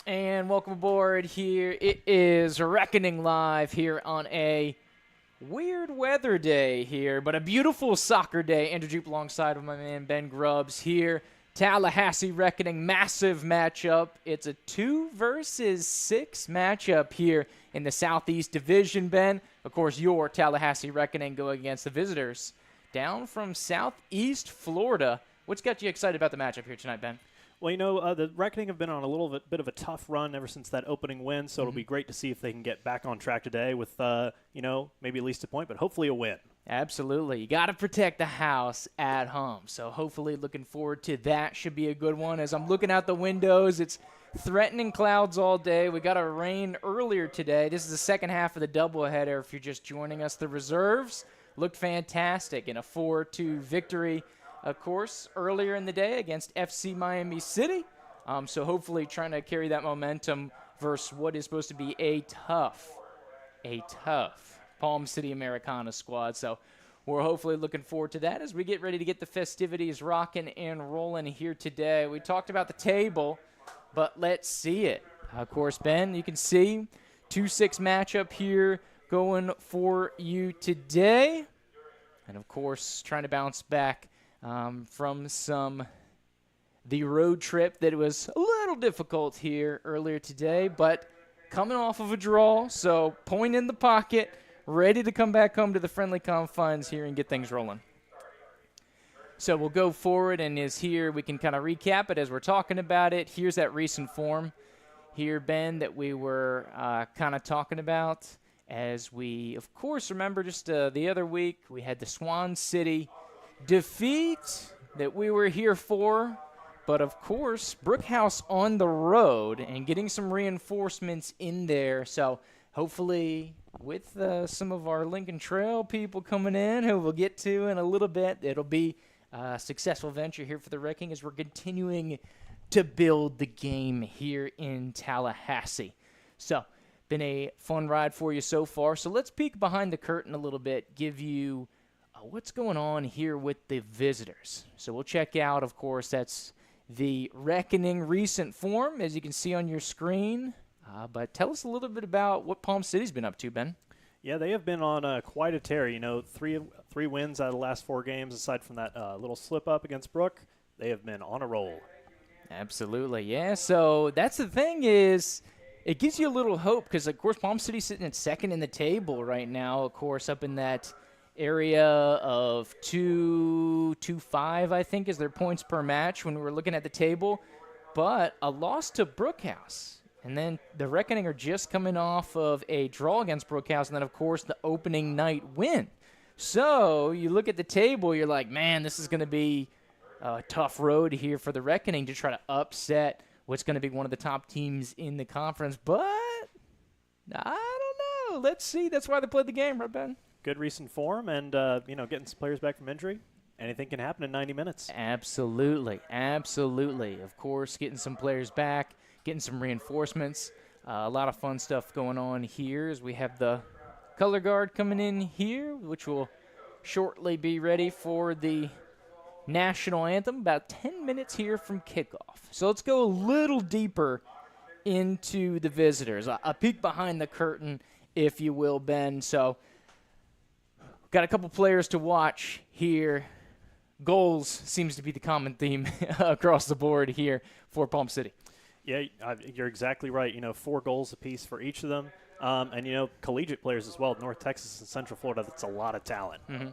And welcome aboard here. It is Reckoning Live here on a weird weather day here, but a beautiful soccer day. Andrew Jupe alongside of my man Ben Grubbs here. Tallahassee Reckoning, massive matchup. It's a 2 versus 6 matchup here in the Southeast Division, Ben. Of course, your Tallahassee Reckoning going against the visitors down from Southeast Florida. What's got you excited about the matchup here tonight, Ben? Well, the Reckoning have been on a little bit of a tough run ever since that opening win, so it'll be great to see if they can get back on track today with, maybe at least a point, but hopefully a win. Absolutely. You got to protect the house at home. So hopefully looking forward to that. Should be a good one. As I'm looking out the windows, it's threatening clouds all day. We got a rain earlier today. This is the second half of the doubleheader. If you're just joining us, the reserves looked fantastic in a 4-2 victory, of course, earlier in the day against FC Miami City. So hopefully trying to carry that momentum versus what is supposed to be a tough Palm City Americanas squad. So we're hopefully looking forward to that as we get ready to get the festivities rocking and rolling here today. We talked about the table, but let's see it. Of course, Ben, you can see 2-6 matchup here going for you today. And, of course, trying to bounce back from the road trip that was a little difficult here earlier today, but coming off of a draw, so point in the pocket, ready to come back home to the friendly confines here and get things rolling. So we'll go forward, and is here we can kind of recap it as we're talking about it. Here's that recent form here, Ben, that we were kind of talking about. As we, of course, remember just the other week, we had the Swan City defeat that we were here for. But, of course, Brookhouse on the road and getting some reinforcements in there. So, hopefully, with some of our Lincoln Trail people coming in, who we'll get to in a little bit, it'll be a successful venture here for the Wrecking as we're continuing to build the game here in Tallahassee. So, been a fun ride for you so far. So, let's peek behind the curtain a little bit, give you what's going on here with the visitors. So, we'll check out, of course, that's the Reckoning recent form, as you can see on your screen. But tell us a little bit about what Palm City's been up to, Ben. Yeah, they have been on quite a tear. Three wins out of the last 4 games, aside from that little slip-up against Brook. They have been on a roll. Absolutely, yeah. So that's the thing is it gives you a little hope because, of course, Palm City's sitting at second in the table right now, of course, up in that area of 2.25, I think, is their points per match when we were looking at the table. But a loss to Brookhouse. And then the Reckoning are just coming off of a draw against Brookhouse, and then, of course, the opening night win. So you look at the table, you're like, man, this is going to be a tough road here for the Reckoning to try to upset what's going to be one of the top teams in the conference. But I don't know. Let's see. That's why they played the game, right, Ben? Good recent form and, getting some players back from injury. Anything can happen in 90 minutes. Absolutely. Of course, getting some players back, getting some reinforcements. A lot of fun stuff going on here as we have the color guard coming in here, which will shortly be ready for the national anthem. About 10 minutes here from kickoff. So let's go a little deeper into the visitors. A peek behind the curtain, if you will, Ben. So got a couple players to watch here. Goals seems to be the common theme across the board here for Palm City. Yeah, you're exactly right. 4 goals apiece for each of them. And collegiate players as well. North Texas and Central Florida, that's a lot of talent. Mm-hmm.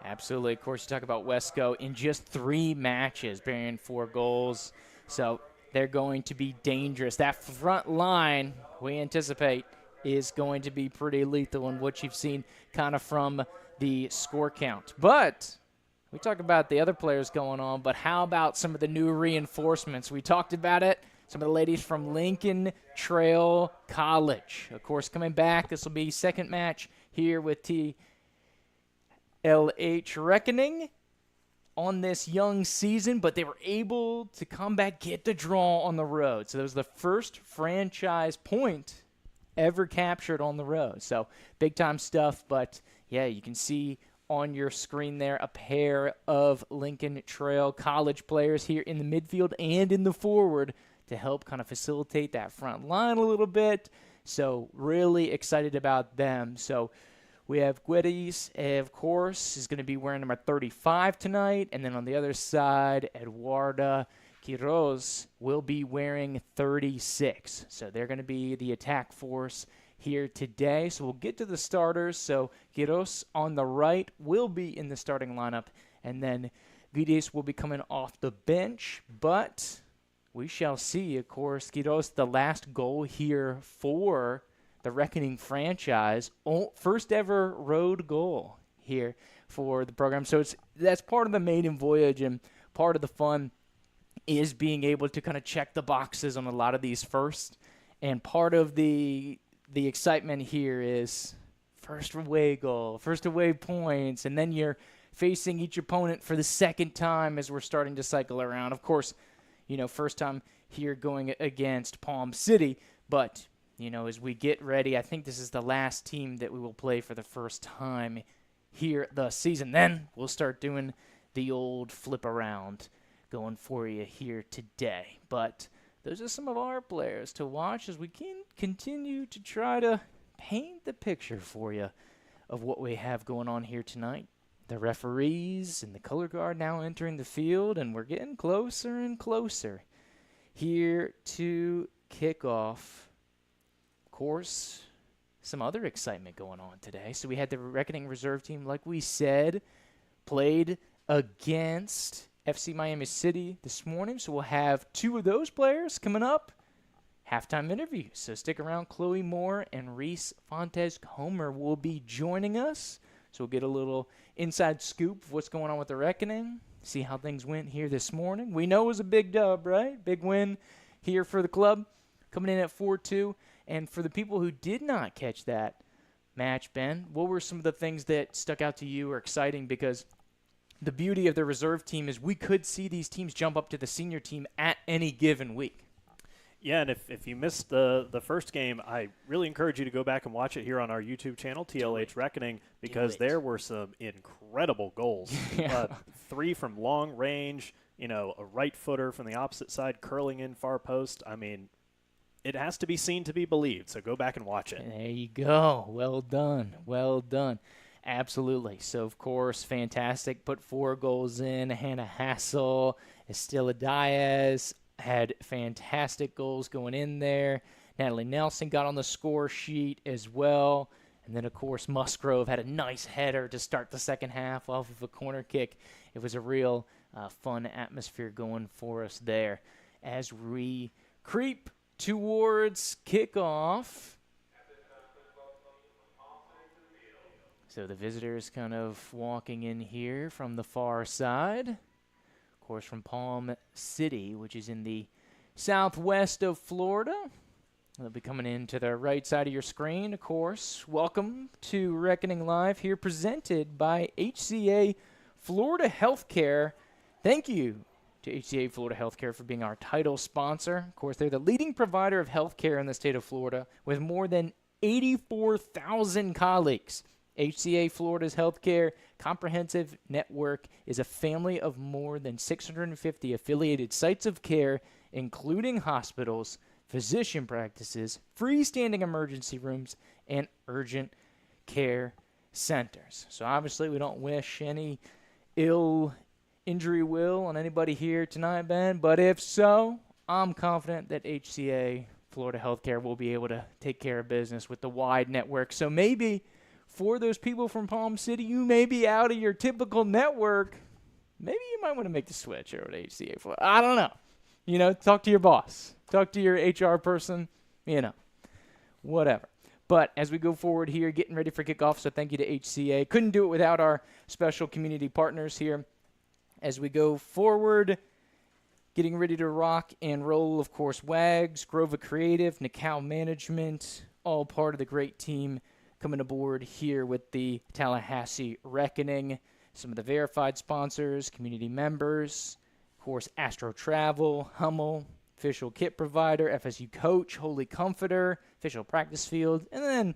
Absolutely. Of course, you talk about Wesco in just 3 matches, bearing 4 goals. So they're going to be dangerous. That front line, we anticipate, is going to be pretty lethal in what you've seen kind of from the score count. But we talk about the other players going on, but how about some of the new reinforcements? We talked about it. Some of the ladies from Lincoln Trail College. Of course, coming back. This will be second match here with TLH Reckoning on this young season, but they were able to come back, get the draw on the road. So that was the first franchise point ever captured on the road. So big-time stuff, but, yeah, you can see on your screen there a pair of Lincoln Trail College players here in the midfield and in the forward to help kind of facilitate that front line a little bit. So really excited about them. So we have Guedes, of course, is going to be wearing number 35 tonight. And then on the other side, Eduarda Quiroz will be wearing 36. So they're going to be the attack force here today. So we'll get to the starters. So Quiroz on the right will be in the starting lineup. And then Guedes will be coming off the bench. But we shall see, of course, Quiroz, the last goal here for the Reckoning franchise. First ever road goal here for the program. So that's part of the maiden voyage, and part of the fun is being able to kind of check the boxes on a lot of these first. And part of the excitement here is first away goal, first away points, and then you're facing each opponent for the second time as we're starting to cycle around. Of course, first time here going against Palm City, but as we get ready, I think this is the last team that we will play for the first time here the season. Then we'll start doing the old flip around going for you here today. But those are some of our players to watch as we can continue to try to paint the picture for you of what we have going on here tonight. The referees and the color guard now entering the field, and we're getting closer and closer here to kickoff. Of course, some other excitement going on today. So we had the Reckoning reserve team, like we said, played against FC Miami City this morning. So we'll have two of those players coming up. Halftime interviews. So stick around. Chloe Moore and Reese Fontes Comer will be joining us. So we'll get a little inside scoop of what's going on with the Reckoning. See how things went here this morning. We know it was a big dub, right? Big win here for the club. Coming in at 4-2. And for the people who did not catch that match, Ben, what were some of the things that stuck out to you or exciting? Because the beauty of the reserve team is we could see these teams jump up to the senior team at any given week. Yeah, and if you missed the first game, I really encourage you to go back and watch it here on our YouTube channel, TLH Reckoning, because there were some incredible goals. Yeah. 3 from long range, a right footer from the opposite side curling in far post. I mean, it has to be seen to be believed, so go back and watch it. There you go. Well done. Well done. Absolutely. So, of course, fantastic. Put 4 goals in. Hannah Hassel, Estela Diaz had fantastic goals going in there. Natalie Nelson got on the score sheet as well. And then, of course, Musgrove had a nice header to start the second half off of a corner kick. It was a real fun atmosphere going for us there. As we creep towards kickoff. So the visitors kind of walking in here from the far side. Of course, from Palm City, which is in the southwest of Florida. They'll be coming in to the right side of your screen, of course. Welcome to Reckoning Live here, presented by HCA Florida Healthcare. Thank you to HCA Florida Healthcare for being our title sponsor. Of course, they're the leading provider of healthcare in the state of Florida with more than 84,000 colleagues. HCA Florida's healthcare comprehensive network is a family of more than 650 affiliated sites of care, including hospitals, physician practices, freestanding emergency rooms, and urgent care centers. So obviously we don't wish any injury will on anybody here tonight, Ben, but if so, I'm confident that HCA Florida Healthcare will be able to take care of business with the wide network. So maybe for those people from Palm City, you may be out of your typical network. Maybe you might want to make the switch over to HCA Florida. I don't know. Talk to your boss. Talk to your HR person. Whatever. But as we go forward here, getting ready for kickoff, so thank you to HCA. Couldn't do it without our special community partners here. As we go forward, getting ready to rock and roll, of course, WAGS, Grova Creative, Nicau Management, all part of the great team coming aboard here with the Tallahassee Reckoning. Some of the verified sponsors, community members, of course, Astro Travel, Hummel, official kit provider, FSU coach, Holy Comforter, official practice field, and then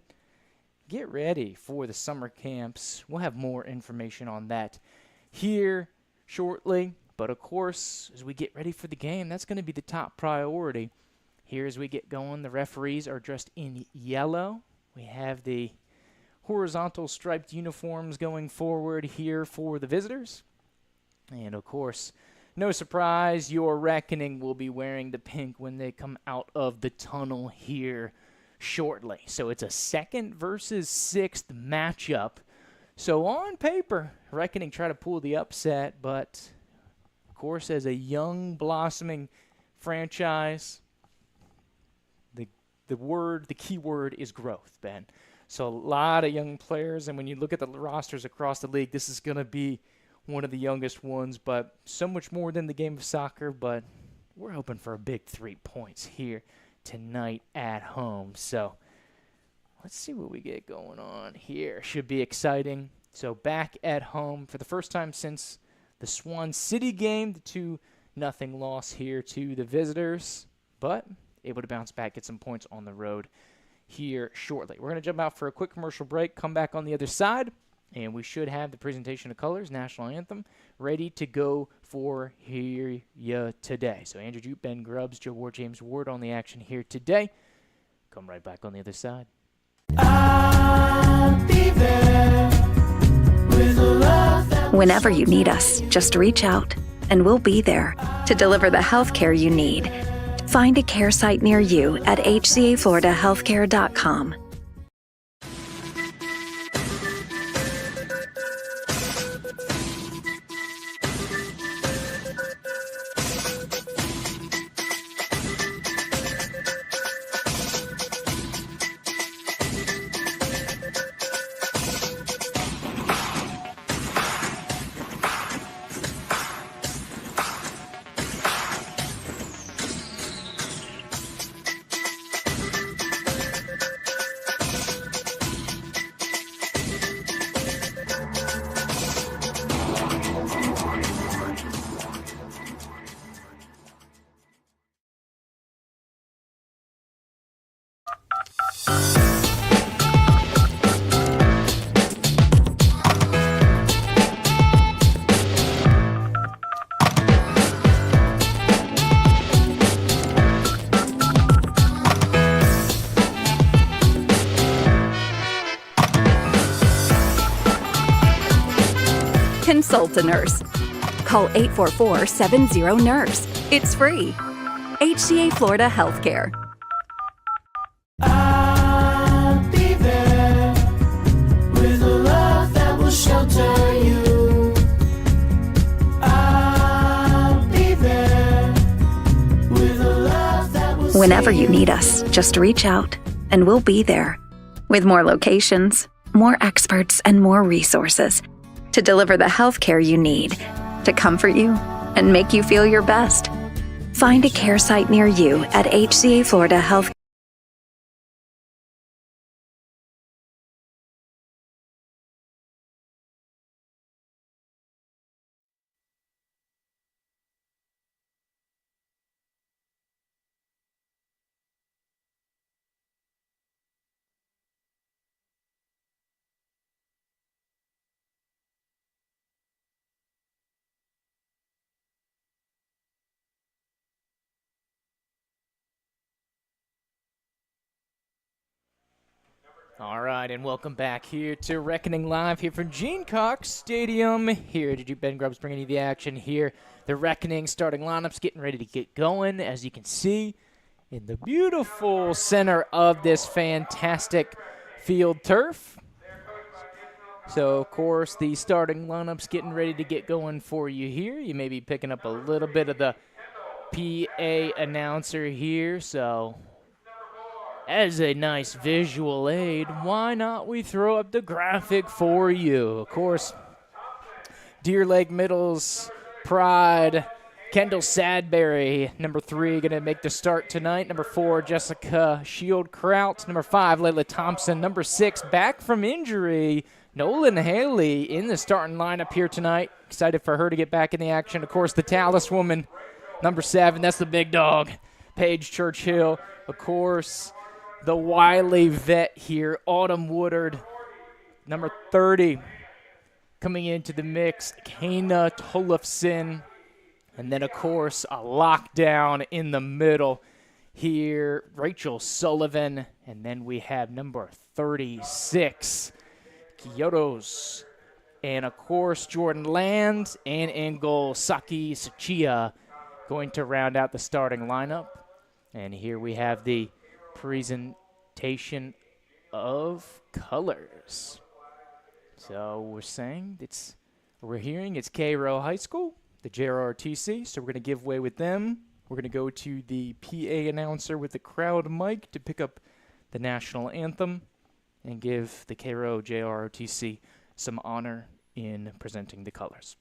get ready for the summer camps. We'll have more information on that here shortly. But, of course, as we get ready for the game, that's going to be the top priority. Here as we get going, the referees are dressed in yellow. We have the horizontal striped uniforms going forward here for the visitors. And, of course, no surprise, your Reckoning will be wearing the pink when they come out of the tunnel here shortly. So it's a 2nd versus 6th matchup. So on paper, Reckoning try to pull the upset, but of course, as a young, blossoming franchise, the key word is growth, Ben. So a lot of young players, and when you look at the rosters across the league, this is going to be one of the youngest ones, but so much more than the game of soccer. But we're hoping for a big 3 points here tonight at home. So let's see what we get going on here. Should be exciting. So back at home for the first time since the Swan City game, the 2-0 loss here to the visitors, but able to bounce back, get some points on the road here shortly. We're going to jump out for a quick commercial break, come back on the other side, and we should have the presentation of colors, national anthem, ready to go for here today. So Andrew Jute, Ben Grubbs, Joe Ward, James Ward on the action here today. Come right back on the other side. I'll be there with the love that Whenever you need us, just reach out, and we'll be there to deliver the healthcare you need. Find a care site near you at hcafloridahealthcare.com. Consult a nurse. Call 844-70-NURSE. It's free. HCA Florida Healthcare. I'll be there with a love that will shelter you. I'll be there with a love that will Whenever save you need us, just reach out, and we'll be there. With more locations, more experts, and more resources to deliver the healthcare you need to comfort you and make you feel your best. Find a care site near you at HCA Florida Health. All right, and welcome back here to Reckoning Live here from Gene Cox Stadium. Here did you Ben Grubbs bringing you the action here. The Reckoning starting lineups getting ready to get going, as you can see in the beautiful center of this fantastic field turf. So, of course, the starting lineups getting ready to get going for you here. You may be picking up a little bit of the PA announcer here, so as a nice visual aid, why not we throw up the graphic for you? Of course, Deer Lake Middle's pride, Kendall Sadberry, number 3, going to make the start tonight. Number 4, Jessica Shield-Kraut. Number 5, Layla Thompson. Number 6, back from injury, Nolan Haley in the starting lineup here tonight. Excited for her to get back in the action. Of course, the Tallahassee woman, number 7, that's the big dog, Paige Churchill. Of course, the wily vet here, Autumn Woodard, number 30, coming into the mix, Kana Tollefson. And then, of course, a lockdown in the middle here, Rachel Sullivan. And then we have number 36, Kyoto's. And, of course, Jordan Land, and in goal, Saki Tsuchiya going to round out the starting lineup. And here we have the presentation of colors. So we're hearing it's Cairo High School, the JROTC, so we're going to give way with them. We're going to go to the PA announcer with the crowd mic to pick up the national anthem and give the Cairo JROTC some honor in presenting the colors.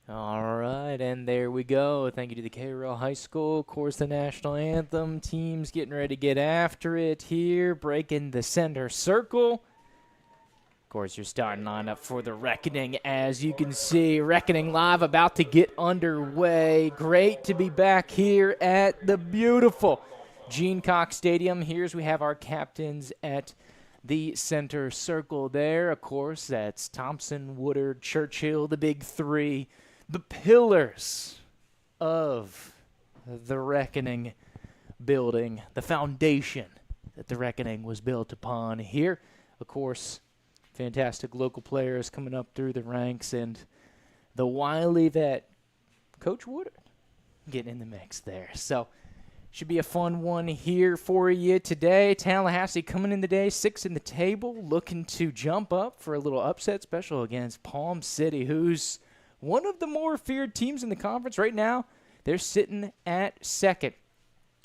All right, and there we go. Thank you to the Cairo High School. Of course, the national anthem. Teams getting ready to get after it here, breaking the center circle. Of course, your starting lineup for the Reckoning, as you can see. Reckoning Live about to get underway. Great to be back here at the beautiful Gene Cox Stadium. Here's we have our captains at the center circle there. Of course, that's Thompson, Woodard, Churchill, the big three. The pillars of the Reckoning building, the foundation that the Reckoning was built upon here. Of course, fantastic local players coming up through the ranks, and the wily vet, Coach Woodard, getting in the mix there. So, should be a fun one here for you today. Tallahassee coming in today, 6 in the table, looking to jump up for a little upset special against Palm City, who's one of the more feared teams in the conference right now. They're sitting at second.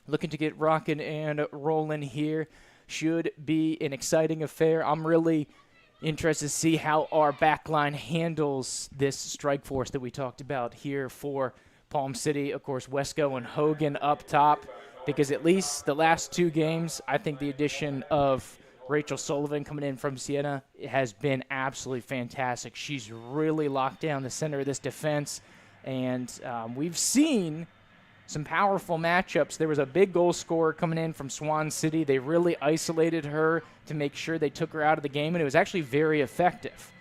Looking to get rocking and rolling here. Should be an exciting affair. I'm really interested to see how our backline handles this strike force that we talked about here for Palm City. Of course, Wesco and Hogan up top, because at least the last 2 games, I think the addition of Rachel Sullivan coming in from Siena has been absolutely fantastic. She's really locked down the center of this defense, and we've seen some powerful matchups. There was a big goal scorer coming in from Swan City. They really isolated her to make sure they took her out of the game, and it was actually very effective.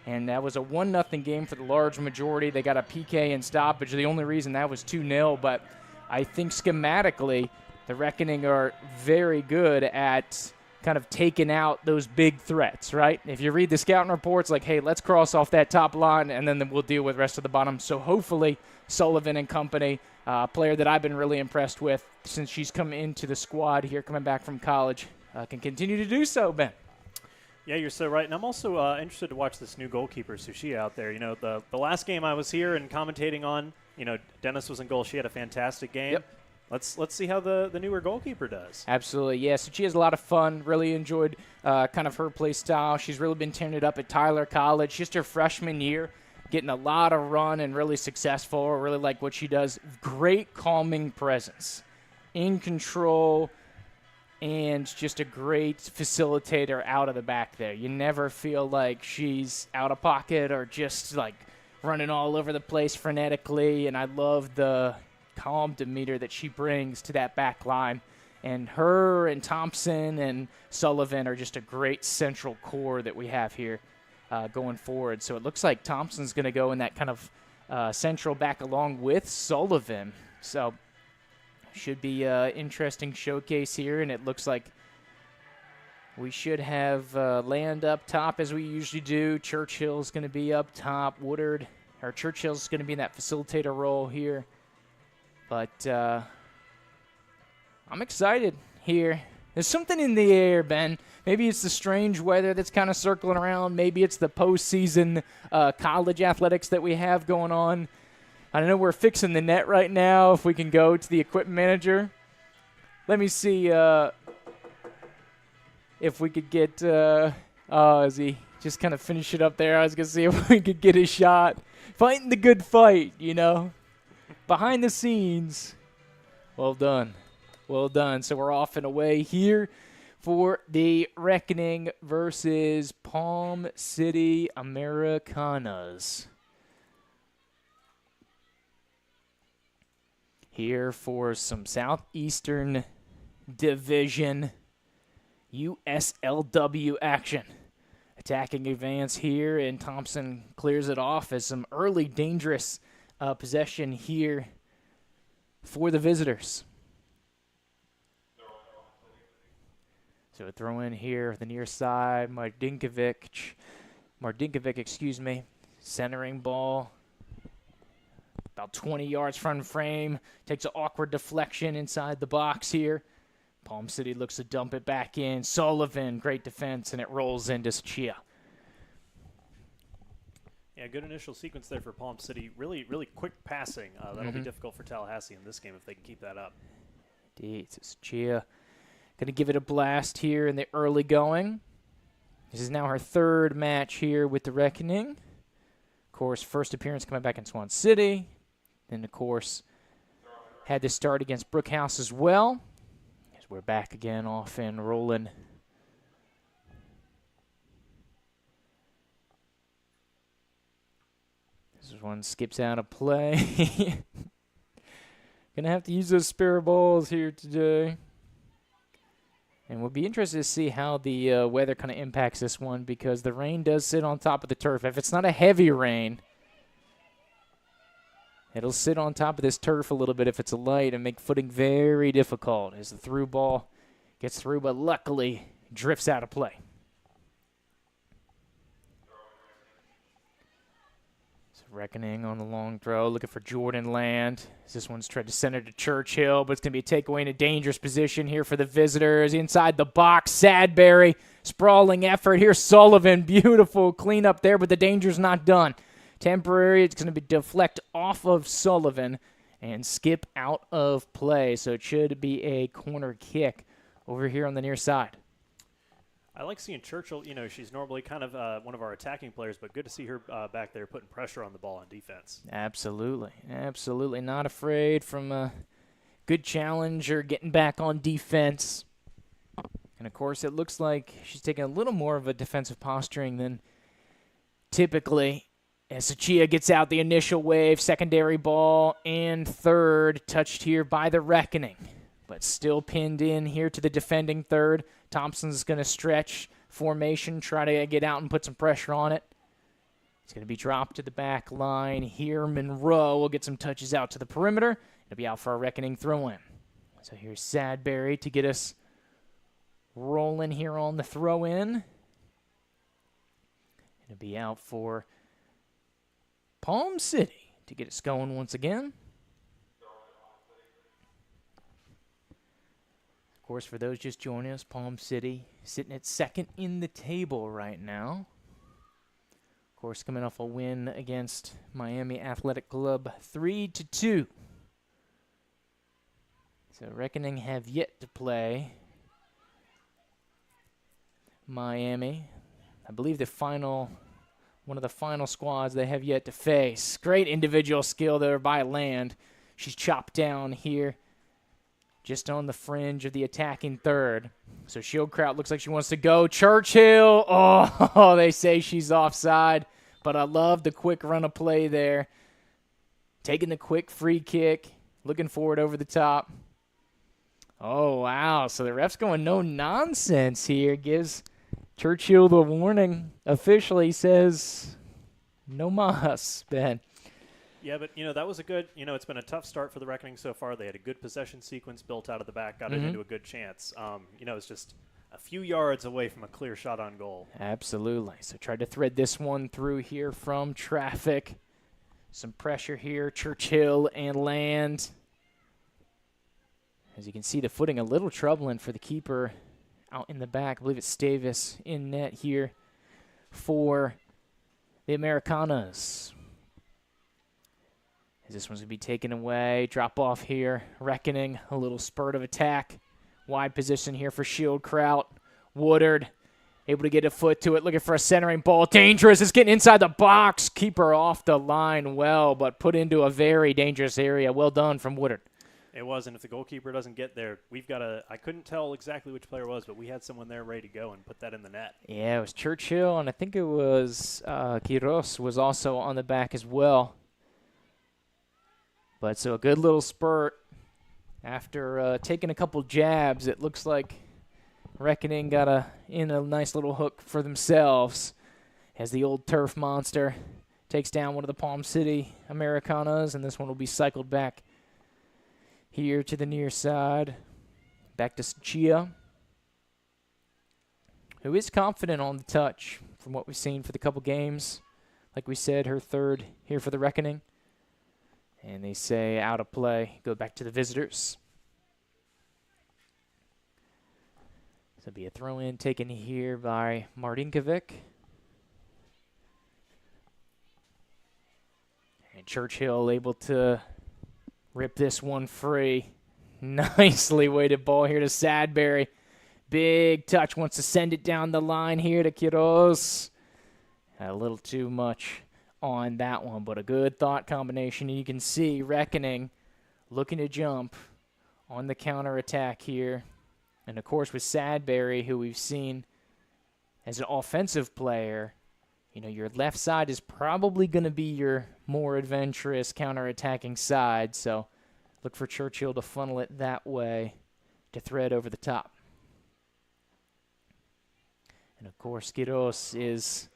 And that was a 1-0 game for the large majority. They got a PK and stoppage. The only reason that was 2-0, but I think schematically the Reckoning are very good at kind of taking out those big threats, right? If you read the scouting reports, like, hey, let's cross off that top line, and then we'll deal with the rest of the bottom. So hopefully Sullivan and company, player that I've been really impressed with since she's come into the squad here, coming back from college, can continue to do so, Ben. Yeah, you're so right. And I'm also interested to watch this new goalkeeper, Sushi, out there. You know, the last game I was here and commentating on, you know, Dennis was in goal. She had a fantastic game. Yep. Let's see how the newer goalkeeper does. Absolutely, yeah. So she has a lot of fun. Really enjoyed kind of her play style. She's really been tearing it up at Tyler College. Just her freshman year, getting a lot of run and really successful. I really like what she does. Great calming presence, in control, and just a great facilitator out of the back there. You never feel like she's out of pocket or just like running all over the place frenetically. And I love the calm demeanor that she brings to that back line. And her and Thompson and Sullivan are just a great central core that we have here going forward. So it looks like Thompson's going to go in that kind of central back along with Sullivan. So should be an interesting showcase here, and it looks like we should have Land up top as we usually do. Churchill's going to be up top. Churchill's going to be in that facilitator role here. But I'm excited here. There's something in the air, Ben. Maybe it's the strange weather that's kind of circling around. Maybe it's the postseason college athletics that we have going on. I know we're fixing the net right now. If we can go to the equipment manager. Let me see if we could get as he just kind of finish it up there. I was going to see if we could get a shot. Fighting the good fight, Behind the scenes. Well done. Well done. So we're off and away here for the Reckoning versus Palm City Americanas. Here for some Southeastern Division USLW action. Attacking advance here, and Thompson clears it off as some early dangerous possession here for the visitors. So a throw in here, the near side, Mardinkovic, centering ball. About 20 yards front frame. Takes an awkward deflection inside the box here. Palm City looks to dump it back in. Sullivan, great defense, and it rolls into Chia. Yeah, good initial sequence there for Palm City. Really, really quick passing. That'll be difficult for Tallahassee in this game if they can keep that up. Indeed. So Chia going to give it a blast here in the early going. This is now her third match here with the Reckoning. Of course, first appearance coming back in Swan City. Then, of course, had to start against Brookhouse as well. As we're back again, off and rolling. This one skips out of play. Gonna have to use those spare balls here today. And we'll be interested to see how the weather kind of impacts this one, because the rain does sit on top of the turf. If it's not a heavy rain, it'll sit on top of this turf a little bit if it's a light and make footing very difficult as the through ball gets through, but luckily drifts out of play. So Reckoning on the long throw, looking for Jordan Land. This one's tried to send it to Churchill, but it's going to be a takeaway in a dangerous position here for the visitors. Inside the box, Sadberry, sprawling effort. Here's Sullivan, beautiful cleanup there, but the danger's not done. Temporary, it's going to be deflect off of Sullivan and skip out of play. So it should be a corner kick over here on the near side. I like seeing Churchill. She's normally kind of one of our attacking players, but good to see her back there putting pressure on the ball on defense. Absolutely. Absolutely not afraid from a good challenge or getting back on defense. And, of course, it looks like she's taking a little more of a defensive posturing than typically. As Chia gets out the initial wave, secondary ball, and third, touched here by the Reckoning. But still pinned in here to the defending third. Thompson's going to stretch formation, try to get out and put some pressure on it. It's going to be dropped to the back line here. Monroe will get some touches out to the perimeter. It'll be out for a Reckoning throw-in. So here's Sadberry to get us rolling here on the throw-in. It'll be out for Palm City to get us going once again. Of course, for those just joining us, Palm City sitting at second in the table right now. Of course, coming off a win against Miami Athletic Club 3-2. So Reckoning have yet to play Miami. I believe one of the final squads they have yet to face. Great individual skill there by Land. She's chopped down here just on the fringe of the attacking third. So Shieldkraut looks like she wants to go. Churchill, oh, they say she's offside, but I love the quick run of play there. Taking the quick free kick, looking forward over the top. Oh, wow, so the ref's going no nonsense here. Gives Churchill the warning. Officially says no mas, Ben. Yeah, but, that was a good, it's been a tough start for the Reckoning so far. They had a good possession sequence built out of the back, got it into a good chance. It's just a few yards away from a clear shot on goal. Absolutely. So tried to thread this one through here from traffic. Some pressure here, Churchill and Land. As you can see, the footing a little troubling for the keeper out in the back. I believe it's Stavis in net here for the Americanas. As this one's going to be taken away. Drop off here. Reckoning. A little spurt of attack. Wide position here for Shieldkraut. Woodard able to get a foot to it. Looking for a centering ball. Dangerous. It's getting inside the box. Keeper off the line well, but put into a very dangerous area. Well done from Woodard. It was, and if the goalkeeper doesn't get there, we've got I couldn't tell exactly which player it was, but we had someone there ready to go and put that in the net. Yeah, it was Churchill, and I think it was Quiros was also on the back as well. But so a good little spurt. After taking a couple jabs, it looks like Reckoning got in a nice little hook for themselves as the old turf monster takes down one of the Palm City Americanas, and this one will be cycled back here to the near side. Back to Chia, who is confident on the touch from what we've seen for the couple games. Like we said, her third here for the Reckoning. And they say out of play, go back to the visitors. So it'll be a throw-in taken here by Martinkovic. And Churchill able to rip this one free. Nicely weighted ball here to Sadberry. Big touch, wants to send it down the line here to Quiros. A little too much on that one, but a good thought combination. You can see Reckoning looking to jump on the counter attack here. And of course with Sadberry, who we've seen as an offensive player, your left side is probably going to be your more adventurous counter-attacking side. So look for Churchill to funnel it that way to thread over the top. And of course, Quiros is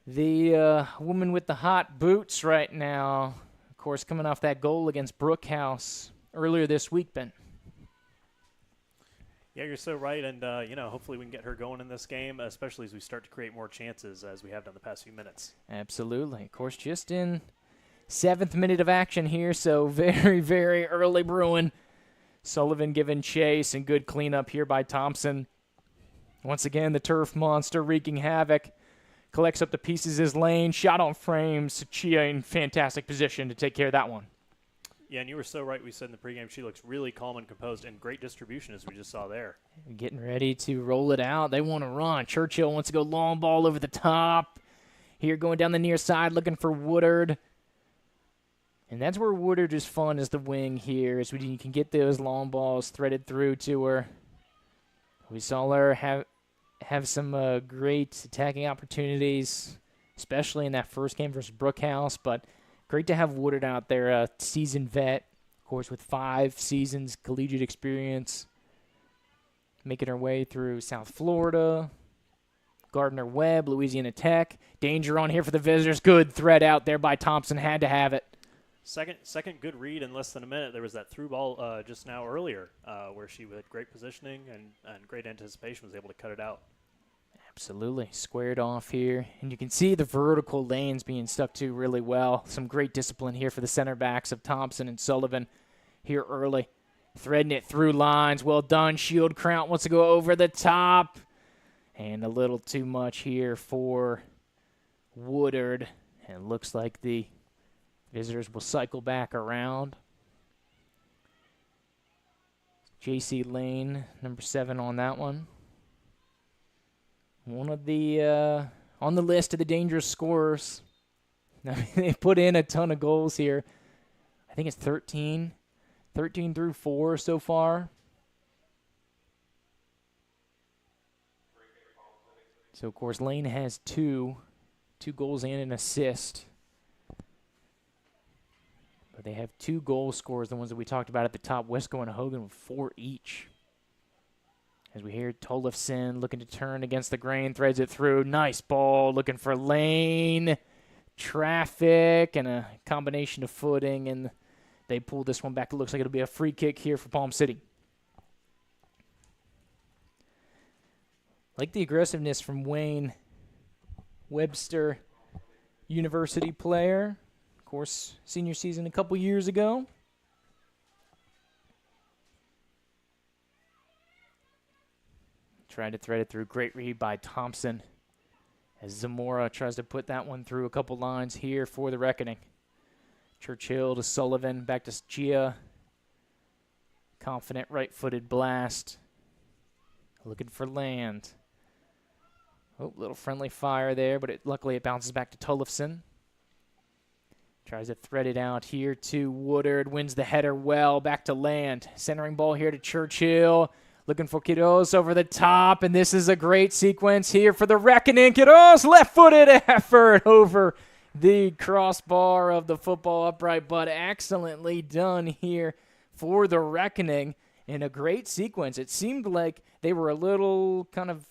the woman with the hot boots right now. Of course, coming off that goal against Brookhouse earlier this week, Ben. Yeah, you're so right, and hopefully we can get her going in this game, especially as we start to create more chances as we have done the past few minutes. Absolutely. Of course, just in 7th minute of action here, so very, very early brewing. Sullivan giving chase and good cleanup here by Thompson. Once again, the turf monster wreaking havoc. Collects up the pieces as Lane. Shot on frames. Chia in fantastic position to take care of that one. Yeah, and you were so right. We said in the pregame she looks really calm and composed, and great distribution as we just saw there. Getting ready to roll it out. They want to run. Churchill wants to go long ball over the top. Here going down the near side looking for Woodard. And that's where Woodard is fun as the wing here, as you can get those long balls threaded through to her. We saw her have some great attacking opportunities, especially in that first game versus Brookhouse, but great to have Woodard out there, a seasoned vet, of course, with 5 seasons collegiate experience, making her way through South Florida, Gardner-Webb, Louisiana Tech. Danger on here for the visitors. Good thread out there by Thompson. Had to have it. Second good read in less than a minute. There was that through ball just now earlier where she had great positioning and great anticipation, was able to cut it out. Absolutely. Squared off here. And you can see the vertical lanes being stuck to really well. Some great discipline here for the center backs of Thompson and Sullivan here early. Threading it through lines. Well done. Shieldkraut wants to go over the top. And a little too much here for Woodard. And it looks like the visitors will cycle back around. J.C. Lane, number 7 on that one. One of the on the list of the dangerous scorers. I mean, they put in a ton of goals here. I think it's 13 through 4 so far. So, of course, Lane has 2 goals and an assist. But they have 2 goal scorers, the ones that we talked about at the top, Wesco and Hogan with 4 each. As we hear Tollefson looking to turn against the grain, threads it through. Nice ball, looking for Lane. Traffic and a combination of footing, and they pull this one back. It looks like it'll be a free kick here for Palm City. Like the aggressiveness from Wayne Webster, University player. Of course, senior season a couple years ago. Trying to thread it through. Great read by Thompson as Zamora tries to put that one through a couple lines here for the Reckoning. Churchill to Sullivan, back to Gia. Confident right-footed blast. Looking for land. Oh, little friendly fire there, but luckily it bounces back to Tollefson. Tries to thread it out here to Woodard. Wins the header well. Back to Land. Centering ball here to Churchill. Looking for Quiroz over the top, and this is a great sequence here for the Reckoning. Quiroz, left-footed effort over the crossbar of the football upright, but excellently done here for the Reckoning in a great sequence. It seemed like they were a little kind of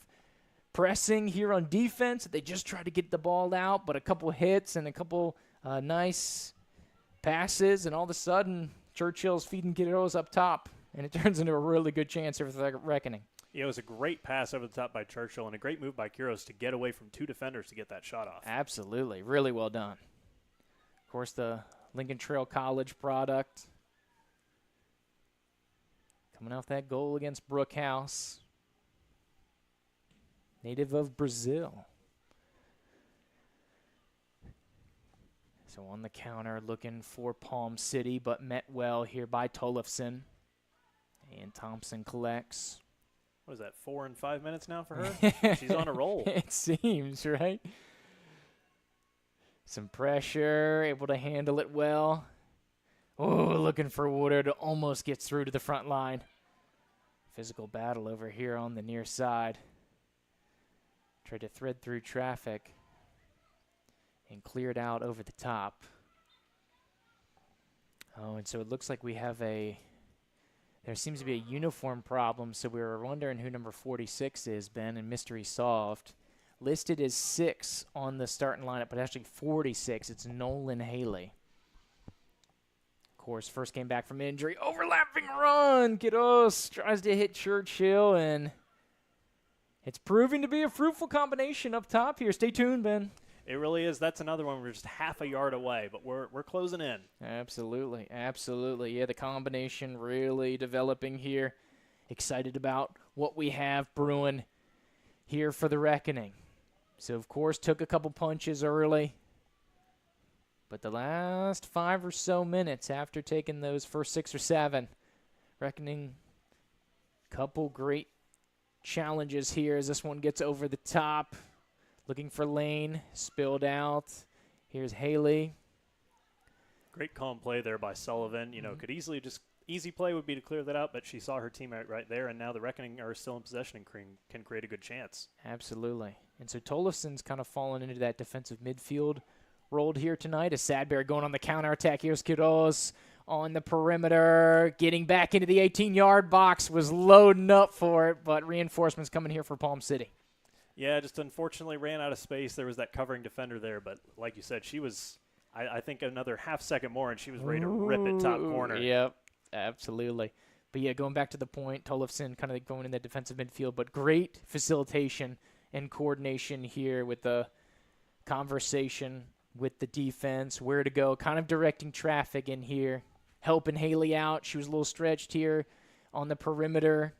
pressing here on defense. They just tried to get the ball out, but a couple hits and a couple nice passes, and all of a sudden, Churchill's feeding Quiroz up top. And it turns into a really good chance here for the Reckoning. Yeah, it was a great pass over the top by Churchill and a great move by Quiroz to get away from 2 defenders to get that shot off. Absolutely. Really well done. Of course, the Lincoln Trail College product. Coming off that goal against Brookhouse. Native of Brazil. So on the counter, looking for Palm City, but met well here by Tollefson. And Thompson collects. What is that, 4 and 5 minutes now for her? She's on a roll. It seems, right? Some pressure, able to handle it well. Oh, looking for Woodard. Almost gets through to the front line. Physical battle over here on the near side. Tried to thread through traffic and cleared out over the top. Oh, and so it looks like we have there seems to be a uniform problem, so we were wondering who number 46 is, Ben, and mystery solved. Listed as 6 on the starting lineup, but actually 46. It's Nolan Haley. Of course, first came back from injury. Overlapping run. Quiroz tries to hit Churchill, and it's proving to be a fruitful combination up top here. Stay tuned, Ben. It really is. That's another one. We're just half a yard away, but we're closing in. Absolutely. Absolutely. Yeah, the combination really developing here. Excited about what we have brewing here for the Reckoning. So, of course, took a couple punches early. But the last 5 or so minutes after taking those first 6 or 7, Reckoning, couple great challenges here as this one gets over the top. Looking for Lane, spilled out. Here's Haley. Great calm play there by Sullivan. You know, could easy play would be to clear that out, but she saw her teammate right there, and now the Reckoning are still in possession and can create a good chance. Absolutely. And so Tollefson's kind of fallen into that defensive midfield role here tonight. As Sadberry going on the counterattack. Here's Quiroz on the perimeter, getting back into the 18-yard box, was loading up for it, but reinforcements coming here for Palm City. Yeah, just unfortunately ran out of space. There was that covering defender there, but like you said, she was, I think, another half second more, and she was ready to rip it top corner. Yep, absolutely. But, yeah, going back to the point, Tollefson kind of going in that defensive midfield, but great facilitation and coordination here with the conversation with the defense, where to go, kind of directing traffic in here, helping Haley out. She was a little stretched here on the perimeter.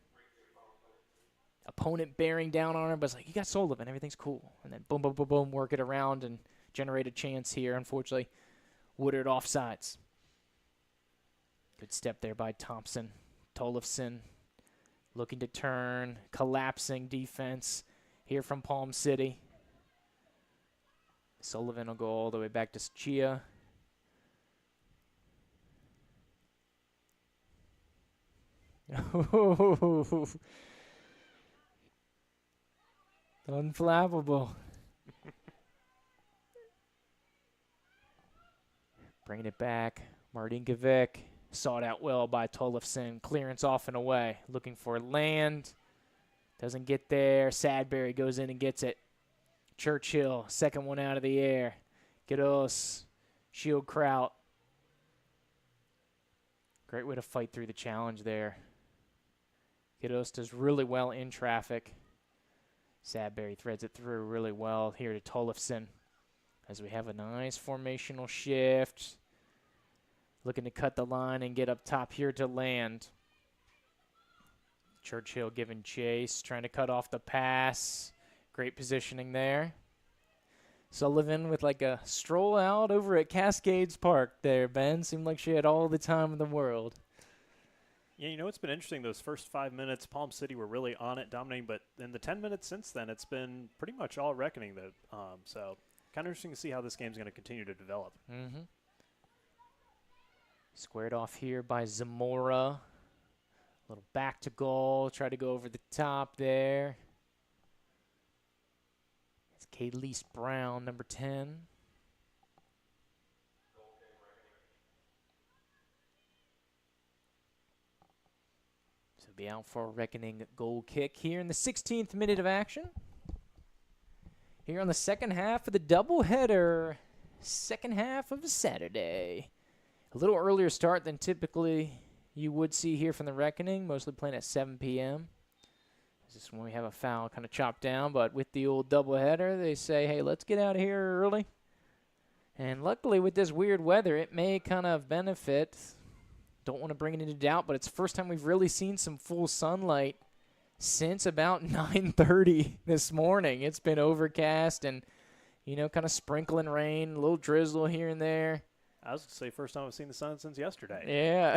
Opponent bearing down on her, but it's like, you got Sullivan, everything's cool. And then boom, boom, boom, boom, work it around and generate a chance here. Unfortunately, Woodard offsides. Good step there by Thompson. Tollefson looking to turn, collapsing defense here from Palm City. Sullivan will go all the way back to Chia. Unflappable. Bringing it back. Martinkovic sought out well by Tollefson. Clearance off and away. Looking for land. Doesn't get there. Sadberry goes in and gets it. Churchill, second one out of the air. Gados, Shield Kraut. Great way to fight through the challenge there. Gados does really well in traffic. Sadberry threads it through really well here to Tollefson as we have a nice formational shift. Looking to cut the line and get up top here to land. Churchill giving chase, trying to cut off the pass. Great positioning there. Sullivan with like a stroll out over at Cascades Park there, Ben. Seemed like she had all the time in the world. Yeah, you know, it's been interesting. Those first 5 minutes, Palm City were really on it, dominating. But in the 10 minutes since then, it's been pretty much all reckoning. So kind of interesting to see how this game's going to continue to develop. Mm-hmm. Squared off here by Zamora. A little back to goal. Try to go over the top there. It's Kayleese Brown, number 10. So be out for a reckoning goal kick here in the 16th minute of action. Here on the second half of the doubleheader. Second half of a Saturday. A little earlier start than typically you would see here from the reckoning, mostly playing at 7 p.m. This is when we have a foul kind of chopped down, but with the old doubleheader, they say, hey, let's get out of here early. And luckily with this weird weather, it may kind of benefit. Don't want to bring it into doubt, but it's the first time we've really seen some full sunlight since about 9:30 this morning. It's been overcast and, you know, kind of sprinkling rain, a little drizzle here and there. I was going to say first time I've seen the sun since yesterday. Yeah.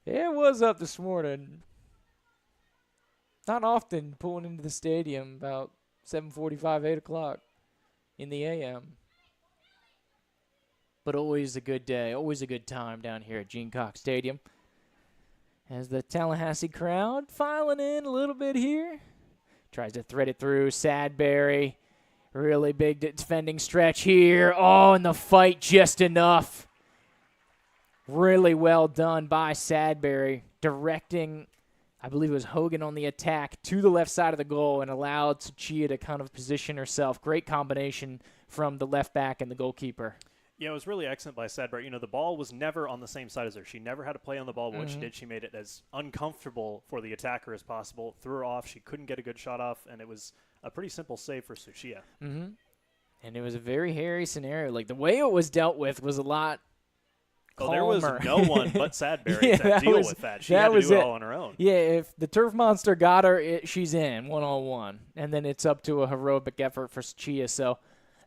Yeah, it was up this morning. Not often pulling into the stadium about 7:45, 8 o'clock in the a.m. But always a good day, always a good time down here at Gene Cox Stadium. As the Tallahassee crowd filing in a little bit here. Tries to thread it through. Sadberry. Really big defending stretch here. Oh, and the fight just enough. Really well done by Sadberry. Directing, I believe it was Hogan on the attack, to the left side of the goal and allowed Chia to kind of position herself. Great combination from the left back and the goalkeeper. Yeah, it was really excellent by Sadberry. You know, the ball was never on the same side as her. She never had to play on the ball, but what she did, she made it as uncomfortable for the attacker as possible. Threw her off. She couldn't get a good shot off, and it was a pretty simple save for Suchia. Mm-hmm. And it was a very hairy scenario. Like, the way it was dealt with was a lot calmer. There was no one but Sadberry to deal with that. She had to do it all on her own. Yeah, if the turf monster got her, she's in one-on-one. And then it's up to a heroic effort for Chia. So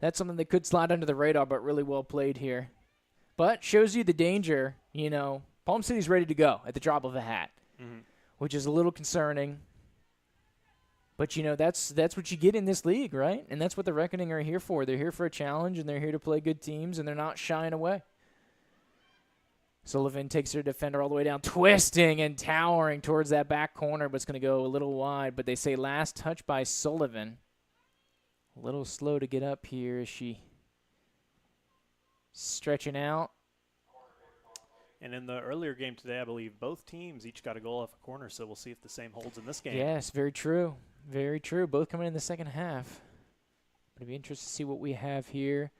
that's something that could slide under the radar, but really well played here. But shows you the danger. You know, Palm City's ready to go at the drop of a hat, which is a little concerning. But, you know, that's what you get in this league, right? And that's what the Reckoning are here for. They're here for a challenge, and they're here to play good teams, and they're not shying away. Sullivan takes her defender all the way down, twisting and towering towards that back corner, but it's going to go a little wide. But they say last touch by Sullivan. A little slow to get up here. Is she stretching out? And in the earlier game today, I believe both teams each got a goal off a corner, so we'll see if the same holds in this game. Yes, very true. Very true. Both coming in the second half. It'll be interesting to see what we have here.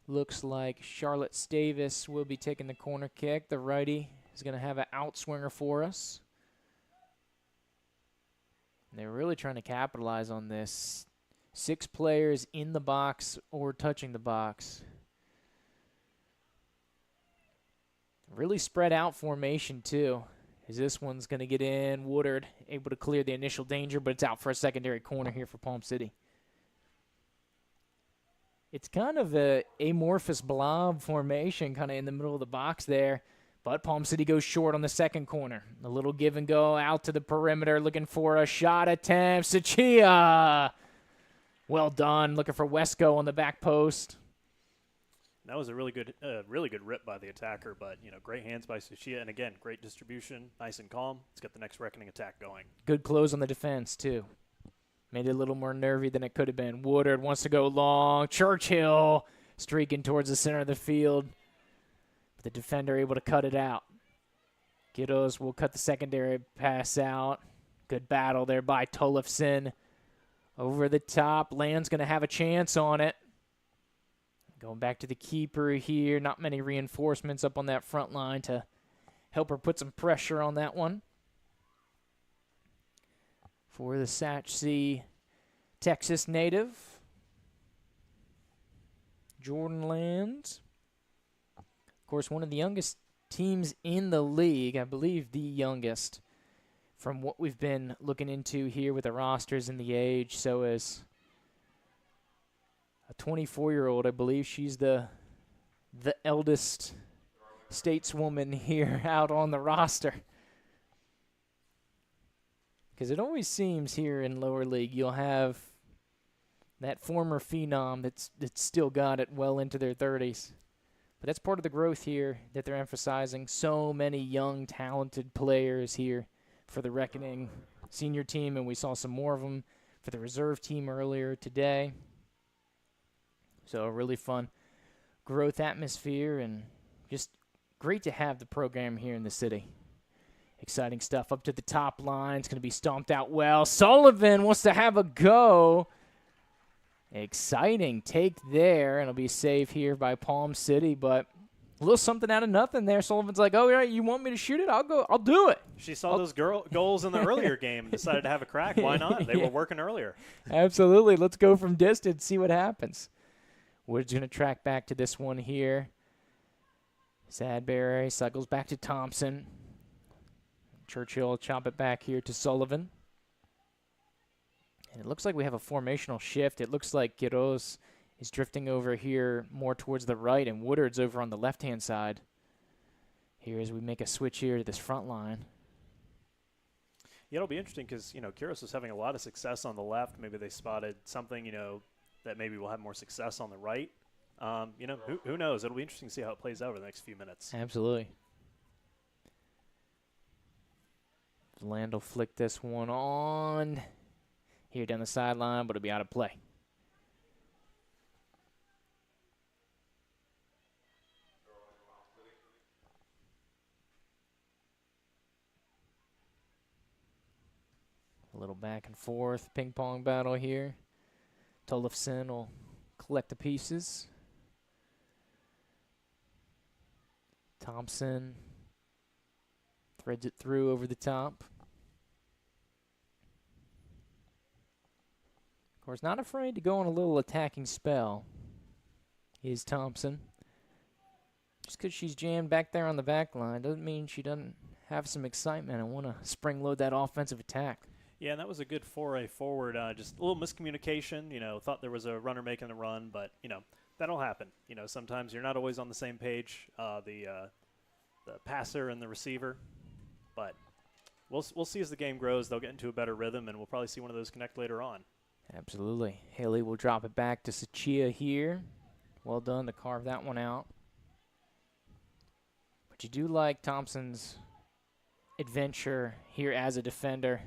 Looks like Charlotte Stavis will be taking the corner kick. The righty is going to have an outswinger for us. And they're really trying to capitalize on this. 6 players in the box or touching the box. Really spread out formation, too. As this one's going to get in. Woodard able to clear the initial danger, but it's out for a secondary corner here for Palm City. It's kind of a amorphous blob formation kind of in the middle of the box there. But Palm City goes short on the second corner. A little give and go out to the perimeter, looking for a shot attempt. Sachia! Well done. Looking for Wesco on the back post. That was a really good rip by the attacker, but great hands by Sushia, and again, great distribution, nice and calm. Let's get the next reckoning attack going. Good close on the defense too. Made it a little more nervy than it could have been. Woodard wants to go long. Churchill streaking towards the center of the field, but the defender able to cut it out. Giddos will cut the secondary pass out. Good battle there by Tollefson. Over the top, Land's going to have a chance on it. Going back to the keeper here. Not many reinforcements up on that front line to help her put some pressure on that one. For the Satchsea Texas native, Jordan Land. Of course, one of the youngest teams in the league, I believe the youngest, from what we've been looking into here with the rosters and the age. So as a 24-year-old, I believe she's the eldest stateswoman here out on the roster. Because it always seems here in lower league you'll have that former phenom that's still got it well into their 30s. But that's part of the growth here that they're emphasizing. So many young, talented players here for the Reckoning senior team, and we saw some more of them for the reserve team earlier today. So a really fun growth atmosphere, and just great to have the program here in the city. Exciting stuff up to the top line. It's going to be stomped out well. Sullivan wants to have a go. Exciting take there, and it'll be saved here by Palm City, but a little something out of nothing there. Sullivan's like, oh, yeah, you want me to shoot it? I'll do it. She saw those goals in the earlier game and decided to have a crack. Why not? They were working earlier. Absolutely. Let's go from distance, see what happens. Wood's going to track back to this one here. Sadberry cycles back to Thompson. Churchill will chop it back here to Sullivan. And it looks like we have a formational shift. It looks like Quiroz is drifting over here more towards the right, and Woodard's over on the left-hand side here as we make a switch here to this front line. Yeah, it'll be interesting because, Quiroz was having a lot of success on the left. Maybe they spotted something, that maybe we'll have more success on the right. Who knows? It'll be interesting to see how it plays out over the next few minutes. Absolutely. Land will flick this one on here down the sideline, but it'll be out of play. A little back and forth ping pong battle here. Tollefson will collect the pieces. Thompson threads it through over the top. Of course, not afraid to go on a little attacking spell is Thompson. Just because she's jammed back there on the back line doesn't mean she doesn't have some excitement and want to spring load that offensive attack. Yeah, and that was a good foray forward. Just a little miscommunication. Thought there was a runner making the run, but that'll happen. Sometimes you're not always on the same page, the passer and the receiver. But we'll see as the game grows. They'll get into a better rhythm, and we'll probably see one of those connect later on. Absolutely. Haley will drop it back to Sachia here. Well done to carve that one out. But you do like Thompson's adventure here as a defender.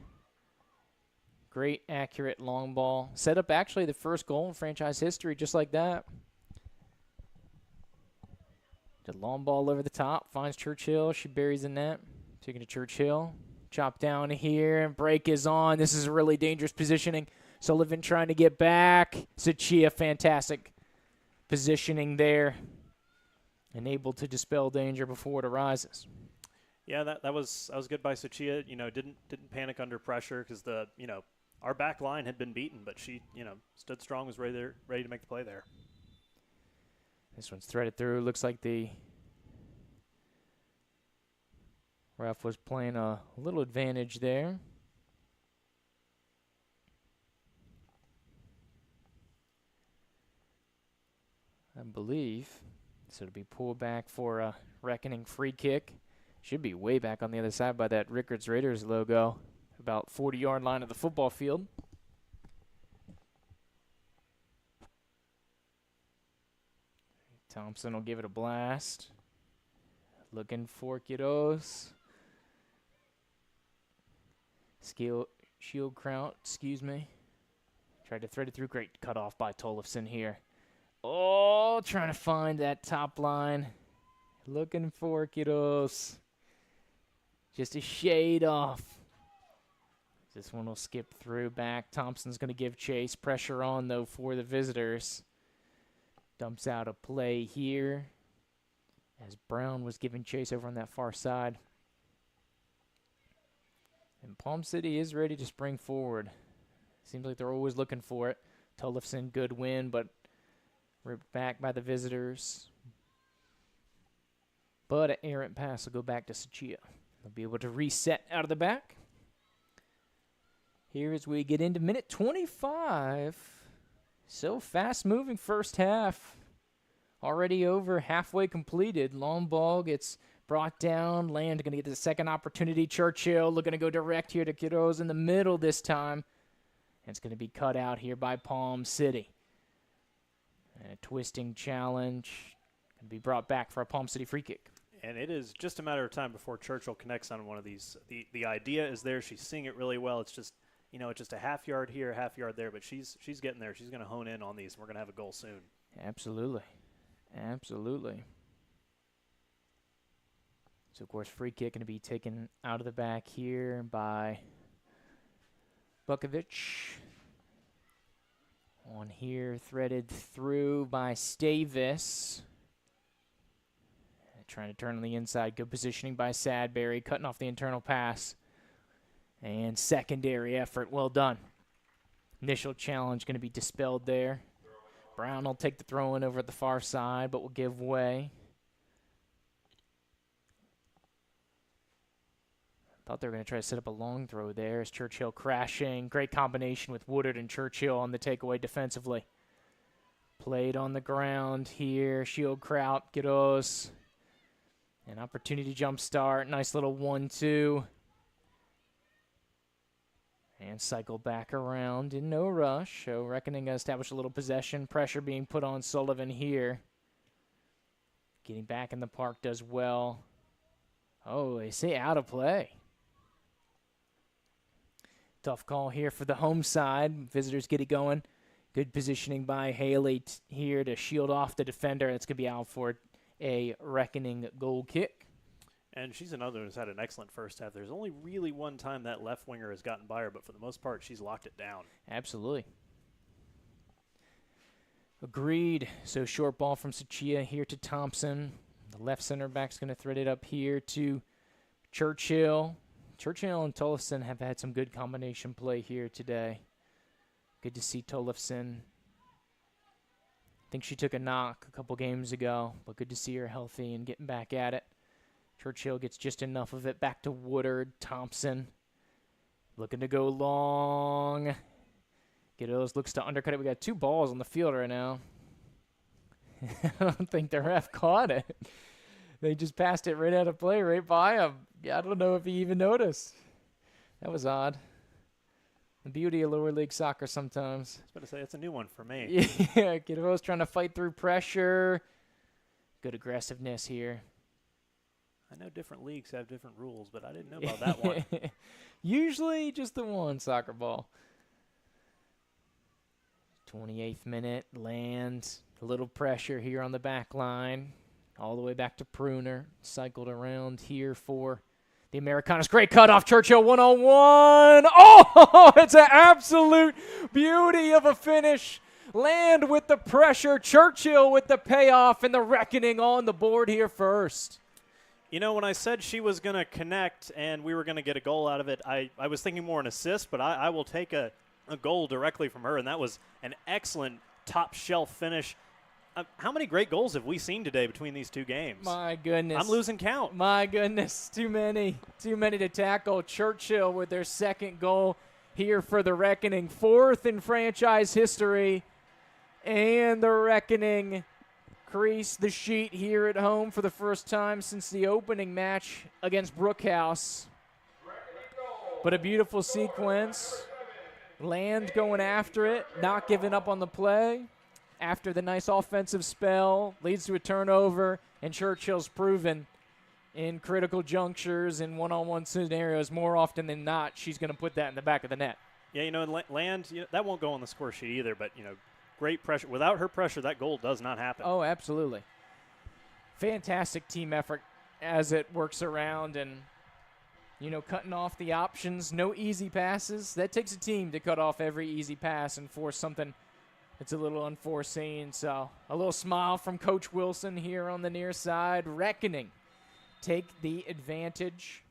Great, accurate long ball. Set up actually the first goal in franchise history just like that. The long ball over the top. Finds Churchill. She buries the net. Taking to Churchill. Chop down here. And break is on. This is a really dangerous positioning. Sullivan trying to get back. Sachia, fantastic positioning there. And able to dispel danger before it arises. Yeah, that was good by Sachia. Didn't panic under pressure because our back line had been beaten, but she, stood strong, was ready to make the play there. This one's threaded through. Looks like the ref was playing a little advantage there. I believe. So it'll be pulled back for a Reckoning free kick. Should be way back on the other side by that Rickards Raiders logo, about 40-yard line of the football field. Thompson will give it a blast. Looking for kiddos. Shield Kraut, excuse me. Tried to thread it through. Great cutoff by Tollefson here. Oh, trying to find that top line. Looking for kiddos. Just a shade off. This one will skip through back. Thompson's going to give chase. Pressure on, though, for the visitors. Dumps out a play here as Brown was giving chase over on that far side. And Palm City is ready to spring forward. Seems like they're always looking for it. Tollefson, good win, but ripped back by the visitors. But an errant pass will go back to Sachia. They'll be able to reset out of the back. Here as we get into minute 25. So fast-moving first half. Already over, halfway completed. Long ball gets brought down. Land going to get the second opportunity. Churchill looking to go direct here to kiddos in the middle this time. And it's going to be cut out here by Palm City. And a twisting challenge. Going to be brought back for a Palm City free kick. And it is just a matter of time before Churchill connects on one of these. The idea is there. She's seeing it really well. It's just, it's just a half yard here, half yard there. But she's getting there. She's going to hone in on these, and we're going to have a goal soon. Absolutely. Absolutely. So, of course, free kick going to be taken out of the back here by Bukovic. On here, threaded through by Stavis. Trying to turn on the inside. Good positioning by Sadberry. Cutting off the internal pass. And secondary effort. Well done. Initial challenge going to be dispelled there. Brown will take the throw in over at the far side, but will give way. Thought they were going to try to set up a long throw there as Churchill crashing. Great combination with Woodard and Churchill on the takeaway defensively. Played on the ground here. Shield Kraut, kiddos. An opportunity jump start. Nice little 1-2. And cycle back around in no rush. So Reckoning going to establish a little possession. Pressure being put on Sullivan here. Getting back in the park does well. Oh, they say out of play. Tough call here for the home side. Visitors get it going. Good positioning by Haley here to shield off the defender. That's going to be out for a Reckoning goal kick. And she's another who's had an excellent first half. There's only really one time that left winger has gotten by her, but for the most part, she's locked it down. Absolutely. Agreed. So short ball from Sachia here to Thompson. The left center back's going to thread it up here to Churchill. Churchill and Tollefson have had some good combination play here today. Good to see Tollefson. I think she took a knock a couple games ago, but good to see her healthy and getting back at it. Churchill gets just enough of it. Back to Woodard. Thompson looking to go long. Giddos looks to undercut it. We got two balls on the field right now. I don't think the ref caught it. They just passed it right out of play, right by him. I don't know if he even noticed. That was odd. The beauty of lower league soccer sometimes. I was about to say, it's a new one for me. Yeah, Kiddo's trying to fight through pressure. Good aggressiveness here. I know different leagues have different rules, but I didn't know about that one. Usually just the one soccer ball. 28th minute, Land. A little pressure here on the back line. All the way back to Pruner. Cycled around here for the Americanas. Great cutoff. Churchill 1-on-1. Oh, it's an absolute beauty of a finish. Land with the pressure. Churchill with the payoff, and the Reckoning on the board here first. You know, when I said she was going to connect and we were going to get a goal out of it, I was thinking more an assist, but I will take a goal directly from her, and that was an excellent top-shelf finish. How many great goals have we seen today between these two games? My goodness. I'm losing count. My goodness. Too many to tackle. Churchill with their second goal here for the Reckoning. Fourth in franchise history. And the Reckoning crease the sheet here at home for the first time since the opening match against Brookhouse. But a beautiful sequence. Land going after it, not giving up on the play. After the nice offensive spell, leads to a turnover, and Churchill's proven in critical junctures in one-on-one scenarios more often than not, she's going to put that in the back of the net. Yeah, and Land, that won't go on the score sheet either, but, great pressure. Without her pressure, that goal does not happen. Oh, absolutely. Fantastic team effort as it works around and, cutting off the options. No easy passes. That takes a team to cut off every easy pass and force something that's a little unforeseen. So a little smile from Coach Wilson here on the near side. Reckoning. Take the advantage.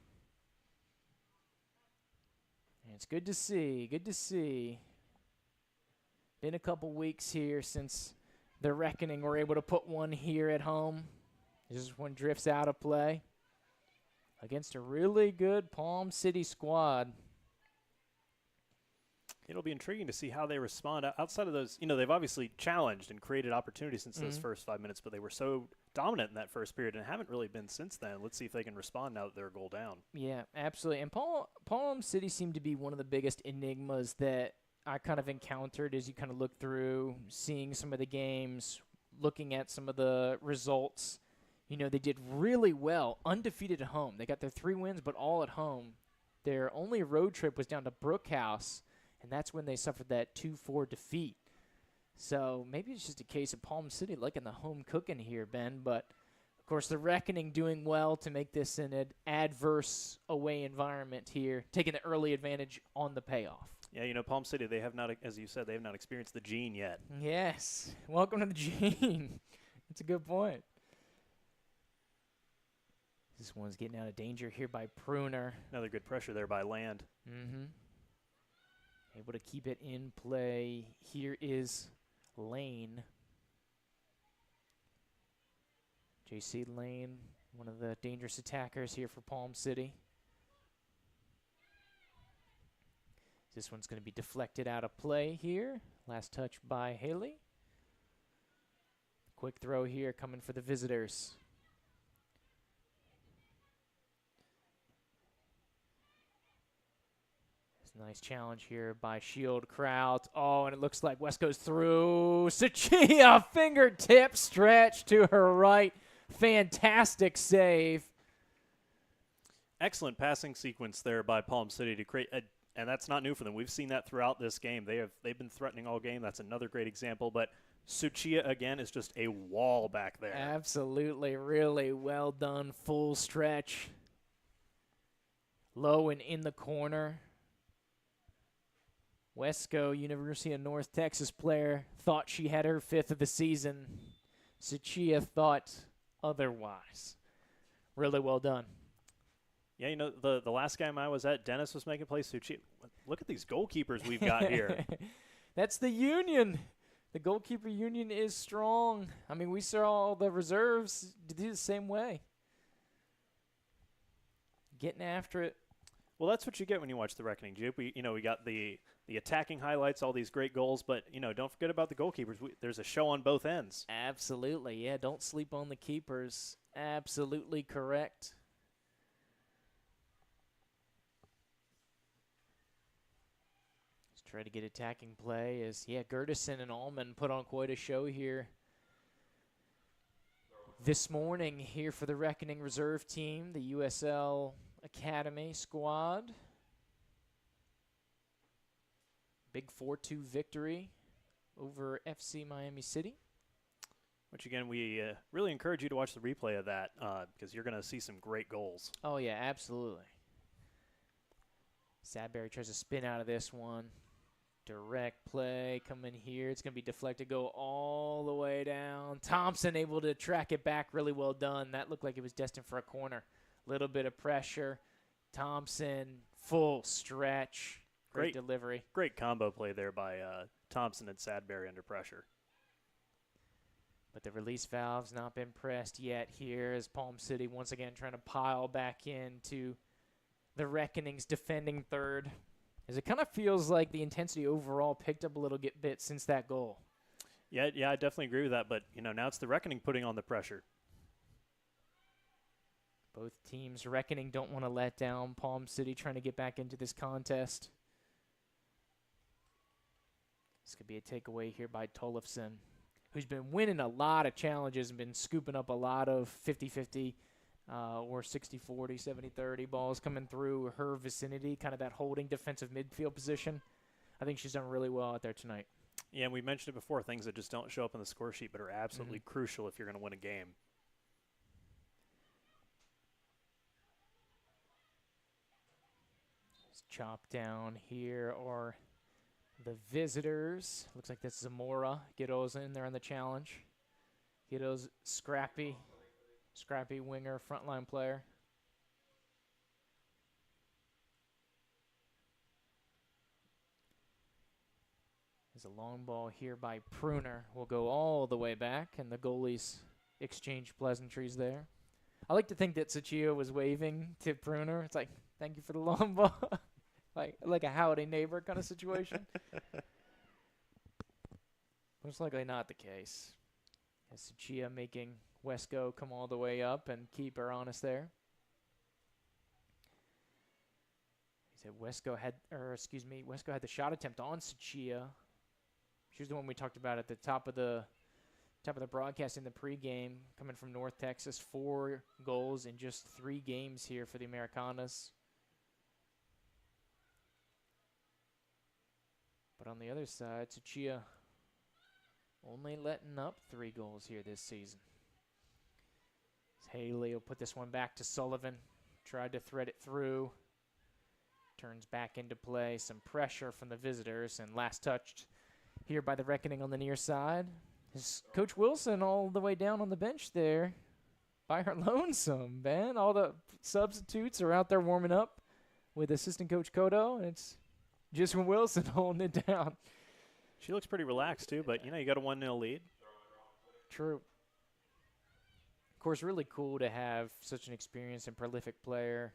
And it's good to see. Good to see. Been a couple weeks here since the Reckoning were able to put one here at home. This one drifts out of play against a really good Palm City squad. It'll be intriguing to see how they respond. Outside of those, they've obviously challenged and created opportunities since those first 5 minutes, but they were so dominant in that first period and haven't really been since then. Let's see if they can respond now that they're a goal down. Yeah, absolutely. And Palm City seemed to be one of the biggest enigmas that I kind of encountered as you kind of look through, seeing some of the games, looking at some of the results. They did really well, undefeated at home. They got their 3 wins, but all at home. Their only road trip was down to Brookhouse, and that's when they suffered that 2-4 defeat. So maybe it's just a case of Palm City liking the home cooking here, Ben. But, of course, the Reckoning doing well to make this an adverse away environment here, taking the early advantage on the payoff. Yeah, Palm City, they have not, as you said, they have not experienced the gene yet. Yes. Welcome to the gene. That's a good point. This one's getting out of danger here by Pruner. Another good pressure there by Land. Able to keep it in play. Here is Lane. JC Lane, one of the dangerous attackers here for Palm City. This one's going to be deflected out of play here. Last touch by Haley. Quick throw here coming for the visitors. Nice challenge here by Shield Kraut. Oh, and it looks like West goes through. Sachia, fingertip stretch to her right. Fantastic save. Excellent passing sequence there by Palm City to create and that's not new for them. We've seen that throughout this game. They've been threatening all game. That's another great example. But Suchia, again, is just a wall back there. Absolutely. Really well done. Full stretch. Low and in the corner. Wesco, University of North Texas player, thought she had her 5th of the season. Suchia thought otherwise. Really well done. Yeah, the last game I was at, Dennis was making plays. Suchia, look at these goalkeepers we've got here. That's the union. The goalkeeper union is strong. I mean, we saw all the reserves do the same way. Getting after it. Well, that's what you get when you watch The Reckoning, Jupe. We got the attacking highlights, all these great goals, but, don't forget about the goalkeepers. There's a show on both ends. Absolutely, yeah. Don't sleep on the keepers. Absolutely correct. Let's try to get attacking play as, Gertison and Allman put on quite a show here this morning here for the Reckoning reserve team, the USL Academy squad. Big 4-2 victory over FC Miami City. Which, again, we really encourage you to watch the replay of that because you're going to see some great goals. Oh, yeah, absolutely. Sadberry tries to spin out of this one. Direct play coming here. It's going to be deflected, go all the way down. Thompson able to track it back. Really well done. That looked like it was destined for a corner. Little bit of pressure. Thompson, full stretch. Great delivery. Great combo play there by Thompson and Sadberry under pressure. But the release valve's not been pressed yet here as Palm City once again trying to pile back into the Reckoning's defending third. As it kind of feels like the intensity overall picked up a little bit since that goal. Yeah, I definitely agree with that. But, now it's the Reckoning putting on the pressure. Both teams, Reckoning don't want to let down Palm City, trying to get back into this contest. This could be a takeaway here by Tollefson, who's been winning a lot of challenges and been scooping up a lot of 50-50 or 60-40, 70-30 balls coming through her vicinity, kind of that holding defensive midfield position. I think she's done really well out there tonight. Yeah, and we mentioned it before, things that just don't show up on the score sheet but are absolutely crucial if you're going to win a game. Just chop down here or the visitors. Looks like that's Zamora. Giddo's in there on the challenge. Giddo's scrappy winger, frontline player. There's a long ball here by Pruner. Will go all the way back, and the goalies exchange pleasantries there. I like to think that Sachio was waving to Pruner. It's like, thank you for the long ball. like a howdy neighbor kind of situation. Most likely not the case. As Sachia making Wesco come all the way up and keep her honest there. He said Wesco had the shot attempt on Sachia. She was the one we talked about at the top of the broadcast in the pregame, coming from North Texas. 4 goals in just 3 games here for the Americanas. But on the other side, Sachia only letting up 3 goals here this season. Haley will put this one back to Sullivan. Tried to thread it through. Turns back into play. Some pressure from the visitors. And last touched here by the Reckoning on the near side. Is Coach Wilson all the way down on the bench there by her lonesome, man. All the substitutes are out there warming up with assistant coach Kodo, and it's just Wilson holding it down. She looks pretty relaxed, too, but, you got a 1-0 lead. True. Of course, really cool to have such an experienced and prolific player,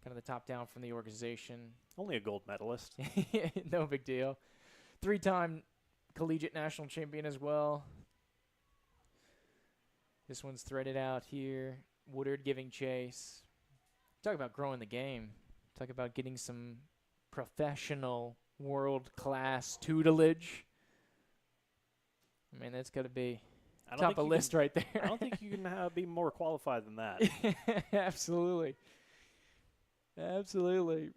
kind of the top down from the organization. Only a gold medalist. No big deal. 3-time collegiate national champion as well. This one's threaded out here. Woodard giving chase. Talk about growing the game. Talk about getting some professional world-class tutelage. I mean, that's got to be top of list right there. I don't think you can be more qualified than that. Absolutely. Absolutely.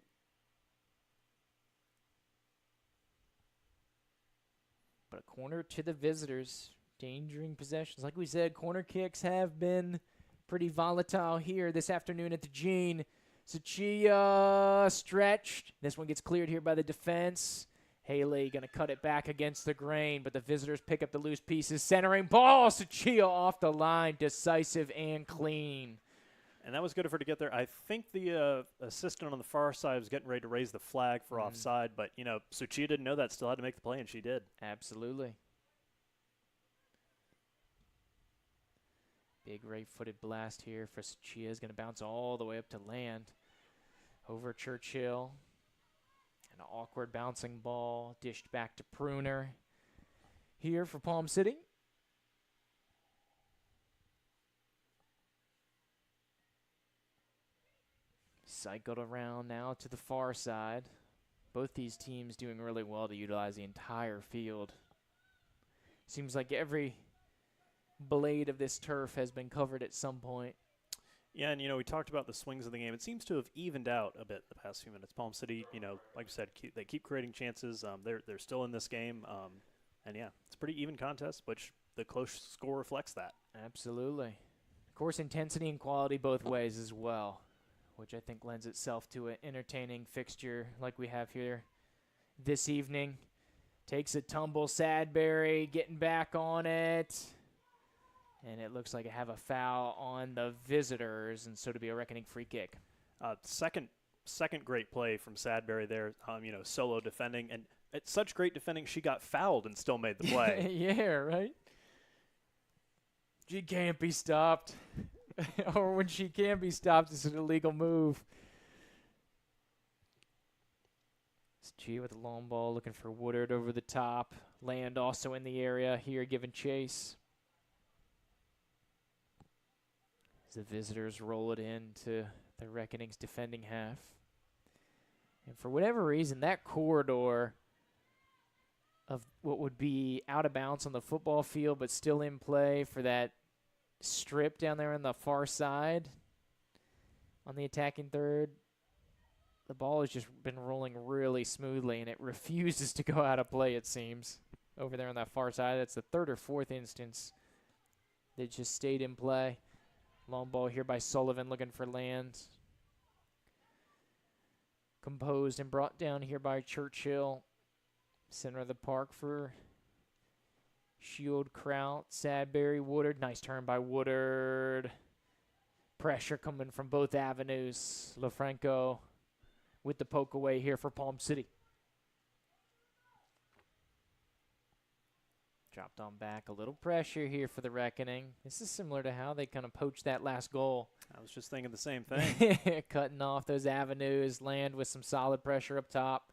But a corner to the visitors, endangering possessions. Like we said, corner kicks have been pretty volatile here this afternoon at the Gene. Sachia stretched. This one gets cleared here by the defense. Haley going to cut it back against the grain, but the visitors pick up the loose pieces. Centering ball, Sachia off the line, decisive and clean. And that was good of her to get there. I think the assistant on the far side was getting ready to raise the flag for offside, but, Sachia didn't know that, still had to make the play, and she did. Absolutely. Big right-footed blast here for Sachia. Is going to bounce all the way up to land over Churchill. An awkward bouncing ball dished back to Pruner here for Palm City. Cycled around now to the far side. Both these teams doing really well to utilize the entire field. Seems like every blade of this turf has been covered at some point. Yeah, and, we talked about the swings of the game. It seems to have evened out a bit the past few minutes. Palm City, like I said, they keep creating chances. They're still in this game. And, yeah, it's a pretty even contest, which the close score reflects that. Absolutely. Of course, intensity and quality both ways as well, which I think lends itself to an entertaining fixture like we have here this evening. Takes a tumble, Sadberry getting back on it. And it looks like I have a foul on the visitors, and so to be a Reckoning free kick. Second great play from Sadberry there, solo defending. And it's such great defending, she got fouled and still made the play. Yeah, right? She can't be stopped. Or when she can be stopped, it's an illegal move. It's Gia with the long ball looking for Woodard over the top. Land also in the area here giving chase. As the visitors roll it into the Reckoning's defending half. And for whatever reason, that corridor of what would be out of bounds on the football field but still in play for that strip down there on the far side on the attacking third, the ball has just been rolling really smoothly, and it refuses to go out of play, it seems, over there on that far side. That's the third or fourth instance that just stayed in play. Long ball here by Sullivan looking for land. Composed and brought down here by Churchill. Center of the park for Shield, Kraut, Sadberry, Woodard. Nice turn by Woodard. Pressure coming from both avenues. LaFranco with the poke away here for Palm City. Dropped on back. A little pressure here for the Reckoning. This is similar to how they kind of poached that last goal. I was just thinking the same thing. Cutting off those avenues. Land with some solid pressure up top.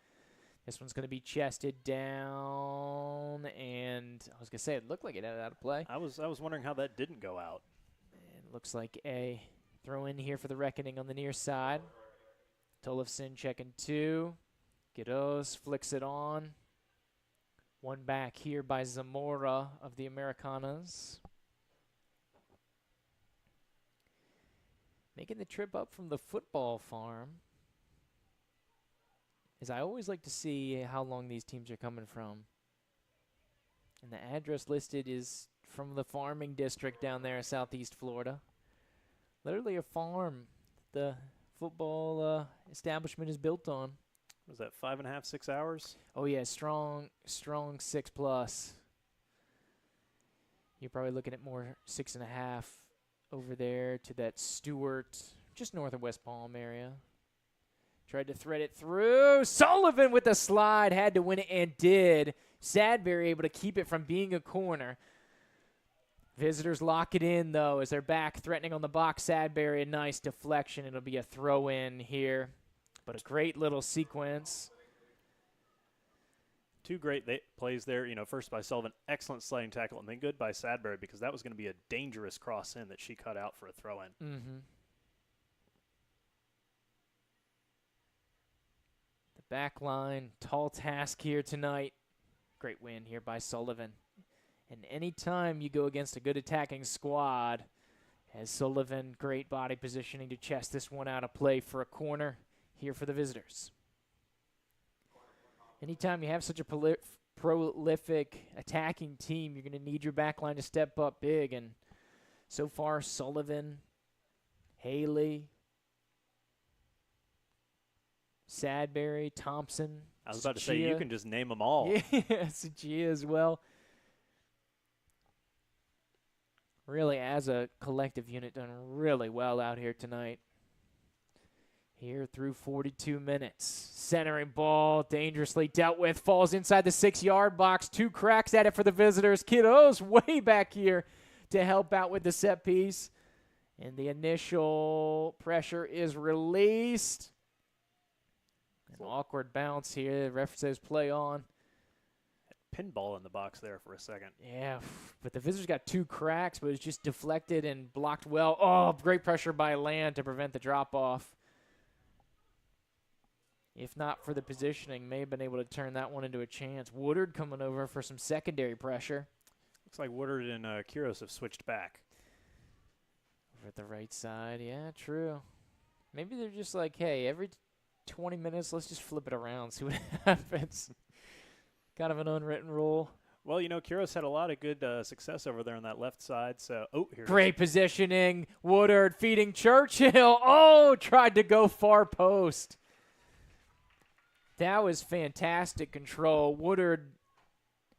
This one's going to be chested down. And I was going to say, it looked like it had out of play. I was wondering how that didn't go out. It looks like a throw in here for the Reckoning on the near side. Tollefson checking 2. Guidos flicks it on. One back here by Zamora of the Americanas. Making the trip up from the football farm. As I always like to see how long these teams are coming from. And the address listed is from the farming district down there in southeast Florida. Literally a farm the football establishment is built on. Was that 5.5, 6 hours? Oh yeah, strong 6+. You're probably looking at more 6.5 over there to that Stewart, just north of West Palm area. Tried to thread it through. Sullivan with the slide, had to win it and did. Sadberry able to keep it from being a corner. Visitors lock it in, though, as they're back threatening on the box. Sadberry, a nice deflection. It'll be a throw-in here, but a great little sequence. Two great plays there. First by Sullivan, excellent sliding tackle, and then good by Sadberry because that was going to be a dangerous cross-in that she cut out for a throw-in. Mm-hmm. The back line, tall task here tonight. Great win here by Sullivan. And anytime you go against a good attacking squad, as Sullivan, great body positioning to chest this one out of play for a corner here for the visitors. Anytime you have such a prolific attacking team, you're going to need your back line to step up big. And so far, Sullivan, Haley, Sadberry, Thompson. I was about to say, you can just name them all. Yeah, Gia as well. Really, as a collective unit, done really well out here tonight. Here through 42 minutes. Centering ball, dangerously dealt with, falls inside the 6-yard box. 2 cracks at it for the visitors. Kiddos way back here to help out with the set piece. And the initial pressure is released. An awkward bounce here. The ref says play on. Pinball in the box there for a second. Yeah, but the visitors got 2 cracks, but it was just deflected and blocked well. Oh, great pressure by Land to prevent the drop-off. If not for the positioning, may have been able to turn that one into a chance. Woodard coming over for some secondary pressure. Looks like Woodard and Quiros have switched back. Over at the right side, yeah, true. Maybe they're just like, hey, every 20 minutes, let's just flip it around, see what happens. Kind of an unwritten rule. Well, Quiros had a lot of good success over there on that left side. So, here. Great positioning. Woodard feeding Churchill. Oh, tried to go far post. That was fantastic control. Woodard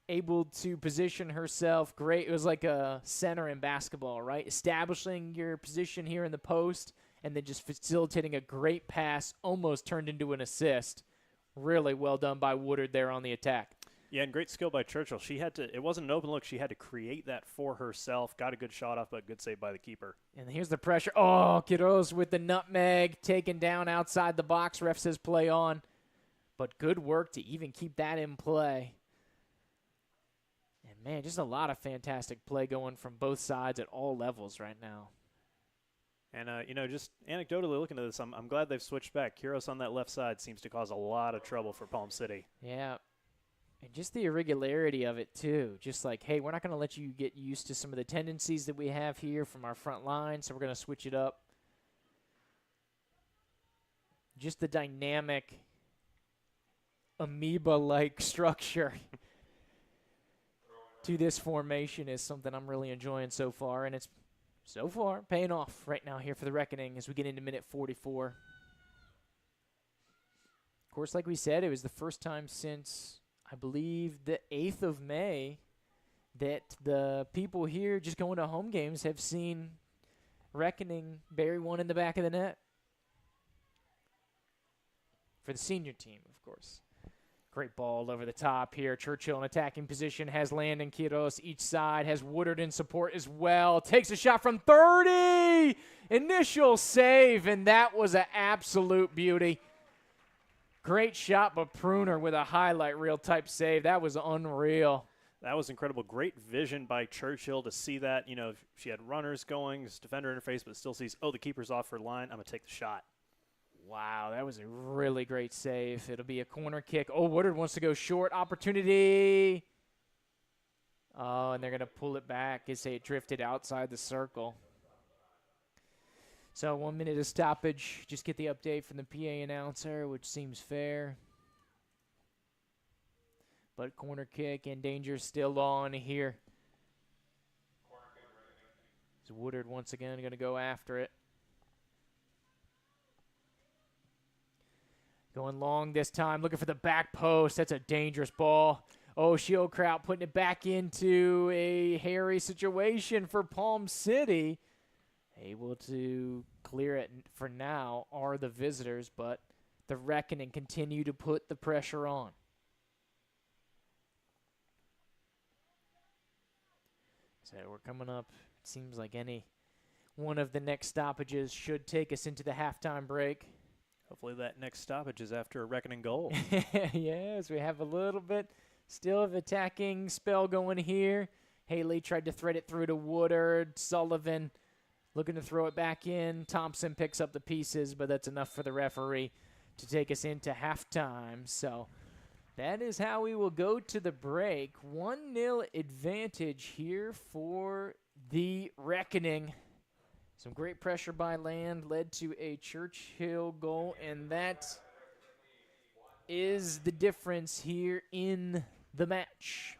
able to position herself great. It was like a center in basketball, right? Establishing your position here in the post and then just facilitating a great pass, almost turned into an assist. Really well done by Woodard there on the attack. Yeah, and great skill by Churchill. It wasn't an open look. She had to create that for herself. Got a good shot off, but good save by the keeper. And here's the pressure. Oh, Quiros with the nutmeg taken down outside the box. Ref says play on. but good work to even keep that in play. And, man, just a lot of fantastic play going from both sides at all levels right now. And, just anecdotally looking at this, I'm glad they've switched back. Kuros on that left side seems to cause a lot of trouble for Palm City. Yeah. And just the irregularity of it, too. Just like, hey, we're not going to let you get used to some of the tendencies that we have here from our front line, so we're going to switch it up. Just the dynamic, amoeba-like structure to this formation is something I'm really enjoying so far, and it's so far paying off right now here for the Reckoning as we get into minute 44. Of course, like we said, it was the first time since, I believe, the 8th of May that the people here just going to home games have seen Reckoning bury one in the back of the net. For the senior team, of course. Great ball over the top here. Churchill in attacking position, has Landon Quiros each side, has Woodard in support as well. Takes a shot from 30! Initial save, and that was an absolute beauty. Great shot, but Pruner with a highlight reel type save. That was unreal. That was incredible. Great vision by Churchill to see that. She had runners going, defender interface, but still sees, the keeper's off her line. I'm going to take the shot. Wow, that was a really great save. It'll be a corner kick. Oh, Woodard wants to go short. Opportunity. Oh, and they're going to pull it back as they drifted outside the circle. So 1 minute of stoppage. Just get the update from the PA announcer, which seems fair. But corner kick and danger still on here. So Woodard once again going to go after it. Going long this time, looking for the back post. That's a dangerous ball. Oh, Shieldkraut putting it back into a hairy situation for Palm City. Able to clear it for now are the visitors, but the Reckoning continue to put the pressure on. So we're coming up. It seems like any one of the next stoppages should take us into the halftime break. Hopefully that next stoppage is after a Reckoning goal. Yes, we have a little bit still of attacking spell going here. Haley tried to thread it through to Woodard. Sullivan looking to throw it back in. Thompson picks up the pieces, but that's enough for the referee to take us into halftime. So that is how we will go to the break. 1-0 advantage here for the Reckoning. Some great pressure by Land led to a Churchill goal, and that is the difference here in the match.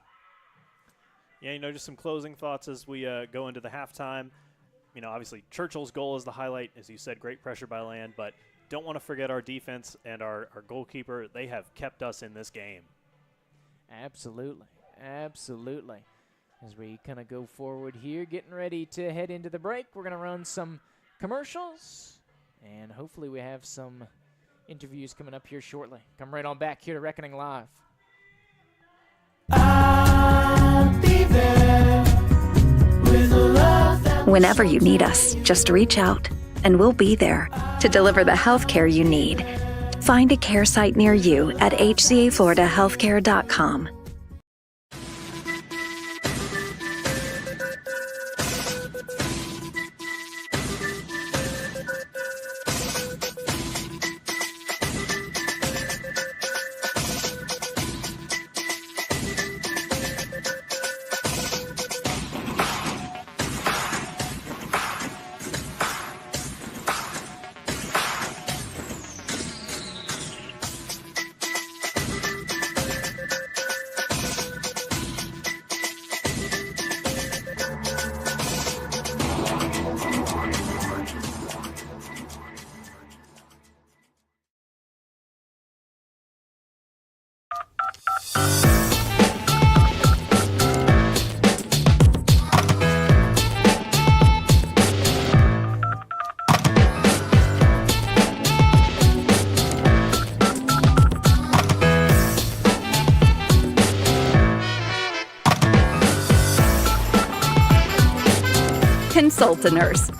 Yeah, just some closing thoughts as we go into the halftime. Obviously Churchill's goal is the highlight. As you said, great pressure by Land, but don't want to forget our defense and our goalkeeper. They have kept us in this game. Absolutely. Absolutely. As we kind of go forward here, getting ready to head into the break, we're going to run some commercials, and hopefully we have some interviews coming up here shortly. Come right on back here to Reckoning Live. I'll be there with a love that Whenever you need us, just reach out, and we'll be there to deliver the healthcare you need. Find a care site near you at hcafloridahealthcare.com. Consult a nurse.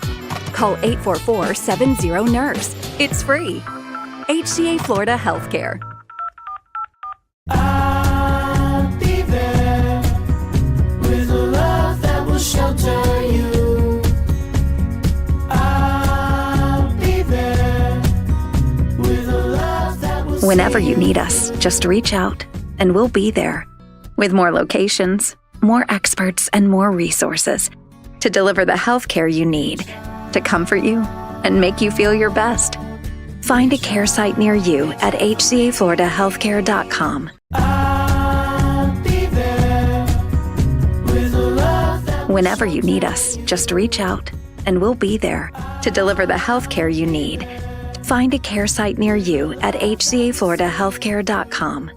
Call 844-70-NURSE. It's free. HCA Florida Healthcare. Whenever you need us, just reach out, and we'll be there. With more locations, more experts, and more resources to deliver the healthcare you need to comfort you and make you feel your best. Find a care site near you at hcafloridahealthcare.com. I'll be there with a love that Whenever you need us, just reach out, and we'll be there to deliver the healthcare you need. Find a care site near you at hcafloridahealthcare.com.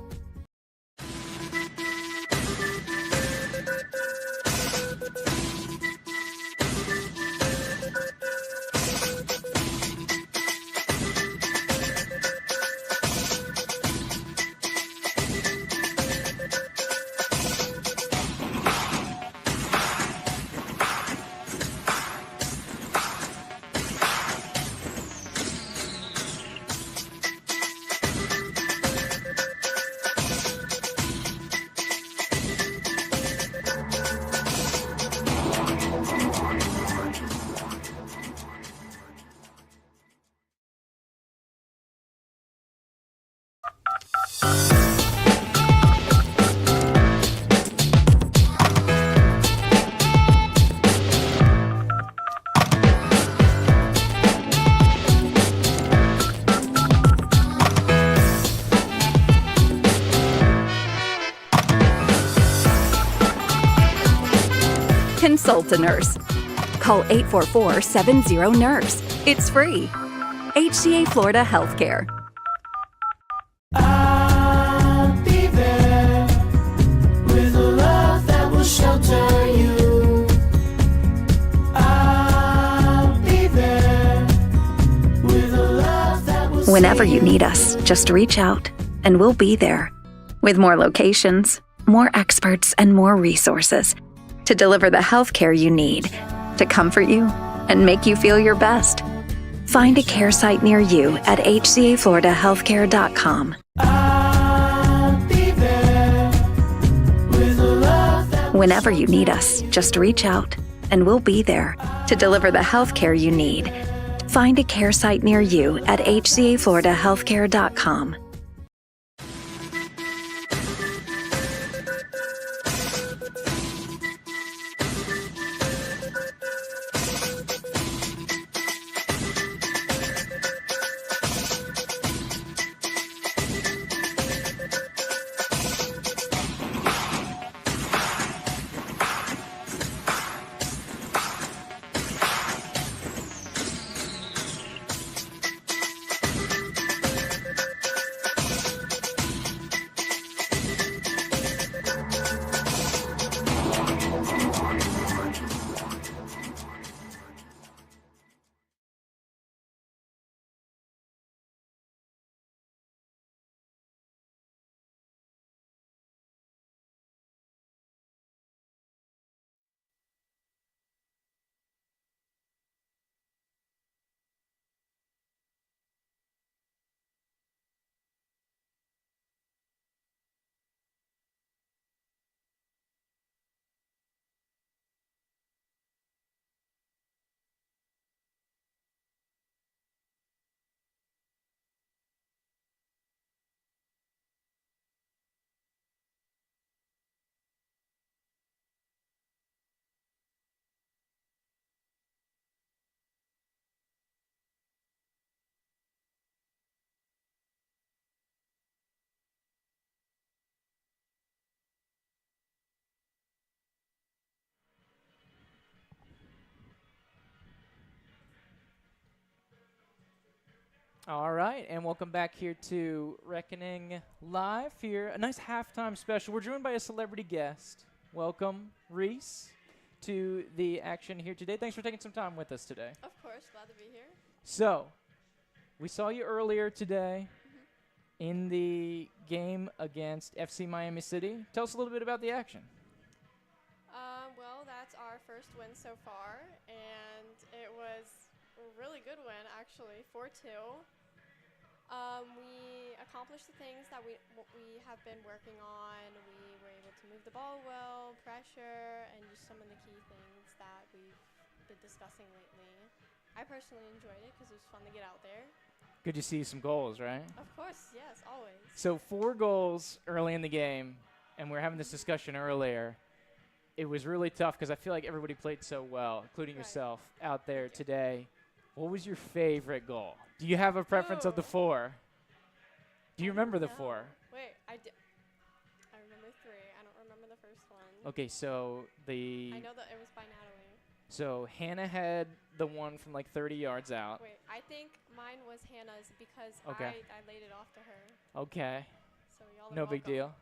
Consult a nurse. Call 844-70-NURSE. It's free. HCA Florida Healthcare. I'll be there with a love that will shelter you. I'll be there with a love that will Whenever see you need us, just reach out, and we'll be there. With more locations, more experts, and more resources to deliver the healthcare you need to comfort you and make you feel your best. Find a care site near you at hcafloridahealthcare.com. I'll be there with a love that Whenever you need us, just reach out, and we'll be there to deliver the healthcare you need. Find a care site near you at hcafloridahealthcare.com. All right, and welcome back here to Reckoning Live here. A nice halftime special. We're joined by a celebrity guest. Welcome, Reese, to the action here today. Thanks for taking some time with us today. Of course, glad to be here. So, we saw you earlier today in the game against FC Miami City. Tell us a little bit about the action. Well, that's our first win so far, and it was a really good win, actually, 4-2. We accomplished the things that we have been working on. We were able to move the ball well, pressure, and just some of the key things that we've been discussing lately. I personally enjoyed it because it was fun to get out there. Good to see some goals, right? Of course, yes, always. So 4 goals early in the game, and we were having this discussion earlier. It was really tough because I feel like everybody played so well, including Right. yourself out there Thank you. today. What was your favorite goal? Do you have a preference of the Ooh. 4? Do you remember the No. 4? Wait, I remember 3. I don't remember the first one. Okay, so I know that it was by Natalie. so Hannah had the one from like 30 yards out. Wait, I think mine was Hannah's because Okay. I laid it off to her. Okay, So y'all are no big welcome. deal.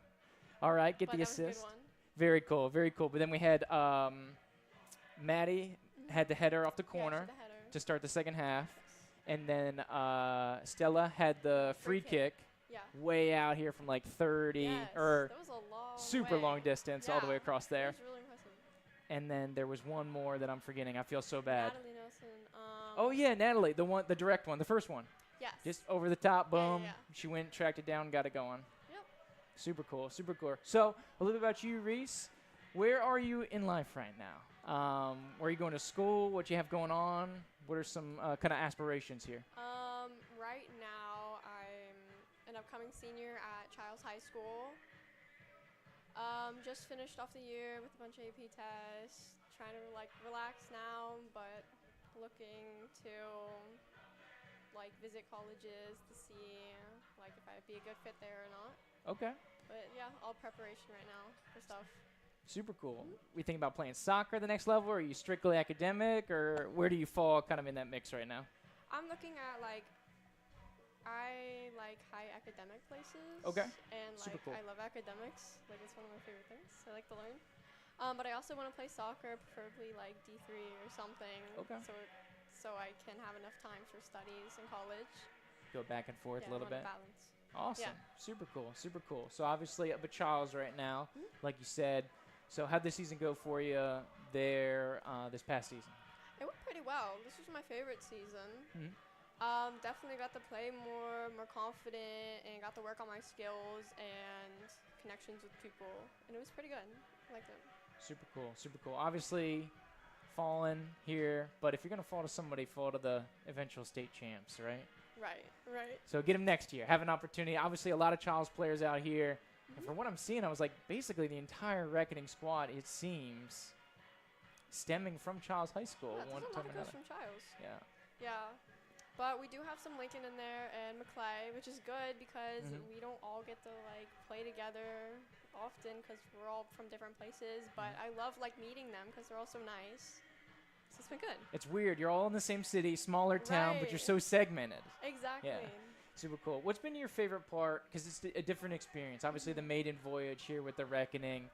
All right, get But the that was a good assist. one. Very cool, very cool. But then we had Maddie had the header off the Yeah, she corner had the header. to start the second half. Yes. And then Stella had the free kick Yeah. way out here from like 30 Yes, or that was a long super way. long distance all the way Yeah, across That there. was really impressive. And then there was one more that I'm forgetting. I feel so bad. Natalie Nelson. Oh yeah, Natalie, the direct one, the first one. Yes. Just over the top, Yeah, yeah, boom. yeah. She went, tracked it down, got it going. Yep. Super cool, super cool. So a little bit about you, Reese. Where are you in life right now? Where are you going to school? What you have going on? What are some kind of aspirations here? Right now I'm an upcoming senior at Childs High School. Just finished off the year with a bunch of AP tests. Trying to like relax now, but looking to like visit colleges to see like if I'd be a good fit there or not. Okay. But yeah, all preparation right now for stuff. Super cool. We think about playing soccer the next level, or are you strictly academic, or where do you fall kind of in that mix right now? I'm looking at like I like high academic places. Okay. And Super like cool. I love academics. Like it's one of my favorite things. I like to learn. But I also want to play soccer, preferably like D3 or something. Okay. So I can have enough time for studies in college. Go back and forth Yeah, a little I bit. wanna balance. Awesome. Super cool. Super cool. So obviously up at Charles right now, like you said. So how'd the season go for you there this past season? It went pretty well. This was my favorite season. Mhm. Definitely got to play more confident, and got to work on my skills and connections with people, and it was pretty good. I liked it. Super cool. Super cool. Obviously falling here, but if you're going to fall to somebody, fall to the eventual state champs, right? Right. So get them next year. Have an opportunity. Obviously, a lot of Charles players out here. And from what I'm seeing, I was like, basically the entire Reckoning squad, it seems, stemming from Charles High School Yeah, one there's a time lot or of girls another. from Childs. Yeah. Yeah. But we do have some Lincoln in there and McClay, which is good because we don't all get to like play together often because we're all from different places. But I love like meeting them because they're all so nice. So it's been good. It's weird. You're all in the same city, smaller town, but you're Right. so segmented. Exactly. Super cool. What's been your favorite part? Because it's a different experience. Obviously, the maiden voyage here with the Reckoning,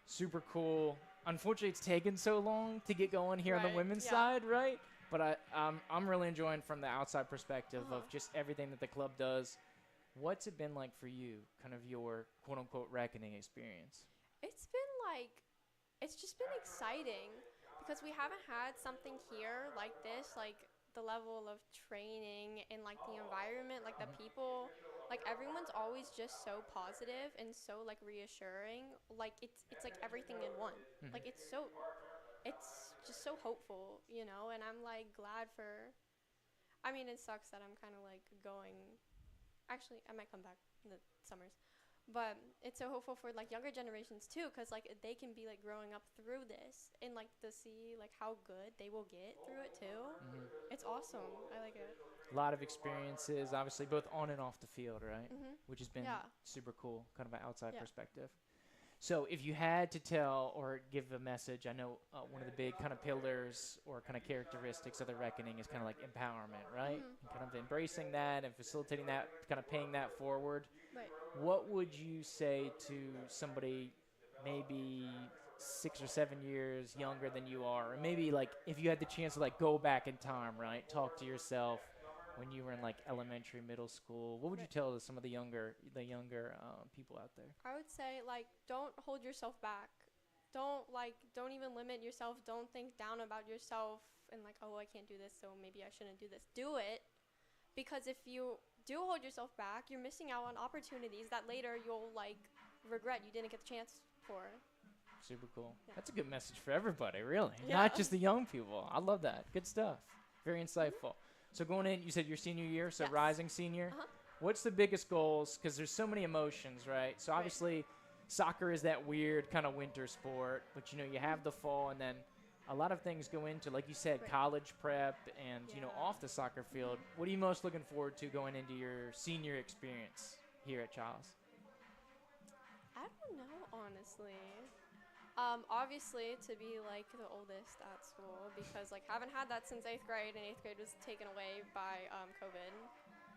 super cool. Unfortunately, it's taken so long to get going here on the Right, women's yeah. side, right? But I'm really enjoying from the outside perspective of just everything that the club does. What's it been like for you, kind of your quote-unquote Reckoning experience? It's been like, it's just been exciting because we haven't had something here like this, like the level of training and like the environment, like the people, like everyone's always just so positive and so like reassuring. Like it's like everything in one. Like it's just so hopeful, you know, and I'm like glad for, I mean, it sucks that I'm kind of like going, actually I might come back in the summers, but it's so hopeful for like younger generations too, because like they can be like growing up through this and like to see like how good they will get through it too. It's awesome. I like it. A lot of experiences, obviously, both on and off the field, right? Which has been Yeah. super cool, kind of an outside Yeah. perspective. So if you had to tell or give a message, I know one of the big kind of pillars or kind of characteristics of the Reckoning is kind of like empowerment, right? And kind of embracing that and facilitating that, kind of paying that forward. Right. What would you say to somebody maybe 6 or 7 years younger than you are, or maybe like if you had the chance to like go back in time, right? Talk to yourself when you were in like elementary, middle school. What would you tell to some of the younger people out there? I would say like don't hold yourself back. Don't even limit yourself. Don't think down about yourself and like, oh, I can't do this, so maybe I shouldn't do this. Do it, because if you do hold yourself back, you're missing out on opportunities that later you'll like regret you didn't get the chance for. Super cool. Yeah. That's a good message for everybody, really. Yeah. Not just the young people. I love that. Good stuff. Very insightful. So going in, you said your senior year, so Yes. rising senior. Uh-huh. What's the biggest goals? Because there's so many emotions, right? So obviously, soccer is that weird kind of winter sport, but you have the fall, and then a lot of things go into, like you said, Right. college prep, and Yeah. off the soccer field. What are you most looking forward to going into your senior experience here at Charles? I don't know, honestly. Obviously to be like the oldest at school because like haven't had that since 8th grade, and 8th grade was taken away by COVID.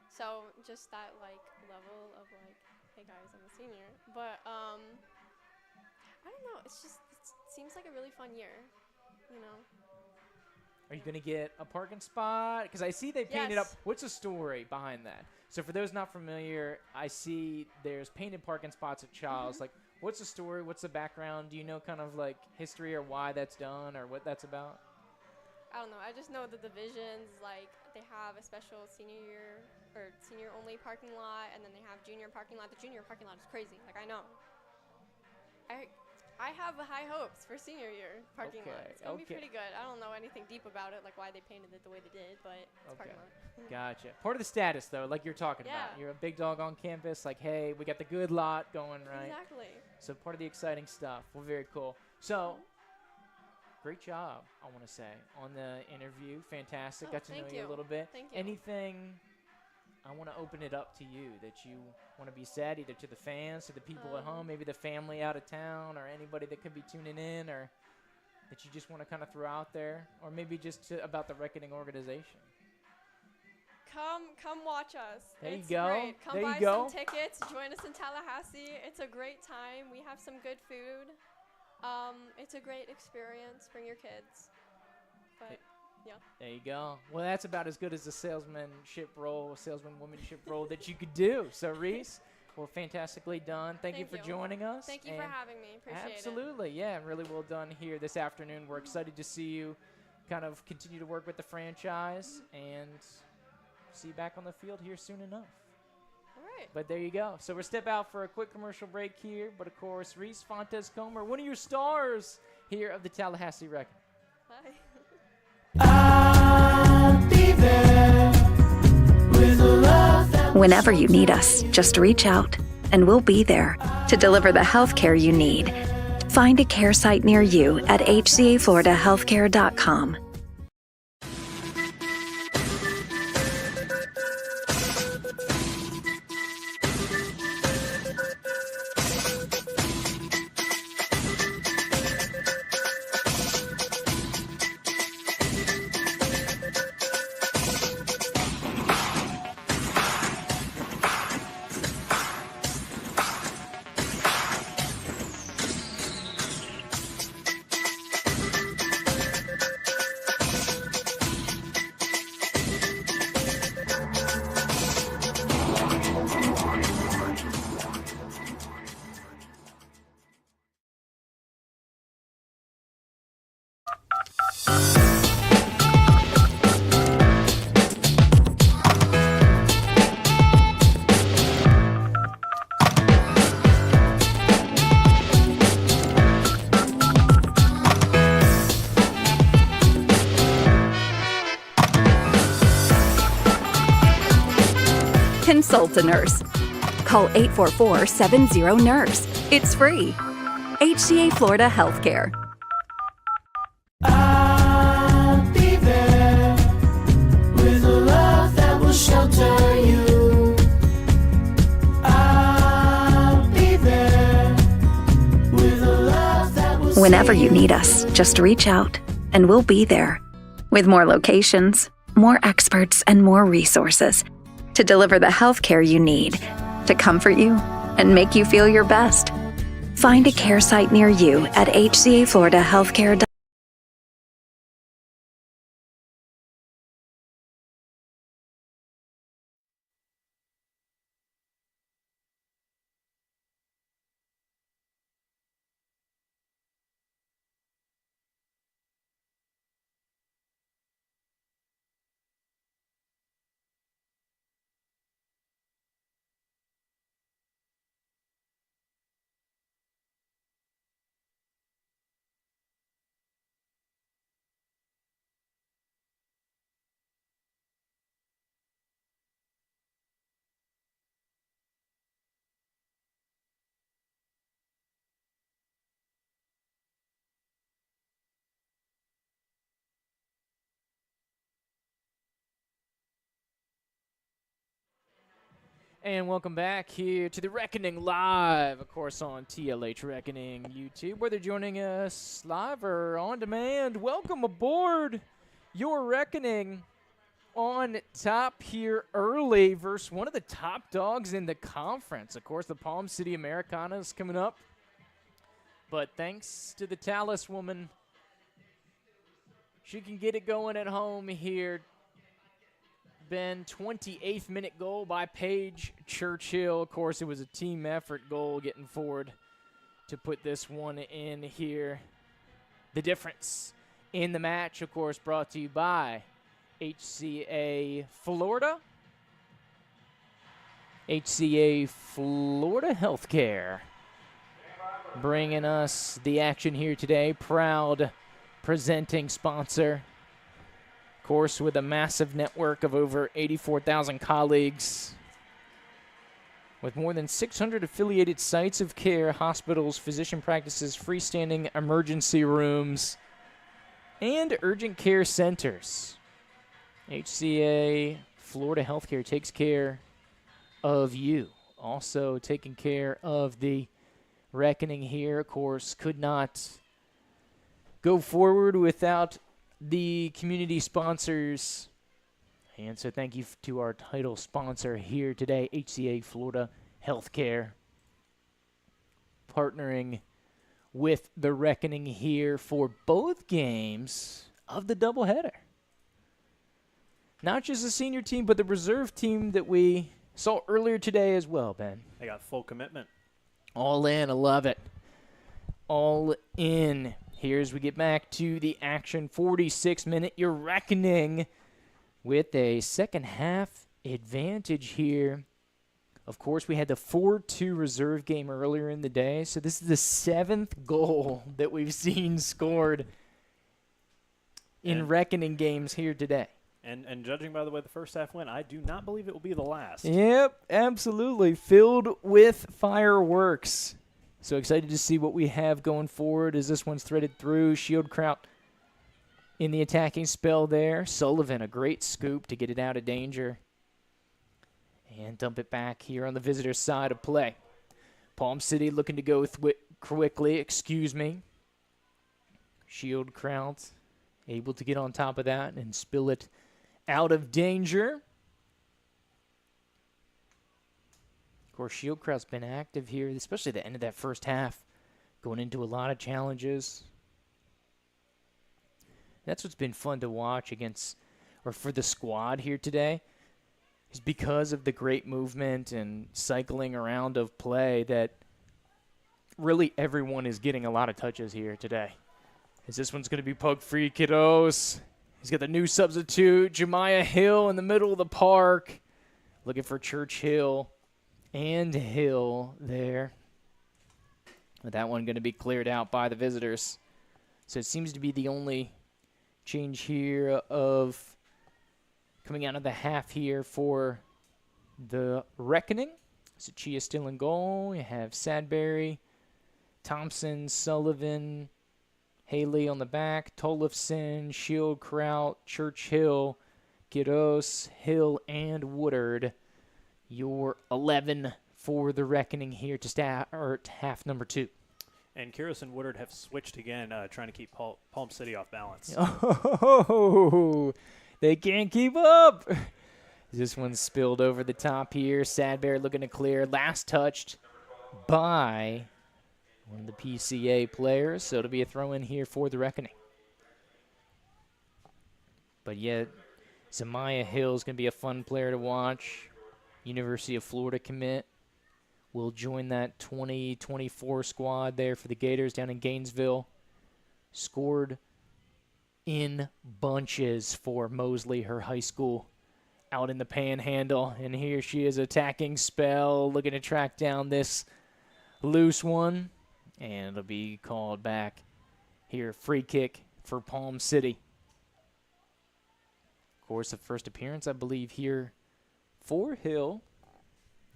So just that like level of like, hey guys, I'm a senior. But I don't know. It seems like a really fun year, you know. Are you going to get a parking spot? Because I see they painted up. Yes. What's the story behind that? So for those not familiar, I see there's painted parking spots at Charles. Mm-hmm. Like, what's the story? What's the background? Do you know kind of like history or why that's done or what that's about? I don't know. I just know the divisions, like they have a special senior year or senior only parking lot, and then they have junior parking lot. The junior parking lot is crazy. Like I know. I have high hopes for senior year parking lot. Okay, It's gonna be okay. pretty good. I don't know anything deep about it, like why they painted it the way they did, but it's Okay. parking lot. Gotcha. Part of the status, though, like you're talking about. Yeah. You're a big dog on campus. Like, hey, we got the good lot going, right? Exactly. So part of the exciting stuff. Well, very cool. So, great job, I want to say, on the interview. Fantastic. Oh, Got to know thank you a you. little bit. Thank you. Anything I want to open it up to you that you want to be said, either to the fans, to the people at home, maybe the family out of town, or anybody that could be tuning in, or that you just want to kind of throw out there, or maybe just about the Reckoning organization. Come watch us. There you It's go. great. Come There you buy go. some tickets. Join us in Tallahassee. It's a great time. We have some good food. It's a great experience. Bring your kids. But yeah. There you go. Well, that's about as good as a salesmanship role, salesman-womanship role that you could do. So, Reese, well, fantastically done. Thank you for Thank you. joining us. Thank you for and having me. Appreciate it. absolutely, yeah, really well done here this afternoon. We're excited to see you kind of continue to work with the franchise and see you back on the field here soon enough. All right. But there you go. So we'll step out for a quick commercial break here. But, of course, Reese Fontes-Comer, one of your stars here of the Tallahassee Record. Bye. I'll be there with a love that will Whenever you need us, just reach out, and we'll be there to deliver the healthcare you need. Find a care site near you at hcafloridahealthcare.com. Consult a nurse. Call 844-70-NURSE. It's free. HCA Florida Healthcare. I'll be there with a love that will shelter you. I'll be there with a love that will Whenever see you need us, just reach out, and we'll be there. With more locations, more experts, and more resources to deliver the healthcare you need to comfort you and make you feel your best. Find a care site near you at hcafloridahealthcare.com. And welcome back here to The Reckoning Live, of course, on TLH Reckoning YouTube. Whether joining us live or on demand, welcome aboard your Reckoning on top here early versus one of the top dogs in the conference. Of course, the Palm City Americanas coming up. But thanks to the Tallahassee woman, she can get it going at home here. Ben, 28th minute goal by Paige Churchill. Of course, it was a team effort goal getting forward to put this one in here. The difference in the match, of course, brought to you by HCA Florida. HCA Florida Healthcare bringing us the action here today. Proud presenting sponsor. Course, with a massive network of over 84,000 colleagues, with more than 600 affiliated sites of care, hospitals, physician practices, freestanding emergency rooms, and urgent care centers. HCA Florida Healthcare takes care of you. Also taking care of the Reckoning here, of course, could not go forward without the community sponsors. And so thank you to our title sponsor here today, HCA Florida Healthcare, partnering with the Reckoning here for both games of the doubleheader. Not just the senior team, but the reserve team that we saw earlier today as well, Ben. They got full commitment. All in, I love it. All in. Here as we get back to the action, 46 minute, you're Reckoning with a second half advantage here. Of course, we had the 4-2 reserve game earlier in the day, so this is the 7th goal that we've seen scored in Reckoning games here today. And judging by the way the first half went, I do not believe it will be the last. Yep, absolutely. Filled with fireworks. So excited to see what we have going forward as this one's threaded through. Shieldkraut in the attacking spell there. Sullivan, a great scoop to get it out of danger. And dump it back here on the visitor side of play. Palm City looking to go quickly, Shieldkraut able to get on top of that and spill it out of danger. Of course, Shieldkraut's been active here, especially at the end of that first half, going into a lot of challenges. That's what's been fun to watch for the squad here today, is because of the great movement and cycling around of play that really everyone is getting a lot of touches here today. As this one's going to be poked free, kiddos. He's got the new substitute, Jemiah Hill, in the middle of the park. Looking for Churchill and Hill there. With that one going to be cleared out by the visitors. So it seems to be the only change here of coming out of the half here for the Reckoning. Sachia still in goal. You have Sadberry, Thompson, Sullivan, Haley on the back, Tollefson, Shieldkraut, Churchill, Giddos, Hill, and Woodard. Your 11 for the Reckoning here to half number 2. And Kyrus and Woodard have switched again, trying to keep Palm City off balance. Oh, they can't keep up. This one's spilled over the top here. Sadbear looking to clear. Last touched by one of the PCA players. So it'll be a throw-in here for the Reckoning. But yet, Jemiah Hill is going to be a fun player to watch. University of Florida commit. Will join that 2024 squad there for the Gators down in Gainesville. Scored in bunches for Mosley, her high school, out in the Panhandle. And here she is attacking spell, looking to track down this loose one. And it'll be called back here. Free kick for Palm City. Of course, the first appearance, I believe, here for Hill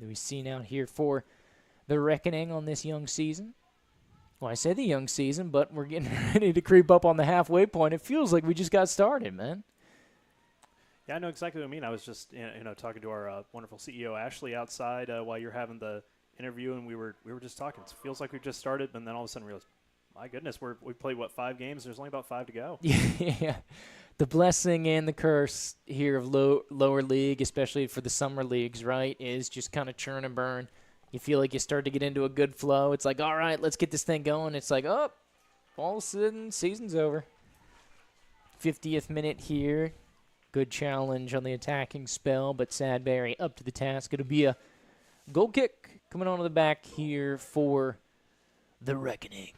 that we've seen out here for the Reckoning on this young season. Well, I say the young season, but we're getting ready to creep up on the halfway point. It feels like we just got started, man. Yeah, I know exactly what I mean. I was just talking to our wonderful CEO Ashley outside while you're having the interview, and we were just talking. It feels like we've just started, but then all of a sudden we realized, my goodness, we played 5 games. There's only about 5 to go. Yeah, the blessing and the curse here of lower league, especially for the summer leagues, right, is just kind of churn and burn. You feel like you start to get into a good flow. It's like, all right, let's get this thing going. It's like, oh, all of a sudden, season's over. 50th minute here. Good challenge on the attacking spell, but Sadberry up to the task. It'll be a goal kick coming onto the back here for the Reckoning.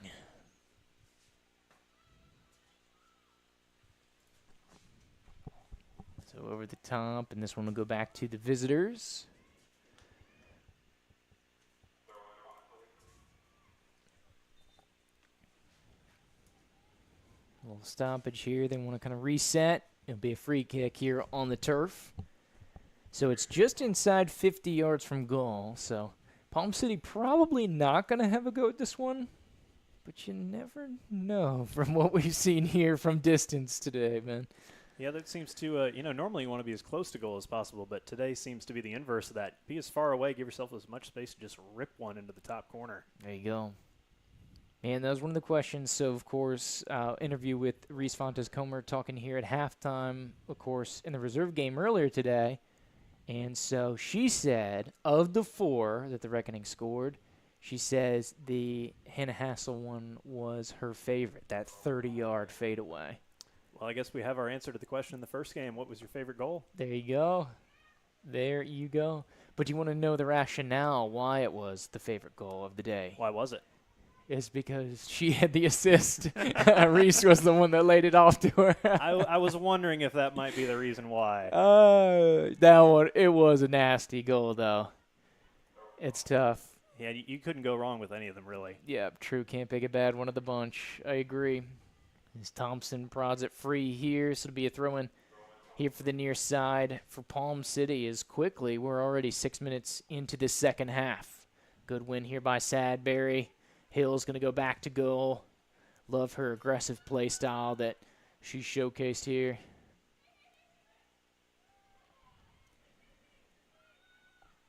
So over the top, and this one will go back to the visitors. A little stoppage here. They want to kind of reset. It'll be a free kick here on the turf. So it's just inside 50 yards from goal. So Palm City probably not going to have a go at this one. But you never know from what we've seen here from distance today, man. Yeah, that seems to, normally you want to be as close to goal as possible, but today seems to be the inverse of that. Be as far away, give yourself as much space to just rip one into the top corner. There you go. And that was one of the questions. So, of course, interview with Reese Fontes-Comer talking here at halftime, of course, in the reserve game earlier today. And so she said, of the 4 that the Reckoning scored, she says the Hannah Hassel one was her favorite, that 30-yard fadeaway. Well, I guess we have our answer to the question in the first game. What was your favorite goal? There you go. There you go. But you want to know the rationale why it was the favorite goal of the day. Why was it? Is because she had the assist. Reese was the one that laid it off to her. I was wondering if that might be the reason why. That one, it was a nasty goal, though. It's tough. Yeah, you couldn't go wrong with any of them, really. Yeah, true. Can't pick a bad one of the bunch. I agree. As Thompson prods it free here, so it'll be a throw-in here for the near side for Palm City. As quickly, we're already 6 minutes into the second half. Good win here by Sadberry. Hill's going to go back to goal. Love her aggressive play style that she showcased here.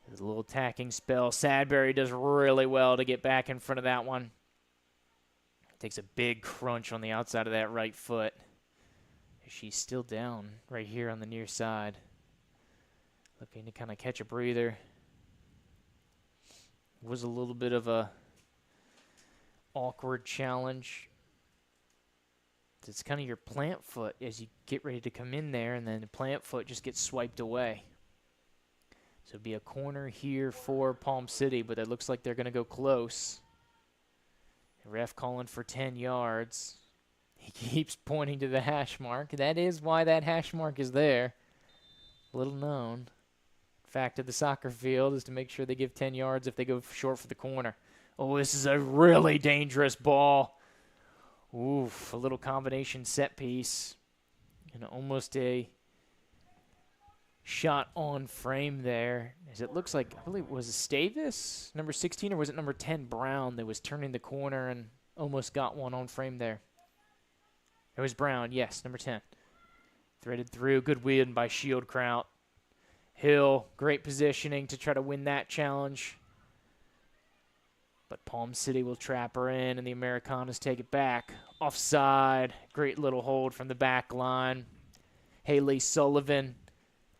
There's a little attacking spell. Sadberry does really well to get back in front of that one. Takes a big crunch on the outside of that right foot. She's still down right here on the near side. Looking to kind of catch a breather. Was a little bit of a awkward challenge. It's kind of your plant foot as you get ready to come in there, and then the plant foot just gets swiped away. So it'll be a corner here for Palm City, but it looks like they're going to go close. The ref calling for 10 yards. He keeps pointing to the hash mark. That is why that hash mark is there. Little known fact of the soccer field is to make sure they give 10 yards if they go short for the corner. Oh, this is a really dangerous ball. Oof, a little combination set piece. And almost a shot on frame there. As it looks like, I believe, was it Stavis, number 16, or was it number 10, Brown, that was turning the corner and almost got one on frame there? It was Brown, yes, number 10. Threaded through, good win by Shieldkraut. Hill, great positioning to try to win that challenge. But Palm City will trap her in, and the Americanas take it back. Offside, great little hold from the back line. Haley Sullivan,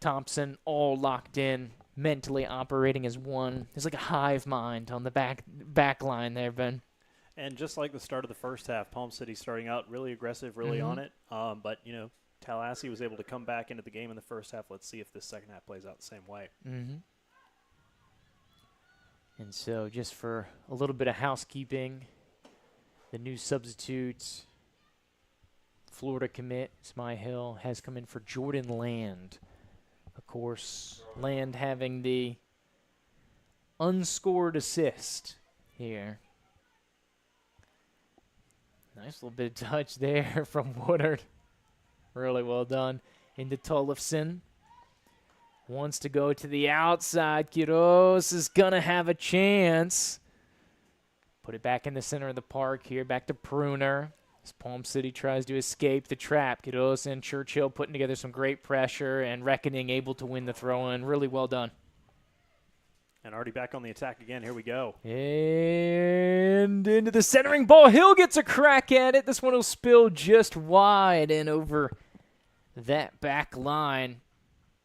Thompson, all locked in, mentally operating as one. There's like a hive mind on the back line there, Ben. And just like the start of the first half, Palm City starting out really aggressive, really on it. But, Tallahassee was able to come back into the game in the first half. Let's see if this second half plays out the same way. And so just for a little bit of housekeeping, the new substitute, Florida commit, Smy Hill, has come in for Jordan Land. Of course, Land having the unscored assist here. Nice little bit of touch there from Woodard. Really well done. Into Tollefson. Wants to go to the outside. Quiroz is going to have a chance. Put it back in the center of the park here. Back to Pruner. As Palm City tries to escape the trap, Quiroz and Churchill putting together some great pressure, and Reckoning able to win the throw-in. Really well done. And already back on the attack again. Here we go. And into the centering ball. Hill gets a crack at it. This one will spill just wide and over that back line.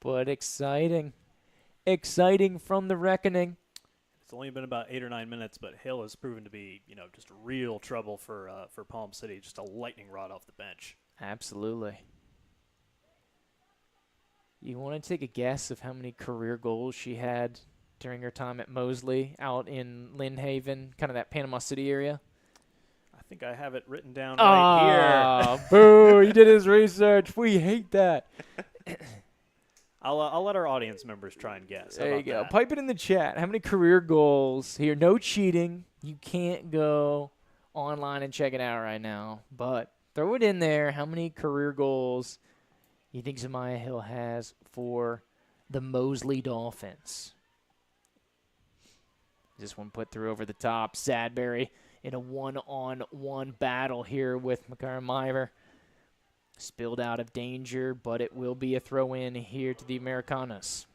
But exciting. Exciting from the Reckoning. It's only been about 8 or 9 minutes, but Hill has proven to be, just real trouble for Palm City. Just a lightning rod off the bench. Absolutely. You want to take a guess of how many career goals she had during her time at Mosley out in Lynn Haven, kind of that Panama City area? I think I have it written down right here. Boo, he did his research. We hate that. I'll let our audience members try and guess. How There you about go. that? Pipe it in the chat. How many career goals here? No cheating. You can't go online and check it out right now, but throw it in there. How many career goals you think Zamaya Hill has for the Mosley Dolphins? This one put through over the top. Sadberry in a one-on-one battle here with Makara Myver. Spilled out of danger, but it will be a throw-in here to the Americanas.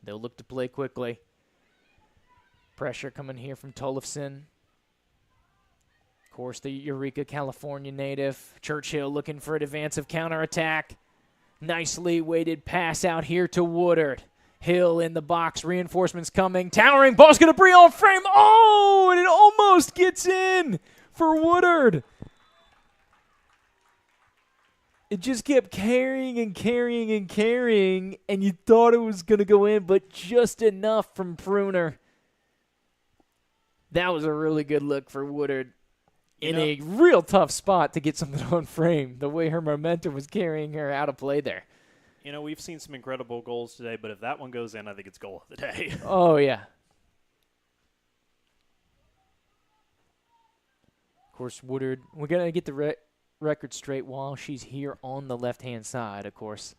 They'll look to play quickly. Pressure coming here from Tollefson. Of course, the Eureka, California native. Churchill looking for an advance of counterattack. Nicely weighted pass out here to Woodard. Hill in the box, reinforcements coming, towering, ball's going to be on frame. Oh, and it almost gets in for Woodard. It just kept carrying and carrying and carrying, and you thought it was going to go in, but just enough from Pruner. That was a really good look for Woodard in a real tough spot to get something on frame, the way her momentum was carrying her out of play there. We've seen some incredible goals today, but if that one goes in, I think it's goal of the day. Oh, yeah. Of course, Woodard, we're going to get the record straight while she's here on the left-hand side, of course.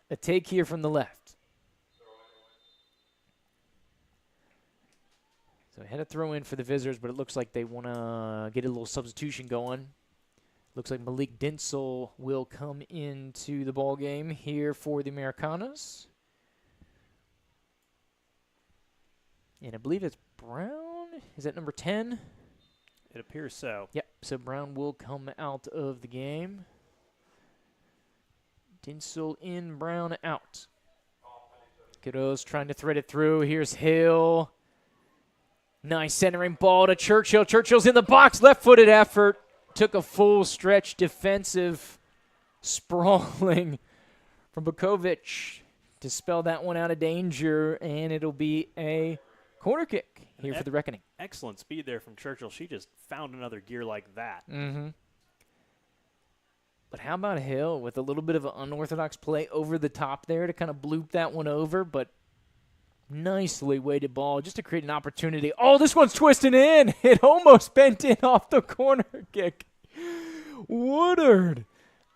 A take here from the left. So I had a throw in for the visitors, but it looks like they want to get a little substitution going. Looks like Malik Dinsel will come into the ball game here for the Americanas. And I believe it's Brown. Is that number 10? It appears so. Yep, so Brown will come out of the game. Dinsel in, Brown out. Kiddo's trying to thread it through. Here's Hill. Nice centering ball to Churchill. Churchill's in the box, left-footed effort. Took a full stretch defensive sprawling from Bukovic to spell that one out of danger, and it'll be a corner kick here for the Reckoning. Excellent speed there from Churchill. She just found another gear like that. Mm-hmm. But how about Hill with a little bit of an unorthodox play over the top there to kind of bloop that one over, but nicely weighted ball just to create an opportunity. Oh, this one's twisting in. It almost bent in off the corner kick. Woodard.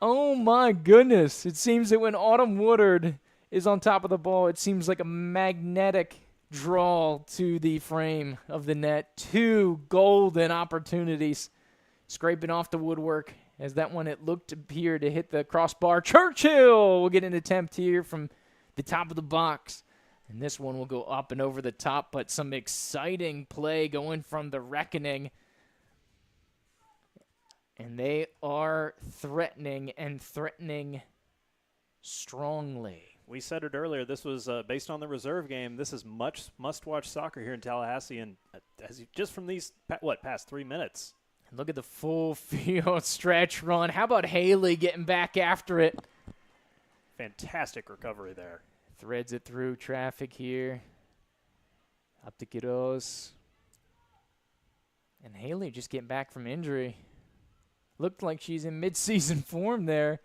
Oh, my goodness. It seems that when Autumn Woodard is on top of the ball, it seems like a magnetic draw to the frame of the net. 2 golden opportunities scraping off the woodwork as that one, it looked appear to hit the crossbar. Churchill will get an attempt here from the top of the box. And this one will go up and over the top, but some exciting play going from the Reckoning. And they are threatening and threatening strongly. We said it earlier. This was based on the reserve game. This is much must-watch soccer here in Tallahassee. And just from these, past 3 minutes. And look at the full field stretch run. How about Haley getting back after it? Fantastic recovery there. Threads it through traffic here. Up to Quiroz. And Haley just getting back from injury. Looked like she's in mid-season form there.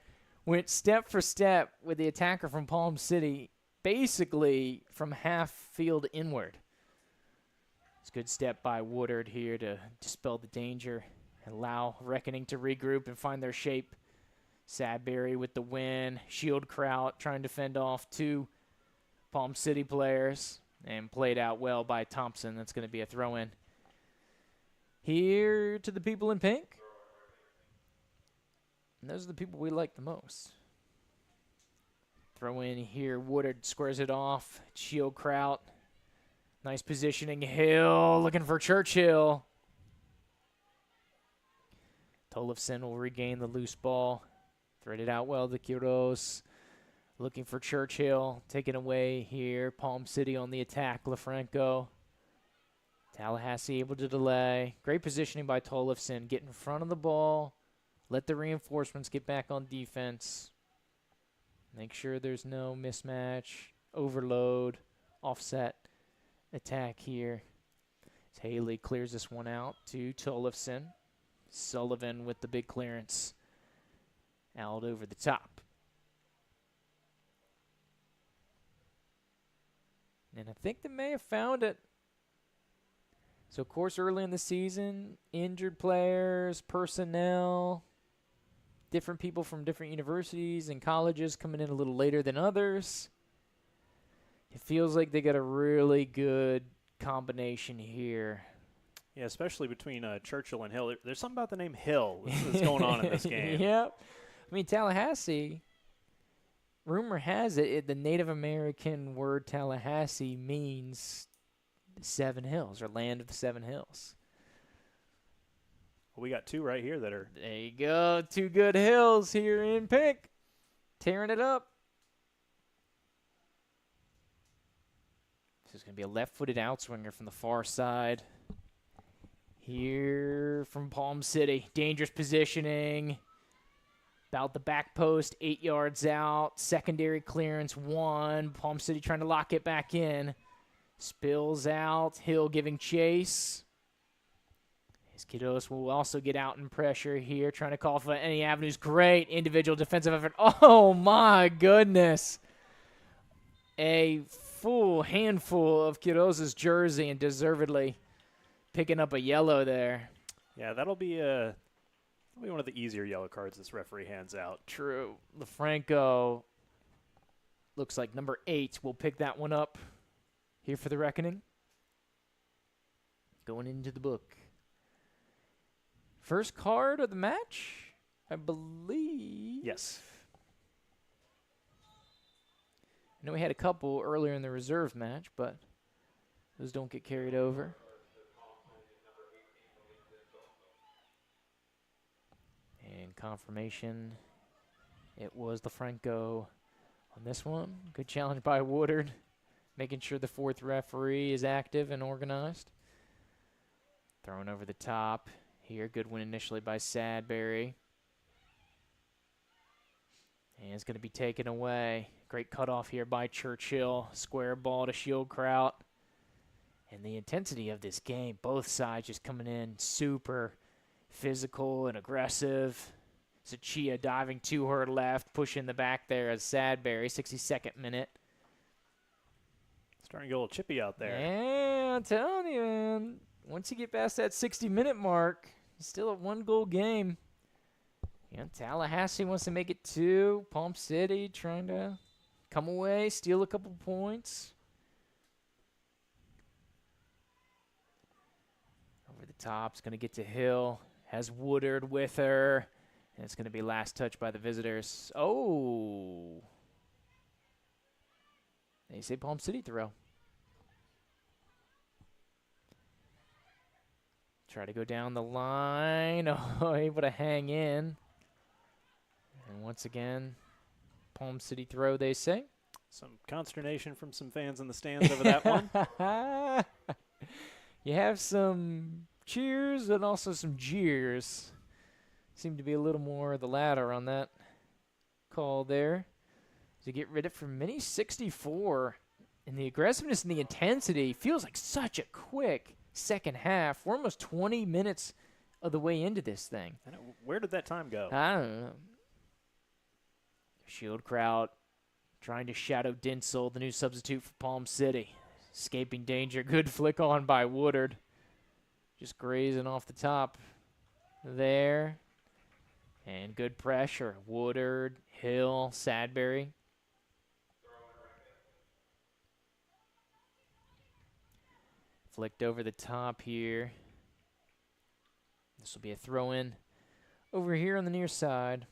Went step for step with the attacker from Palm City, basically from half field inward. It's a good step by Woodard here to dispel the danger and allow Reckoning to regroup and find their shape. Sadberry with the win. Shieldkraut trying to fend off 2 Palm City players and played out well by Thompson. That's going to be a throw-in. Here to the people in pink. And those are the people we like the most. Throw in here. Woodard squares it off. Shield Kraut. Nice positioning. Hill looking for Churchill. Tollefson will regain the loose ball. Threaded out well to Quiroz. Looking for Churchill. Taken away here. Palm City on the attack. LaFranco. Tallahassee able to delay. Great positioning by Tollefson. Get in front of the ball. Let the reinforcements get back on defense. Make sure there's no mismatch, overload, offset attack here. As Haley clears this one out to Tollefson. Sullivan with the big clearance out over the top. And I think they may have found it. So, of course, early in the season, injured players, personnel, different people from different universities and colleges coming in a little later than others. It feels like they got a really good combination here. Yeah, especially between Churchill and Hill. There's something about the name Hill that's going on in this game. Yep. I mean, Tallahassee, rumor has it, the Native American word Tallahassee means seven hills or land of the seven hills. Well, we got two right here that are. There you go. Two good hills here in pink. Tearing it up. This is going to be a left-footed outswinger from the far side. Here from Palm City. Dangerous positioning. About the back post, 8 yards out. Secondary clearance, 1. Palm City trying to lock it back in. Spills out. Hill giving chase. Quiroz will also get out in pressure here, trying to call for any avenues. Great individual defensive effort. Oh, my goodness. A full handful of Quiroz's jersey and deservedly picking up a yellow there. Yeah, that'll be one of the easier yellow cards this referee hands out. True. LaFranco looks like number 8 will pick that one up here for the reckoning. Going into the book. First card of the match, I believe. Yes. I know we had a couple earlier in the reserve match, but those don't get carried over. And confirmation, it was LaFranco on this one. Good challenge by Woodard, making sure the fourth referee is active and organized. Thrown over the top. Here, good win initially by Sadberry. And it's going to be taken away. Great cutoff here by Churchill. Square ball to Shield Kraut. And the intensity of this game, both sides just coming in super physical and aggressive. Sachia diving to her left, pushing the back there as Sadberry, 62nd minute. Starting to get a little chippy out there. Yeah, I'm telling you, man. Once you get past that 60-minute mark, still a one-goal game. Yeah, Tallahassee wants to make it 2. Palm City trying to come away, steal a couple points. Over the top, it's going to get to Hill. Has Woodard with her. And it's going to be last touch by the visitors. Oh. They say Palm City throw. Try to go down the line. Oh, able to hang in. And once again, Palm City throw, they say. Some consternation from some fans in the stands over that one. You have some cheers and also some jeers. Seem to be a little more of the latter on that call there. To get rid of for mini 64. And the aggressiveness and the intensity feels like such a quick second half. We're almost 20 minutes of the way into this thing. I know, where did that time go? I don't know. Shield Kraut trying to shadow Dinsel, the new substitute for Palm City. Escaping danger. Good flick on by Woodard. Just grazing off the top there. And good pressure. Woodard, Hill, Sadberry. Flicked over the top here. This will be a throw-in over here on the near side.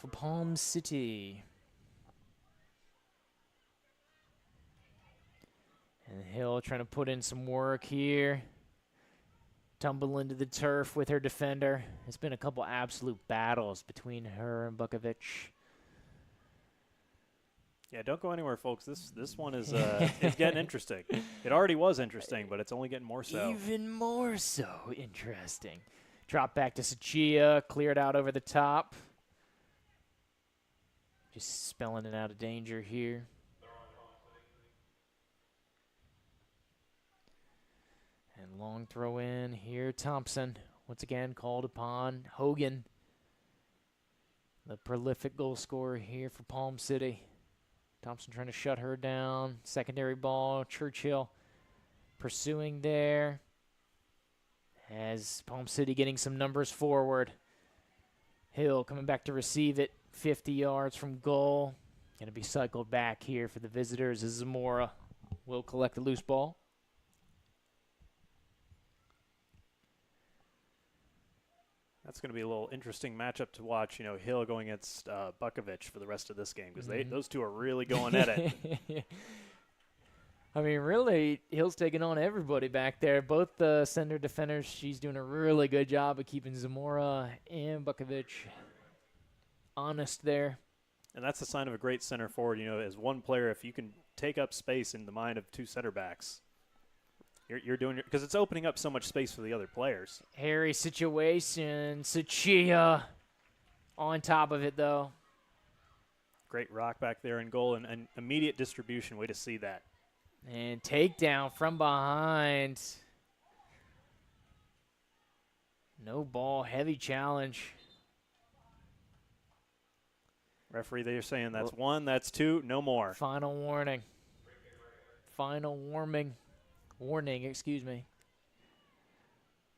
for Palm City. And Hill trying to put in some work here. Tumble into the turf with her defender. It's been a couple absolute battles between her and Bukovic. Yeah, don't go anywhere, folks. This one is it's getting interesting. It already was interesting, but it's only getting more so. Even more so interesting. Drop back to Sachia, cleared out over the top. Just spelling it out of danger here. And long throw in here. Thompson, once again, called upon. Hogan, the prolific goal scorer here for Palm City. Thompson trying to shut her down. Secondary ball. Churchill pursuing there. As Palm City getting some numbers forward. Hill coming back to receive it. 50 yards from goal. Going to be cycled back here for the visitors as Zamora will collect the loose ball. That's going to be a little interesting matchup to watch. You know, Hill going against Bukovic for the rest of this game because those two are really going at it. I mean, really, Hill's taking on everybody back there. Both the center defenders, she's doing a really good job of keeping Zamora and Bukovic honest there. And that's a sign of a great center forward. You know, as one player, if you can take up space in the mind of two center backs, you're doing it because it's opening up so much space for the other players. Hairy situation. Sachia on top of it, though. Great rock back there in goal and immediate distribution. Way to see that. And takedown from behind. No ball. Heavy challenge. Referee, they're saying that's one, that's two, no more. Final warning. Final warning. Warning, excuse me.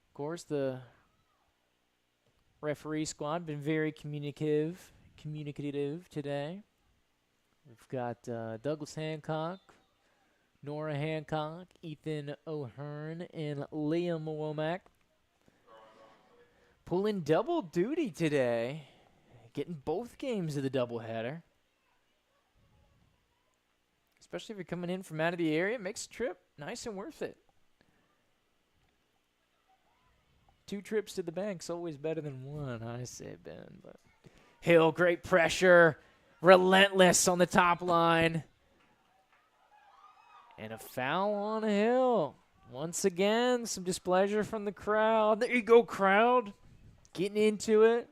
Of course, the referee squad been very communicative today. We've got Douglas Hancock, Nora Hancock, Ethan O'Hearn, and Liam Womack pulling double duty today, getting both games of the doubleheader. Especially if you're coming in from out of the area, it makes the trip nice and worth it. 2 trips to the bank's always better than 1, I say, Ben. But Hill, great pressure, relentless on the top line. And a foul on Hill. Once again, some displeasure from the crowd. There you go, crowd. Getting into it.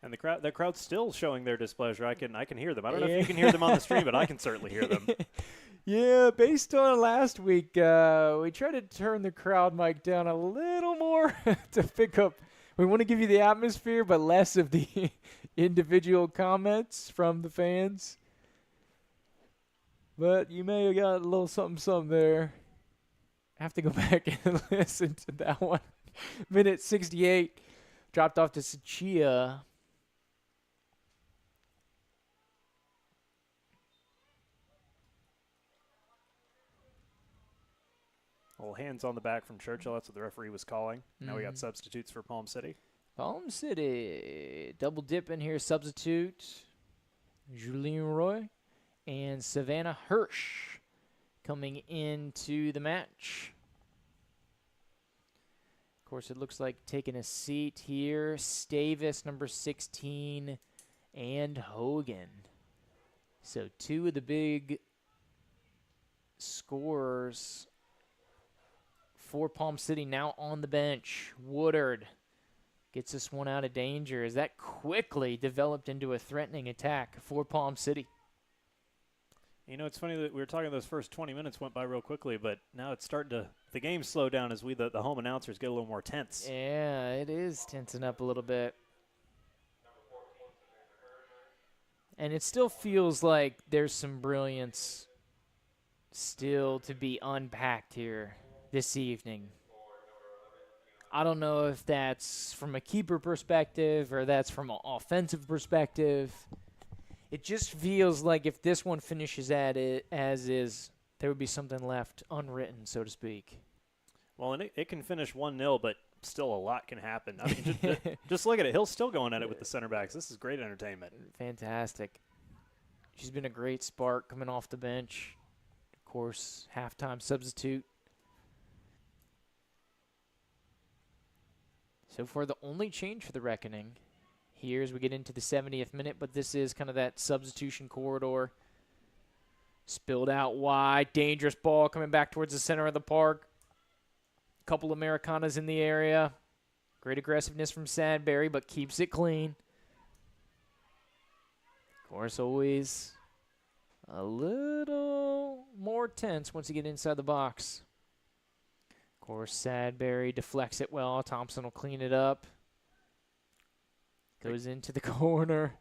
And the crowd's still showing their displeasure. I can hear them. I don't know if you can hear them on the stream, but I can certainly hear them. Yeah, based on last week, we tried to turn the crowd mic down a little more to pick up. We want to give you the atmosphere, but less of the individual comments from the fans. But you may have got a little something there. I have to go back and listen to that one. Minute 68, dropped off to Sachia. Well, hands on the back from Churchill. That's what the referee was calling. Now we got substitutes for Palm City. Palm City. Double dip in here. Substitute. Julien Roy and Savannah Hirsch coming into the match. Of course, it looks like taking a seat here. Stavis, number 16, and Hogan. So 2 of the big scorers for Palm City now on the bench. Woodard gets this one out of danger as that quickly developed into a threatening attack for Palm City. You know, it's funny that we were talking those first 20 minutes went by real quickly, but now it's starting to – the game slow down as we, the home announcers, get a little more tense. Yeah, it is tensing up a little bit. And it still feels like there's some brilliance still to be unpacked here this evening. I don't know if that's from a keeper perspective or that's from an offensive perspective. It just feels like if this one finishes at it as is, there would be something left unwritten, so to speak. Well, and it can finish 1-0, but still a lot can happen. I mean, just look at it. Hill's still going at it with the center backs. This is great entertainment. Fantastic. She's been a great spark coming off the bench. Of course, halftime substitute. So far, the only change for the Reckoning here as we get into the 70th minute, but this is kind of that substitution corridor. Spilled out wide, dangerous ball coming back towards the center of the park. Couple Americanas in the area. Great aggressiveness from Sadberry, but keeps it clean. Of course, always a little more tense once you get inside the box. Of course, Sadberry deflects it well. Thompson will clean it up. Goes into the corner.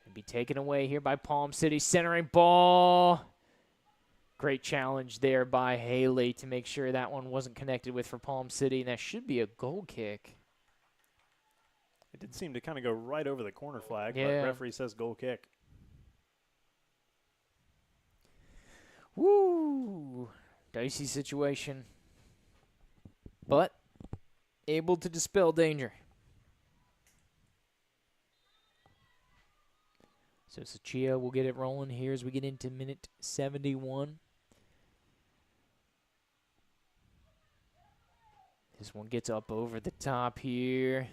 And be taken away here by Palm City. Centering ball. Great challenge there by Haley to make sure that one wasn't connected with for Palm City. And that should be a goal kick. It did seem to kind of go right over the corner flag, Yeah. but referee says goal kick. Woo! Dicey situation. But able to dispel danger. So Sachia will get it rolling here as we get into minute 71. This one gets up over the top here.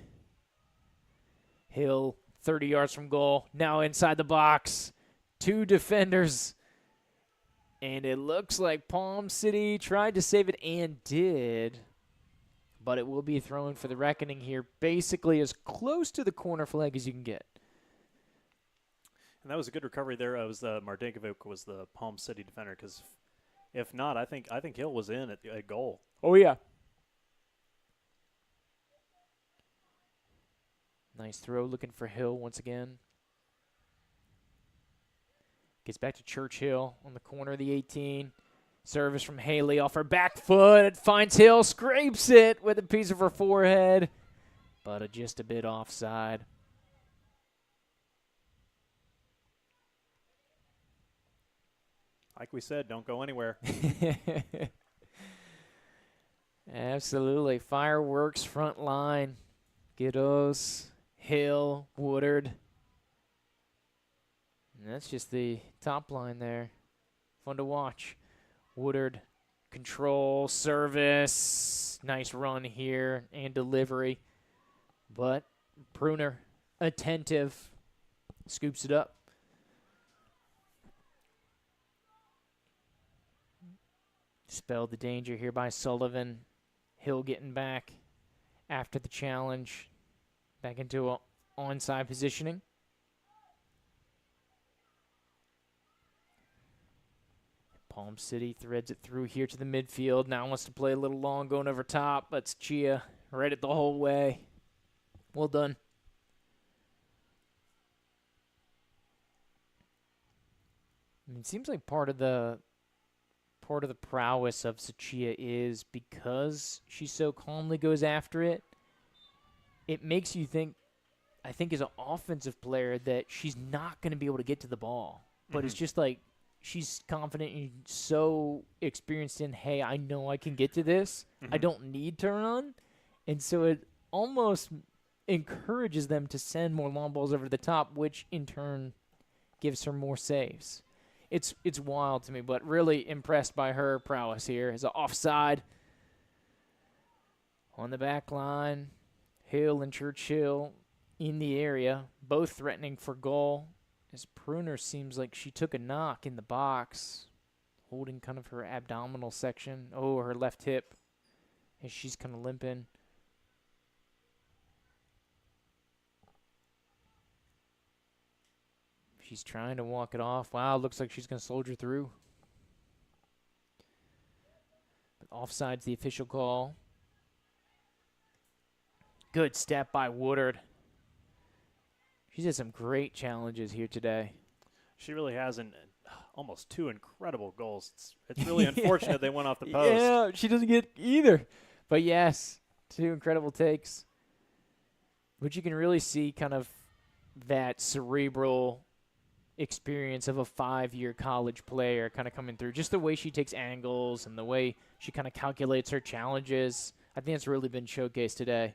Hill, 30 yards from goal. Now inside the box. Two defenders. And it looks like Palm City tried to save it and did. But it will be thrown for the Reckoning here. Basically as close to the corner flag as you can get. And that was a good recovery there. It was Martinkovic was the Palm City defender, because if not, I think Hill was in at goal. Oh, yeah. Nice throw, looking for Hill once again. Gets back to Churchill on the corner of the 18. Service from Haley off her back foot. It finds Hill, scrapes it with a piece of her forehead, but just a bit offside. Like we said, don't go anywhere. Absolutely. Fireworks front line. Giddos, Hill, Woodard. And that's just the top line there. Fun to watch. Woodard, control, service. Nice run here and delivery. But Pruner, attentive, scoops it up. Spelled the danger here by Sullivan. Hill getting back after the challenge. Back into a onside positioning. Palm City threads it through here to the midfield. Now wants to play a little long going over top, but it's Chia read it the whole way. Well done. It seems like part of the prowess of Sachia is because she so calmly goes after it, it makes you think, I think as an offensive player, that she's not going to be able to get to the ball. But it's just like she's confident and so experienced in, hey, I know I can get to this. I don't need to run. And so it almost encourages them to send more long balls over the top, which in turn gives her more saves. It's wild to me, but really impressed by her prowess here. As an offside on the back line. Hill and Churchill in the area, both threatening for goal. As Pruner seems like she took a knock in the box, holding kind of her abdominal section. Oh, her left hip, as she's kind of limping. She's trying to walk it off. Wow, looks like she's going to soldier through. But offside's the official call. Good step by Woodard. She's had some great challenges here today. She really has almost two incredible goals. It's really unfortunate they went off the post. Yeah, she doesn't get either. But yes, two incredible takes. But you can really see kind of that cerebral experience of a 5-year college player kind of coming through. Just the way she takes angles and the way she kind of calculates her challenges. I think it's really been showcased today.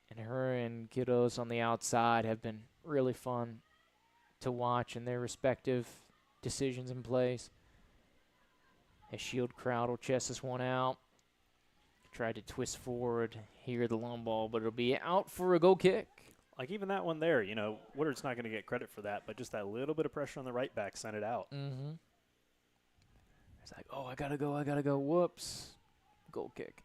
And her and Kiddos on the outside have been really fun to watch in their respective decisions and plays. As Shield Crowd will chest this one out. Tried to twist forward here, the long ball, but it'll be out for a goal kick. Like even that one there, Woodard's not going to get credit for that, but just that little bit of pressure on the right back sent it out. Mm-hmm. It's like, oh, I gotta go. Whoops. Goal kick.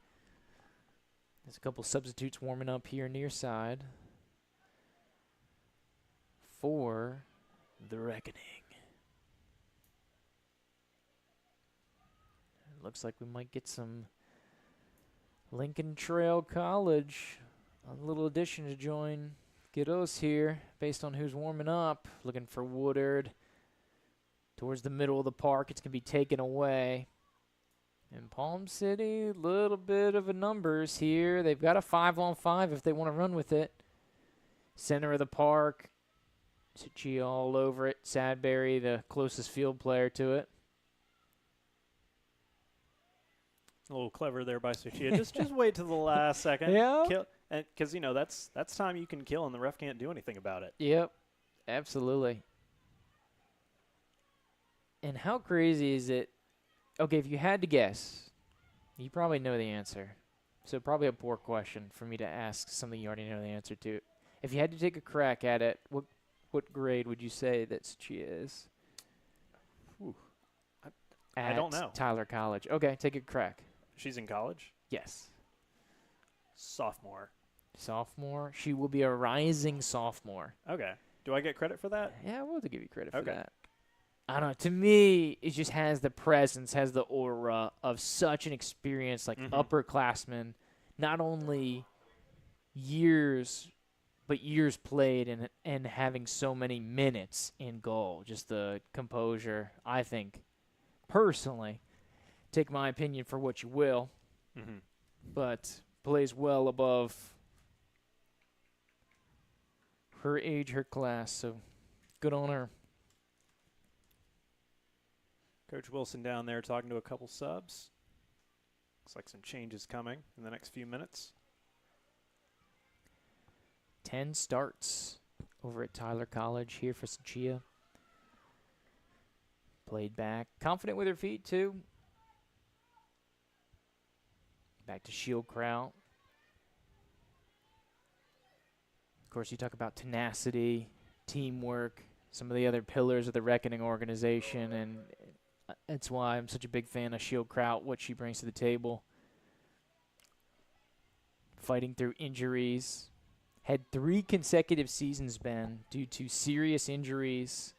There's a couple substitutes warming up here near side for the Reckoning. It looks like we might get some Lincoln Trail College, a little addition to join Kiddos here based on who's warming up. Looking for Woodard towards the middle of the park. It's going to be taken away. And Palm City, a little bit of a numbers here. They've got a 5-on-5 if they want to run with it. Center of the park. Suchi all over it. Sadberry, the closest field player to it. A little clever there by Suchia. just wait till the last second. Yeah. Kill, and because that's time you can kill, and the ref can't do anything about it. Yep, absolutely. And how crazy is it? Okay, if you had to guess, you probably know the answer. So probably a poor question for me to ask something you already know the answer to. If you had to take a crack at it, what grade would you say that Suchia is? I don't know. Tyler College. Okay, take a crack. She's in college? Yes. Sophomore. Sophomore. She will be a rising sophomore. Okay. Do I get credit for that? Yeah, I will have to give you credit for Okay. that. I don't know. To me, it just has the presence, has the aura of such an experienced, upperclassman. Not only years, but years played and having so many minutes in goal. Just the composure, I think, personally, take my opinion for what you will, but plays well above her age, her class. So good on her. Coach Wilson down there talking to a couple subs. Looks like some changes coming in the next few minutes. 10 starts over at Tyler College here for Suchia. Played back. Confident with her feet, too. Back to Shield Kraut. Of course, you talk about tenacity, teamwork, some of the other pillars of the Reckoning organization, and that's why I'm such a big fan of Shield Kraut, what she brings to the table. Fighting through injuries. Had 3 consecutive seasons, Ben, due to serious injuries.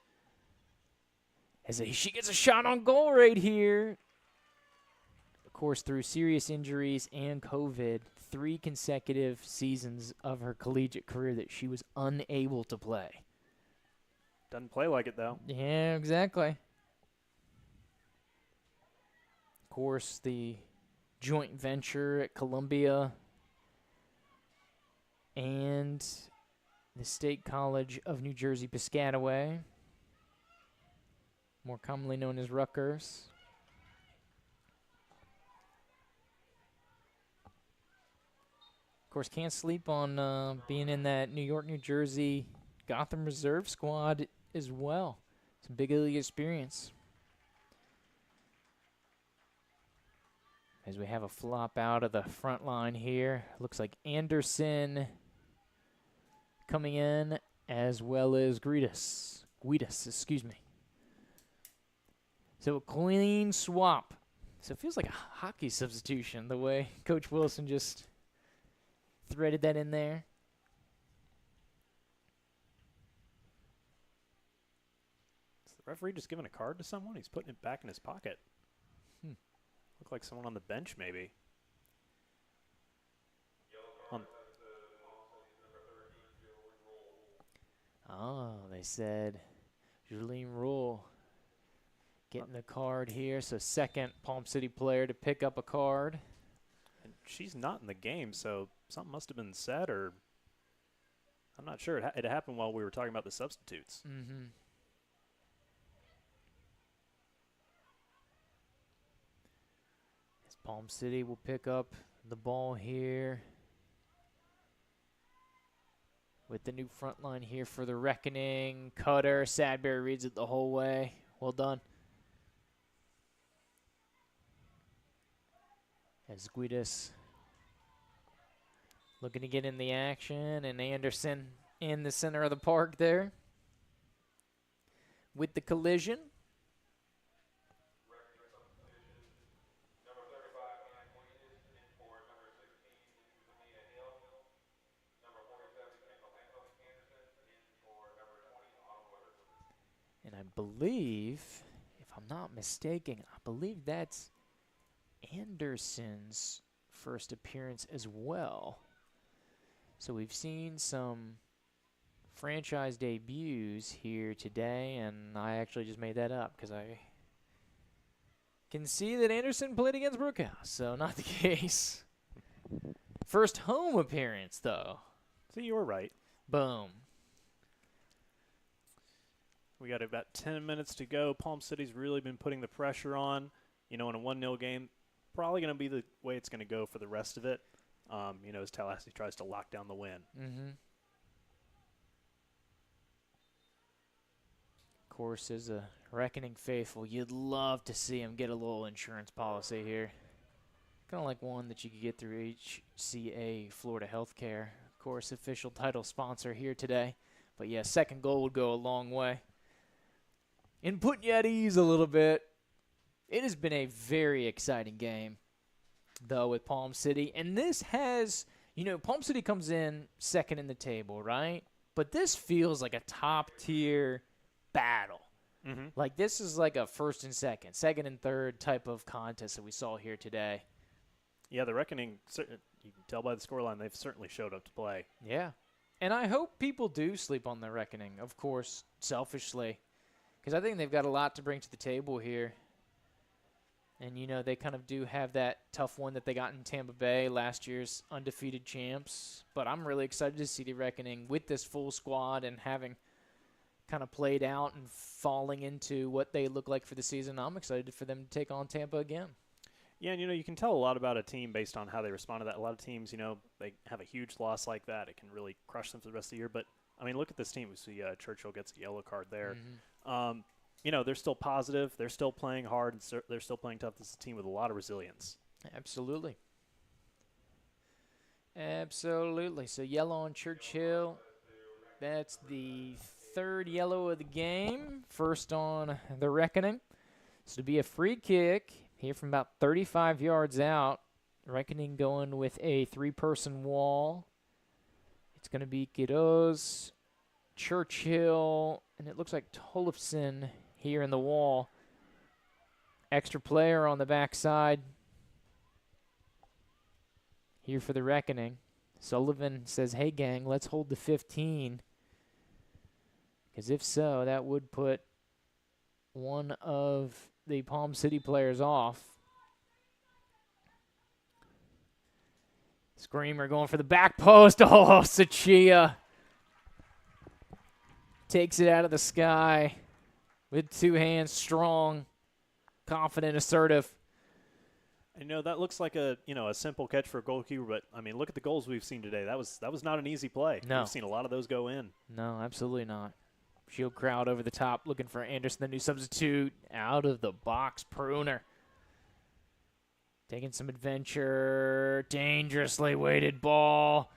She gets a shot on goal right here. Of course, through serious injuries and COVID, 3 consecutive seasons of her collegiate career that she was unable to play. Doesn't play like it, though. Yeah, exactly. Of course, the joint venture at Columbia and the State College of New Jersey Piscataway, more commonly known as Rutgers. Of course, can't sleep on being in that New York, New Jersey Gotham Reserve squad as well. It's a big league experience. As we have a flop out of the front line here. Looks like Anderson coming in, as well as Guidas, excuse me. So a clean swap. So it feels like a hockey substitution, the way Coach Wilson just threaded that in there. Is the referee just giving a card to someone? He's putting it back in his pocket. Look like someone on the bench, maybe. They said Julene Rule getting the card here. So second Palm City player to pick up a card. And she's not in the game, so something must have been said, or I'm not sure. It happened while we were talking about the substitutes. As Palm City will pick up the ball here with the new front line here for the Reckoning. Cutter, Sadberry reads it the whole way. Well done. As Guidas looking to get in the action, and Anderson in the center of the park there with the collision. And I believe, if I'm not mistaken, I believe that's Anderson's first appearance as well. So we've seen some franchise debuts here today, and I actually just made that up because I can see that Anderson played against Brookhouse, so not the case. First home appearance, though. So you were right. Boom. We got about 10 minutes to go. Palm City's really been putting the pressure on. You know, in a 1-0 game, probably going to be the way it's going to go for the rest of it. You know, as Tallahassee tries to lock down the win. Mm-hmm. Of course, as a Reckoning faithful, you'd love to see him get a little insurance policy here. Kind of like one that you could get through HCA Florida Healthcare. Of course, official title sponsor here today. But yeah, second goal would go a long way. And putting you at ease a little bit. It has been a very exciting game, though, with Palm City. And this has, you know, Palm City comes in second in the table, right? But this feels like a top-tier battle. Mm-hmm. Like, this is like a first and second and third type of contest that we saw here today. Yeah, the Reckoning, you can tell by the scoreline, they've certainly showed up to play. Yeah. And I hope people do sleep on the Reckoning, of course, selfishly. Because I think they've got a lot to bring to the table here. And, you know, they kind of do have that tough one that they got in Tampa Bay, last year's undefeated champs. But I'm really excited to see the Reckoning with this full squad and having kind of played out and falling into what they look like for the season. I'm excited for them to take on Tampa again. Yeah, and, you know, you can tell a lot about a team based on how they respond to that. A lot of teams, you know, they have a huge loss like that. It can really crush them for the rest of the year. But, I mean, look at this team. We see Churchill gets a yellow card there. Mm-hmm. You know, they're still positive. They're still playing hard. And they're still playing tough. This is a team with a lot of resilience. Absolutely. Absolutely. So yellow on Churchill. That's the third yellow of the game. First on the Reckoning. So to be a free kick here from about 35 yards out. Reckoning going with a three-person wall. It's going to be Quiroz, Churchill, and it looks like Tollefson here in the wall. Extra player on the backside here for the Reckoning. Sullivan says, hey, gang, let's hold the 15. Because if so, that would put one of the Palm City players off. Screamer going for the back post. Oh, Sachia takes it out of the sky with two hands, strong, confident, assertive. I know that looks like a simple catch for a goalkeeper, but I mean, look at the goals we've seen today. That was not an easy play. No. We've seen a lot of those go in. No, absolutely not. Shield crowd over the top, looking for Anderson, the new substitute. Out of the box, Pruner. Taking some adventure. Dangerously weighted ball.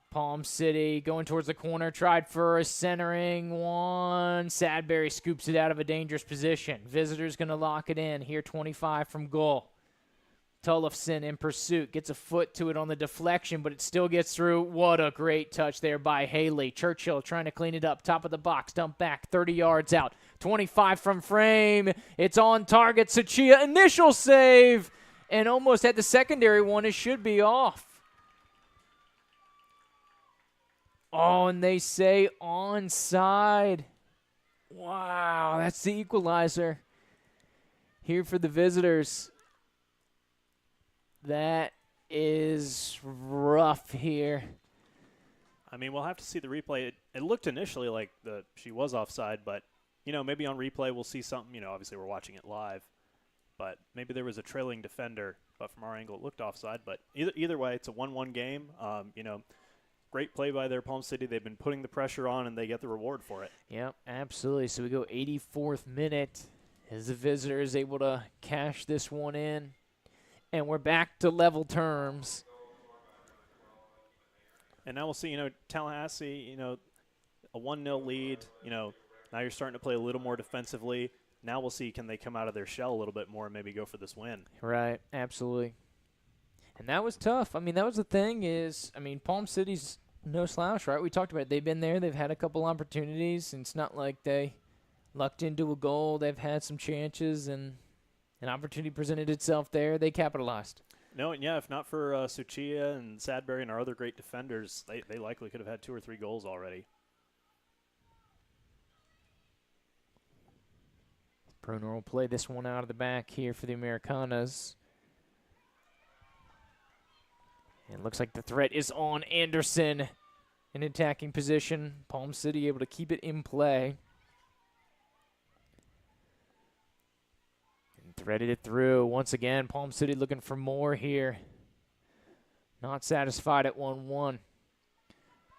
Palm City going towards the corner. Tried for a centering one. Sadberry scoops it out of a dangerous position. Visitors going to lock it in. Here 25 from goal. Tollefson in pursuit. Gets a foot to it on the deflection, but it still gets through. What a great touch there by Haley. Churchill trying to clean it up. Top of the box. Dump back. 30 yards out. 25 from frame. It's on target. Sachia initial save. And almost had the secondary one. It should be off. Oh, and they say onside. Wow, that's the equalizer here for the visitors. That is rough here. I mean, we'll have to see the replay. It looked initially like she was offside, but, maybe on replay we'll see something. Obviously we're watching it live. But maybe there was a trailing defender but from our angle it looked offside. But either way, it's a 1-1 game. Great play by their Palm City. They've been putting the pressure on, and they get the reward for it. Yep, absolutely. So we go 84th minute as the visitor is able to cash this one in, and we're back to level terms. And now we'll see, Tallahassee, a 1-0 lead. Now you're starting to play a little more defensively. Now we'll see, can they come out of their shell a little bit more and maybe go for this win? Right, absolutely. And that was tough. That was the thing is, Palm City's no slouch, right? We talked about it. They've been there. They've had a couple opportunities, and it's not like they lucked into a goal. They've had some chances, and an opportunity presented itself there. They capitalized. No, and if not for Suchia and Sadbury and our other great defenders, they likely could have had 2 or 3 goals already. Bruner will play this one out of the back here for the Americanas. And it looks like the threat is on Anderson in attacking position. Palm City able to keep it in play. And threaded it through. Once again, Palm City looking for more here. Not satisfied at 1-1.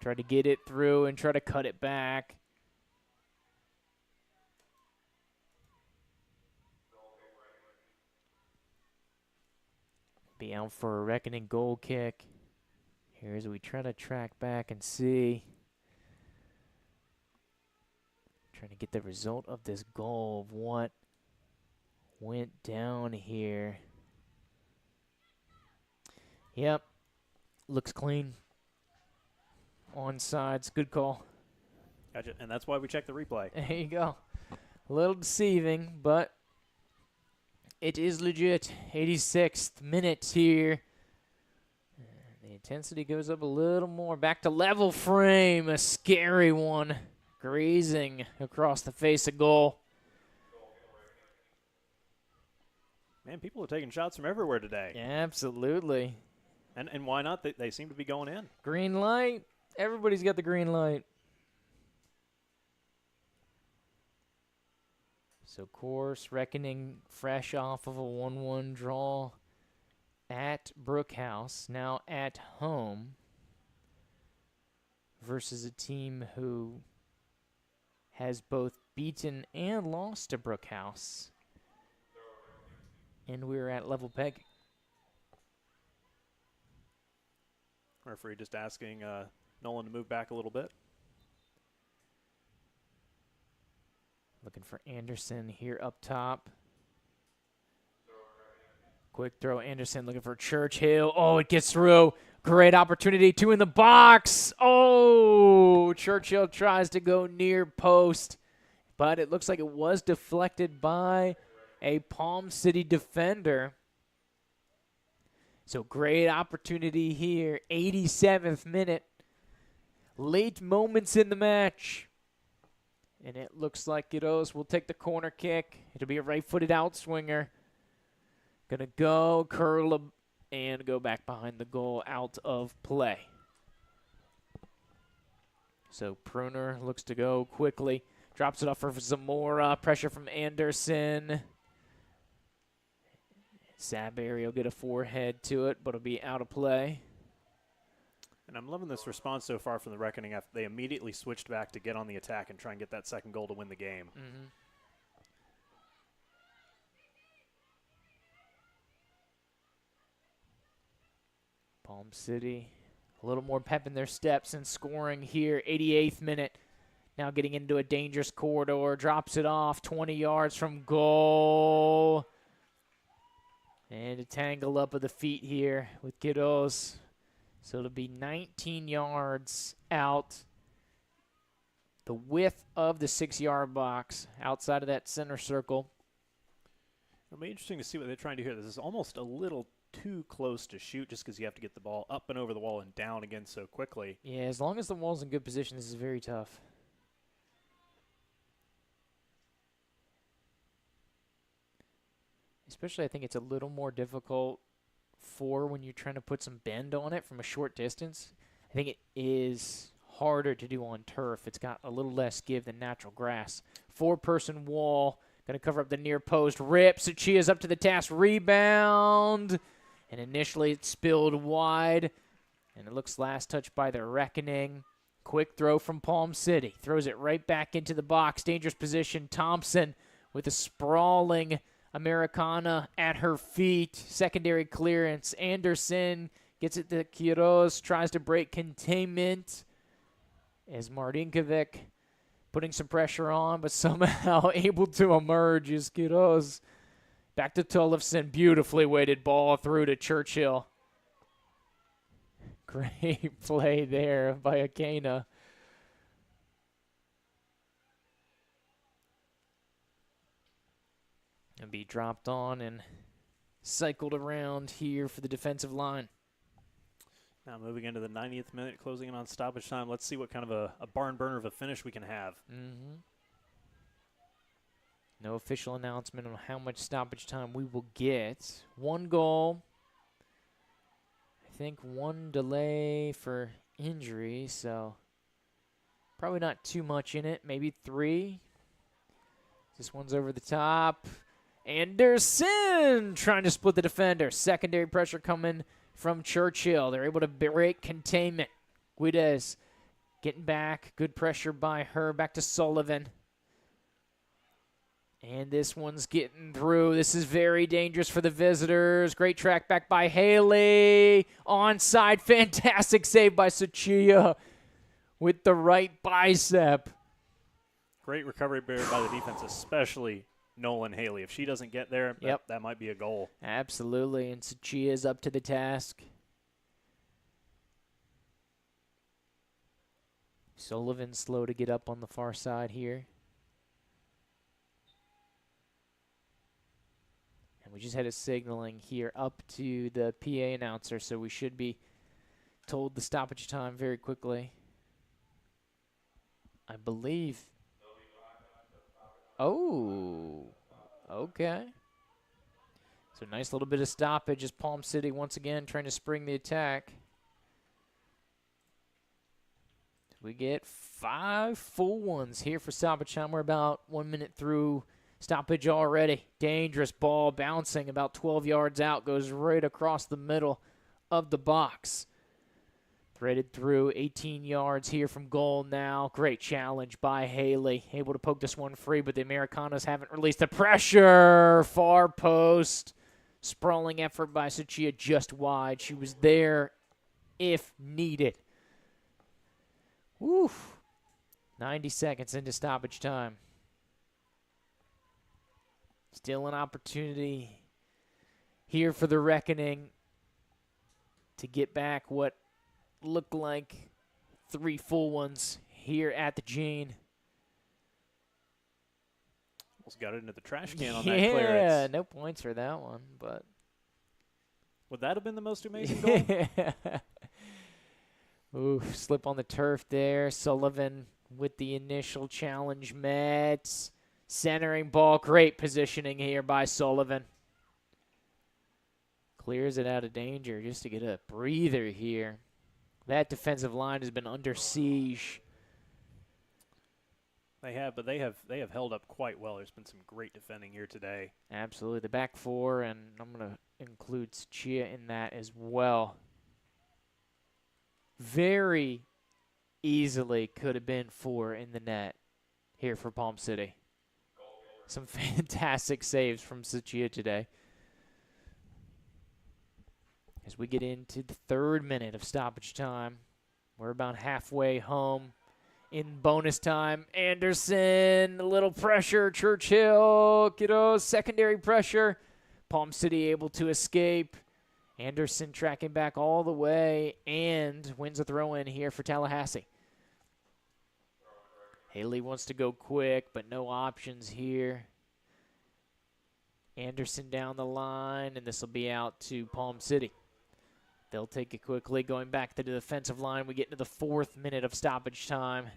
Tried to get it through and try to cut it back. Be out for a reckoning goal kick. Here's we try to track back and see. Trying to get the result of this goal of what went down here. Yep. Looks clean. Onsides. Good call. Gotcha. And that's why we check the replay. There you go. A little deceiving, but it is legit. 86th minute here. The intensity goes up a little more. Back to level frame. A scary one. Grazing across the face of goal. Man, people are taking shots from everywhere today. Absolutely. And why not? They seem to be going in. Green light. Everybody's got the green light. So, course, reckoning fresh off of a 1-1 draw at Brookhouse, now at home, versus a team who has both beaten and lost to Brookhouse. And we're at level peg. Referee just asking Nolan to move back a little bit. Looking for Anderson here up top. Quick throw, Anderson looking for Churchill. Oh, it gets through. Great opportunity, 2 in the box. Oh, Churchill tries to go near post, but it looks like it was deflected by a Palm City defender. So great opportunity here, 87th minute. Late moments in the match. And it looks like Kiddos will take the corner kick. It'll be a right-footed outswinger. Gonna go, curl and go back behind the goal, out of play. So Pruner looks to go quickly. Drops it off for Zamora. Pressure from Anderson. Sadbury will get a forehead to it, but it'll be out of play. And I'm loving this response so far from the Reckoning. They immediately switched back to get on the attack and try and get that second goal to win the game. Mm-hmm. Palm City, a little more pep in their steps and scoring here. 88th minute. Now getting into a dangerous corridor. Drops it off 20 yards from goal. And a tangle up of the feet here with Kiddos. So it'll be 19 yards out. The width of the 6-yard box outside of that center circle. It'll be interesting to see what they're trying to do here. This is almost a little too close to shoot just because you have to get the ball up and over the wall and down again so quickly. Yeah, as long as the wall's in good position, this is very tough. Especially, I think it's a little more difficult for when you're trying to put some bend on it from a short distance. I think it is harder to do on turf. It's got a little less give than natural grass. 4-person wall. Going to cover up the near post. Rip. Suchia's up to the task. Rebound. And initially it spilled wide, and it looks last touched by the Reckoning. Quick throw from Palm City. Throws it right back into the box. Dangerous position. Thompson with a sprawling Americana at her feet. Secondary clearance. Anderson gets it to Quiroz. Tries to break containment as Martinkovic putting some pressure on, but somehow able to emerge is Quiroz. Back to Tollefson. Beautifully weighted ball through to Churchill. Great play there by Akena. And be dropped on and cycled around here for the defensive line. Now moving into the 90th minute, closing in on stoppage time. Let's see what kind of a barn burner of a finish we can have. No official announcement on how much stoppage time we will get. 1 goal. I think 1 delay for injury, so probably not too much in it. Maybe 3. This one's over the top. Anderson trying to split the defender. Secondary pressure coming from Churchill. They're able to break containment. Guides getting back. Good pressure by her. Back to Sullivan. And this one's getting through. This is very dangerous for the visitors. Great track back by Haley. Onside. Fantastic save by Suchiya with the right bicep. Great recovery by the defense, especially Nolan Haley. If she doesn't get there, that might be a goal. Absolutely. And Suchiya's up to the task. Sullivan slow to get up on the far side here. And we just had a signaling here up to the PA announcer, so we should be told the stoppage time very quickly. I believe. Oh, okay. So nice little bit of stoppage as Palm City once again trying to spring the attack. We get 5 full ones here for stoppage time. We're about 1 minute through stoppage already. Dangerous ball bouncing about 12 yards out. Goes right across the middle of the box. Threaded through 18 yards here from goal now. Great challenge by Haley. Able to poke this one free, but the Americanas haven't released the pressure. Far post. Sprawling effort by Suchiya just wide. She was there if needed. Woof. 90 seconds into stoppage time. Still an opportunity here for the Reckoning to get back what looked like 3 full ones here at the Gene. Almost got it into the trash can on that Yeah, clearance. no points for that one, but Would that have been the most amazing goal? Ooh, slip on the turf there. Sullivan with the initial challenge met. Centering ball. Great positioning here by Sullivan. Clears it out of danger just to get a breather here. That defensive line has been under siege. They have, but they have held up quite well. There's been some great defending here today. Absolutely. The back 4, and I'm going to include Chia in that as well. Very easily could have been 4 in the net here for Palm City. Some fantastic saves from Suchiya today. As we get into the 3rd minute of stoppage time, we're about halfway home in bonus time. Anderson, a little pressure. Churchill, kiddos, secondary pressure. Palm City able to escape. Anderson tracking back all the way and wins a throw-in here for Tallahassee. Haley wants to go quick, but no options here. Anderson down the line, and this will be out to Palm City. They'll take it quickly. Going back to the defensive line, we get into the 4th minute of stoppage time.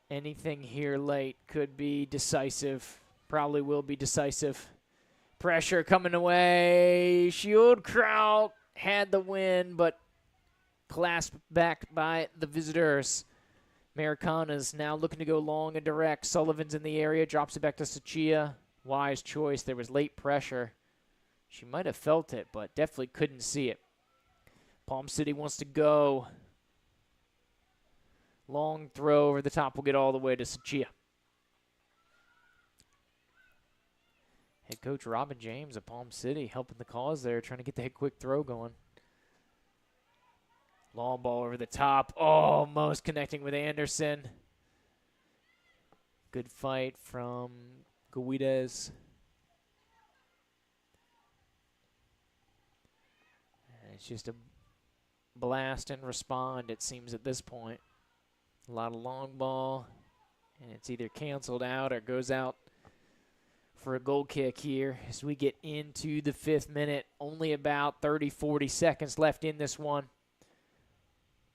Anything here late could be decisive. Probably will be decisive. Pressure coming away. Shieldkraut had the win, but clasped back by the visitors. Americanas now looking to go long and direct. Sullivan's in the area, drops it back to Suchiya. wise choice. There was late pressure. She might have felt it, but definitely couldn't see it. Palm City wants to go. Long throw over the top will get all the way to Sachia. Head coach Robin James of Palm City helping the cause there, trying to get that quick throw going. Long ball over the top, almost connecting with Anderson. Good fight from Guides. It's just a blast and respond, it seems, at this point. A lot of long ball, and it's either canceled out or goes out for a goal kick here as we get into the 5th minute. Only about 30, 40 seconds left in this one.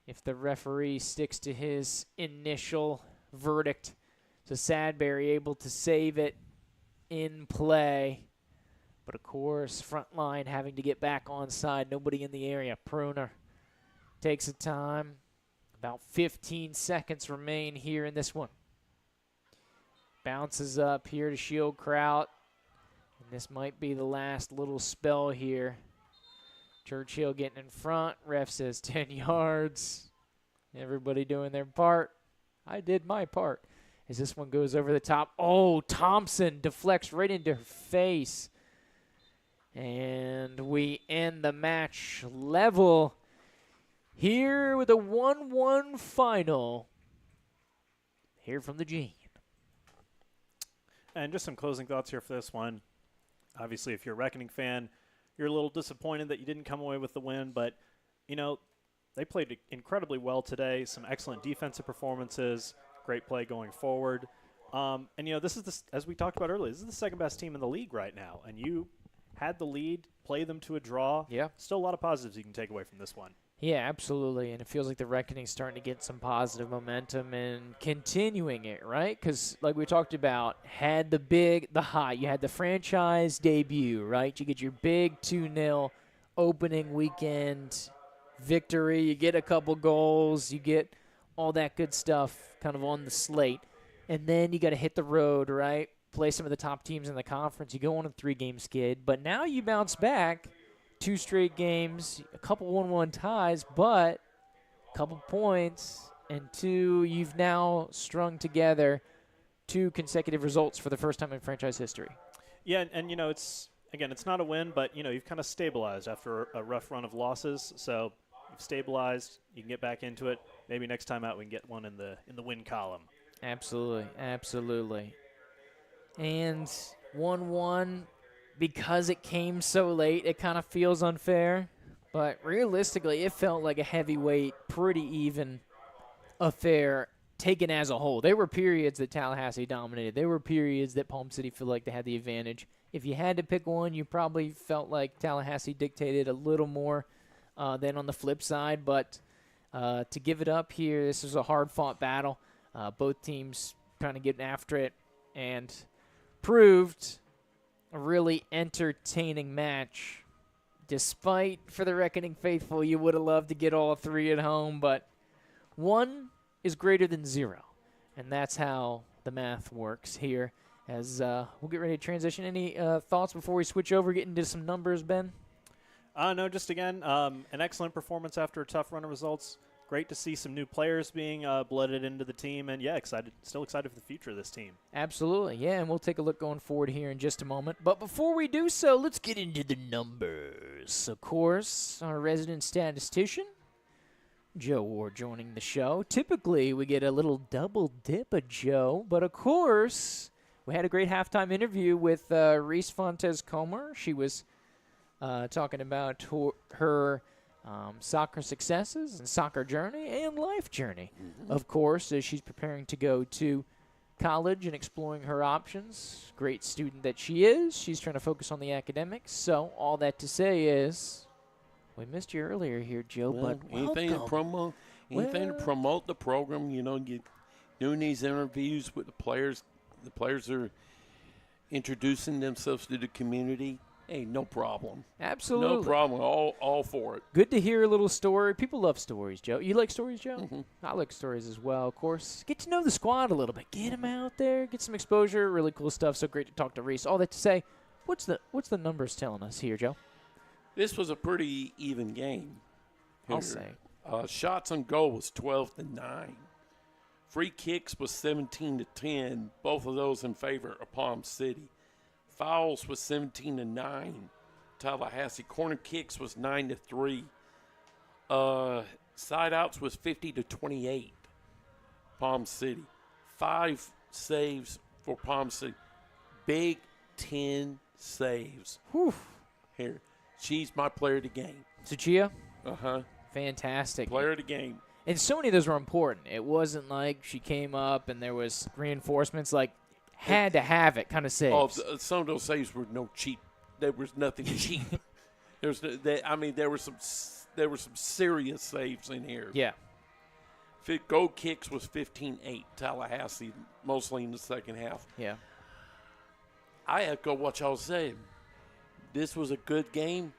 If the referee sticks to his initial verdict, so Sadbury able to save it in play. But, of course, front line having to get back onside. Nobody in the area. Pruner takes the time. About 15 seconds remain here in this one. Bounces up here to shield Kraut. And this might be the last little spell here. Churchill getting in front. Ref says 10 yards. Everybody doing their part. I did my part. As this one goes over the top. Oh, Thompson deflects right into her face. And we end the match level here with a 1-1 final. Here from the Gene. And just some closing thoughts here for this one. Obviously, if you're a Reckoning fan, you're a little disappointed that you didn't come away with the win. But, you know, they played incredibly well today. Some excellent defensive performances. Great play going forward. And, you know, this is, as we talked about earlier, this is the second best team in the league right now. And you had the lead, play them to a draw. Yeah. Still a lot of positives you can take away from this one. Yeah, absolutely. And it feels like the Reckoning's starting to get some positive momentum and continuing it, right? Because like we talked about, had the high. You had the franchise debut, right? You get your big 2-0 opening weekend victory. You get a couple goals. You get all that good stuff kind of on the slate. And then you got to hit the road, right? Play some of the top teams in the conference. You go on a 3-game skid. But now you bounce back. 2 straight games, a couple 1-1 ties, but a couple points, and 2, you've now strung together 2 consecutive results for the first time in franchise history. Yeah, and you know, it's not a win, but, you know, you've kind of stabilized after a rough run of losses. So you've stabilized. You can get back into it. Maybe next time out we can get one in the win column. Absolutely, absolutely. And 1-1. Because it came so late, it kind of feels unfair. But realistically, it felt like a heavyweight, pretty even affair taken as a whole. There were periods that Tallahassee dominated. There were periods that Palm City felt like they had the advantage. If you had to pick one, you probably felt like Tallahassee dictated a little more than on the flip side. But to give it up here, this was a hard-fought battle. Both teams trying to get after it and proved a really entertaining match. Despite, for the Reckoning faithful, you would have loved to get all 3 at home, but 1 is greater than 0. And that's how the math works here. As we'll get ready to transition. Any thoughts before we switch over, get into some numbers, Ben? No, just again, an excellent performance after a tough run of results. Great to see some new players being blooded into the team, and yeah, still excited for the future of this team. Absolutely, yeah, and we'll take a look going forward here in just a moment. But before we do so, let's get into the numbers. Of course, our resident statistician, Joe Ward, joining the show. Typically, we get a little double dip of Joe, but of course, we had a great halftime interview with Reese Fontes-Comer. She was talking about her soccer successes and soccer journey and life journey, of course, as she's preparing to go to college and exploring her options. Great student that she is. She's trying to focus on the academics. So all that to say is, we missed you earlier here, Joe, but anything welcome. to promote the program. You know, you doing these interviews with the players. The players are introducing themselves to the community. Hey, no problem. Absolutely. No problem. All for it. Good to hear a little story. People love stories, Joe. You like stories, Joe? Mm-hmm. I like stories as well, of course. Get to know the squad a little bit. Get them out there. Get some exposure. Really cool stuff. So great to talk to Reese. All that to say, what's the numbers telling us here, Joe? This was a pretty even game. I'll Here. say. Shots on goal was 12-9. Free kicks was 17-10. Both of those in favor of Palm City. Fouls was 17-9. Tallahassee. Corner kicks was 9-3. Side outs was 50-28. Palm City. 5 saves for Palm City. Big 10 saves. Whew. Here. She's my player of the game. Suchia? Uh-huh. Fantastic. Player of the game. And so many of those were important. It wasn't like she came up and there was reinforcements. Like, had to have it kind of saves. Some of those saves were no cheap. There was nothing cheap. There were some serious saves in here. Yeah. Goal kicks was 15-8. Tallahassee, mostly in the second half. Yeah. I echo what y'all said. This was a good game.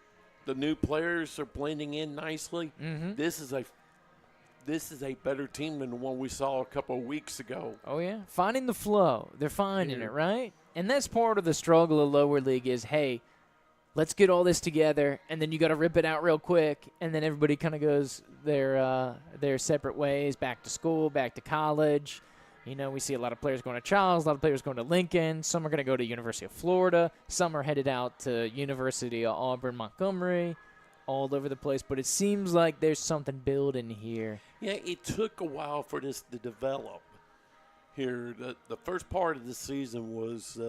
The new players are blending in nicely. Mm-hmm. This is a better team than the one we saw a couple of weeks ago. Oh, yeah. Finding the flow. They're finding Yeah. it, right? And that's part of the struggle of lower league is, hey, let's get all this together, and then you got to rip it out real quick, and then everybody kind of goes their separate ways, back to school, back to college. You know, we see a lot of players going to Charles, a lot of players going to Lincoln. Some are going to go to University of Florida. Some are headed out to University of Auburn, Montgomery, all over the place. But it seems like there's something building here. Yeah, it took a while for this to develop. Here, the first part of the season was,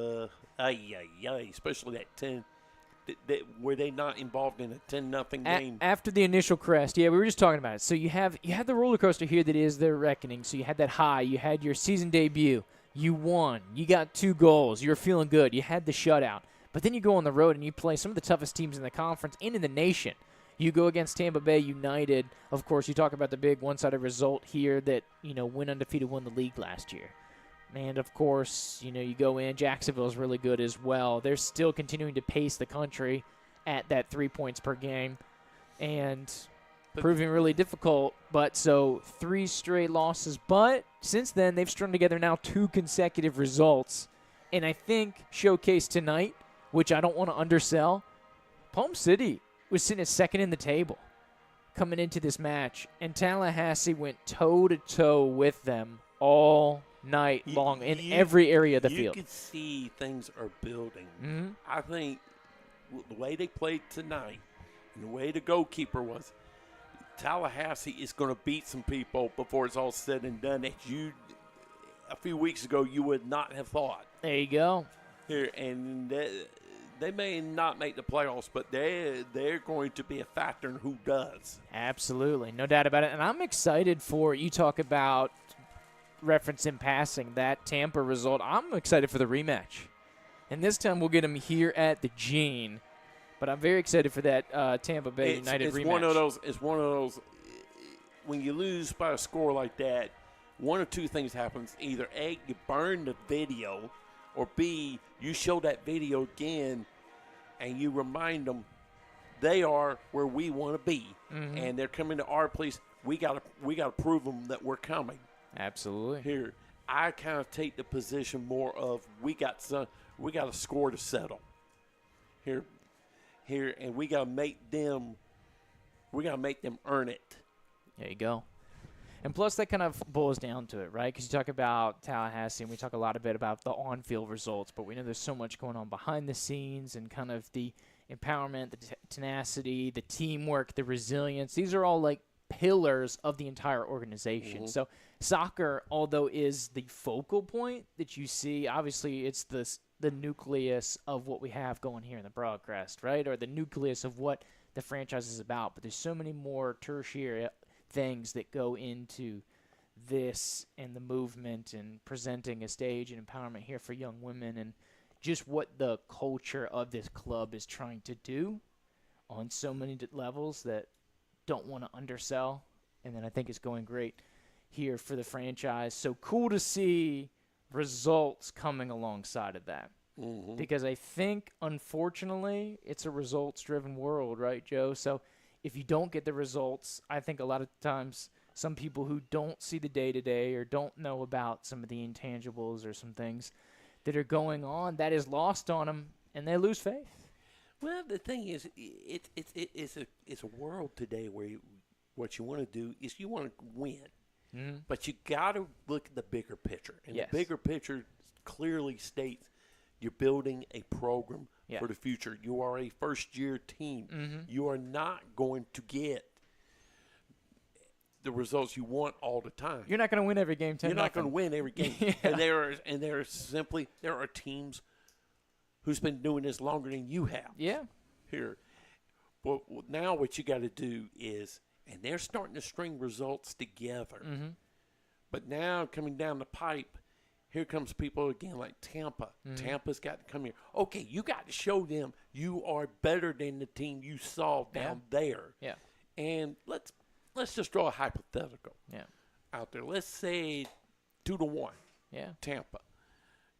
especially that 10. Were they not involved in a 10-0 game? After the initial crest, yeah, we were just talking about it. So you had the roller coaster here that is their reckoning. So you had that high. You had your season debut. You won. You got 2 goals. You were feeling good. You had the shutout. But then you go on the road and you play some of the toughest teams in the conference and in the nation. You go against Tampa Bay United. Of course, you talk about the big one-sided result here that, went undefeated, won the league last year. And, of course, you go in. Jacksonville's really good as well. They're still continuing to pace the country at that 3 points per game and proving really difficult. But so 3 straight losses. But since then, they've strung together now 2 consecutive results. And I think showcase tonight, which I don't want to undersell, Palm City was sitting at second in the table coming into this match. And Tallahassee went toe-to-toe with them all night long in every area of the field. You could see things are building. Mm-hmm. I think the way they played tonight and the way the goalkeeper was, Tallahassee is going to beat some people before it's all said and done that a few weeks ago you would not have thought. There you go. Here, and they may not make the playoffs, but they're going to be a factor in who does. Absolutely. No doubt about it. And I'm excited for, you talk about reference in passing, that Tampa result. I'm excited for the rematch. And this time we'll get them here at the Gene. But I'm very excited for that Tampa Bay United rematch. It's one of those, when you lose by a score like that, one of two things happens. Either A, you burn the video, or B, you show that video again and you remind them they are where we want to be. Mm-hmm. And they're coming to our place. We got to prove them that we're coming. Absolutely. Here, I kind of take the position more of we got a score to settle. Here, and we got to make them earn it. There you go. And plus, that kind of boils down to it, right? Because you talk about Tallahassee, and we talk a lot about the on-field results, but we know there's so much going on behind the scenes and kind of the empowerment, the tenacity, the teamwork, the resilience. These are all like pillars of the entire organization. Mm-hmm. So soccer, although is the focal point that you see, obviously it's the nucleus of what we have going here in the broadcast, right? Or the nucleus of what the franchise is about. But there's so many more tertiary things that go into this and the movement and presenting a stage and empowerment here for young women and just what the culture of this club is trying to do on so many levels that don't want to undersell. And then I think it's going great here for the franchise. So cool to see results coming alongside of that. because I think, unfortunately, it's a results-driven world, right, Joe? So if you don't get the results, I think a lot of times some people who don't see the day-to-day or don't know about some of the intangibles or some things that are going on, that is lost on them, and they lose faith. Well, the thing is, it's a world today where what you want to do is you want to win. But you got to look at the bigger picture. And Yes. the bigger picture clearly states you're building a program for the future. You are a first-year team. You are not going to get the results you want all the time. You're not going to win every game 10-0. You're not going to win every game. Yeah. And there are teams who's been doing this longer than you have. Yeah. Here. Well, now what you got to do is, and they're starting to string results together. But now coming down the pipe, here comes people again like Tampa. Tampa's got to come here. Okay, you got to show them you are better than the team you saw down there. Yeah. And let's just draw a hypothetical out there. Let's say 2-1. Yeah. Tampa.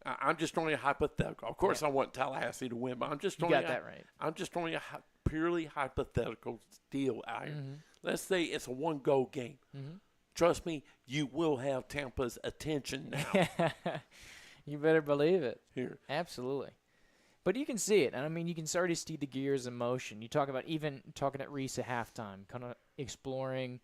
I'm just throwing a hypothetical. Of course, I want Tallahassee to win, but I'm just throwing. You got that right. I'm just throwing a purely hypothetical deal out here. Let's say it's a one-goal game. Trust me, you will have Tampa's attention now. You better believe it. Here. Absolutely. But you can see it. And I mean, you can already see the gears in motion. You talk about even talking at Reese at halftime, kind of exploring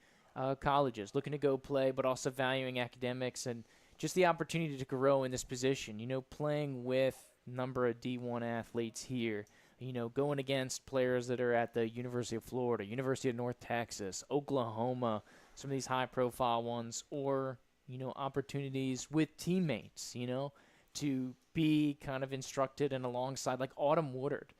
colleges, looking to go play, but also valuing academics and just the opportunity to grow in this position. You know, playing with a number of D1 athletes here, you know, going against players that are at the University of Florida, University of North Texas, Oklahoma, some of these high-profile ones, or, you know, opportunities with teammates, you know, to be kind of instructed and alongside, like Autumn Woodard,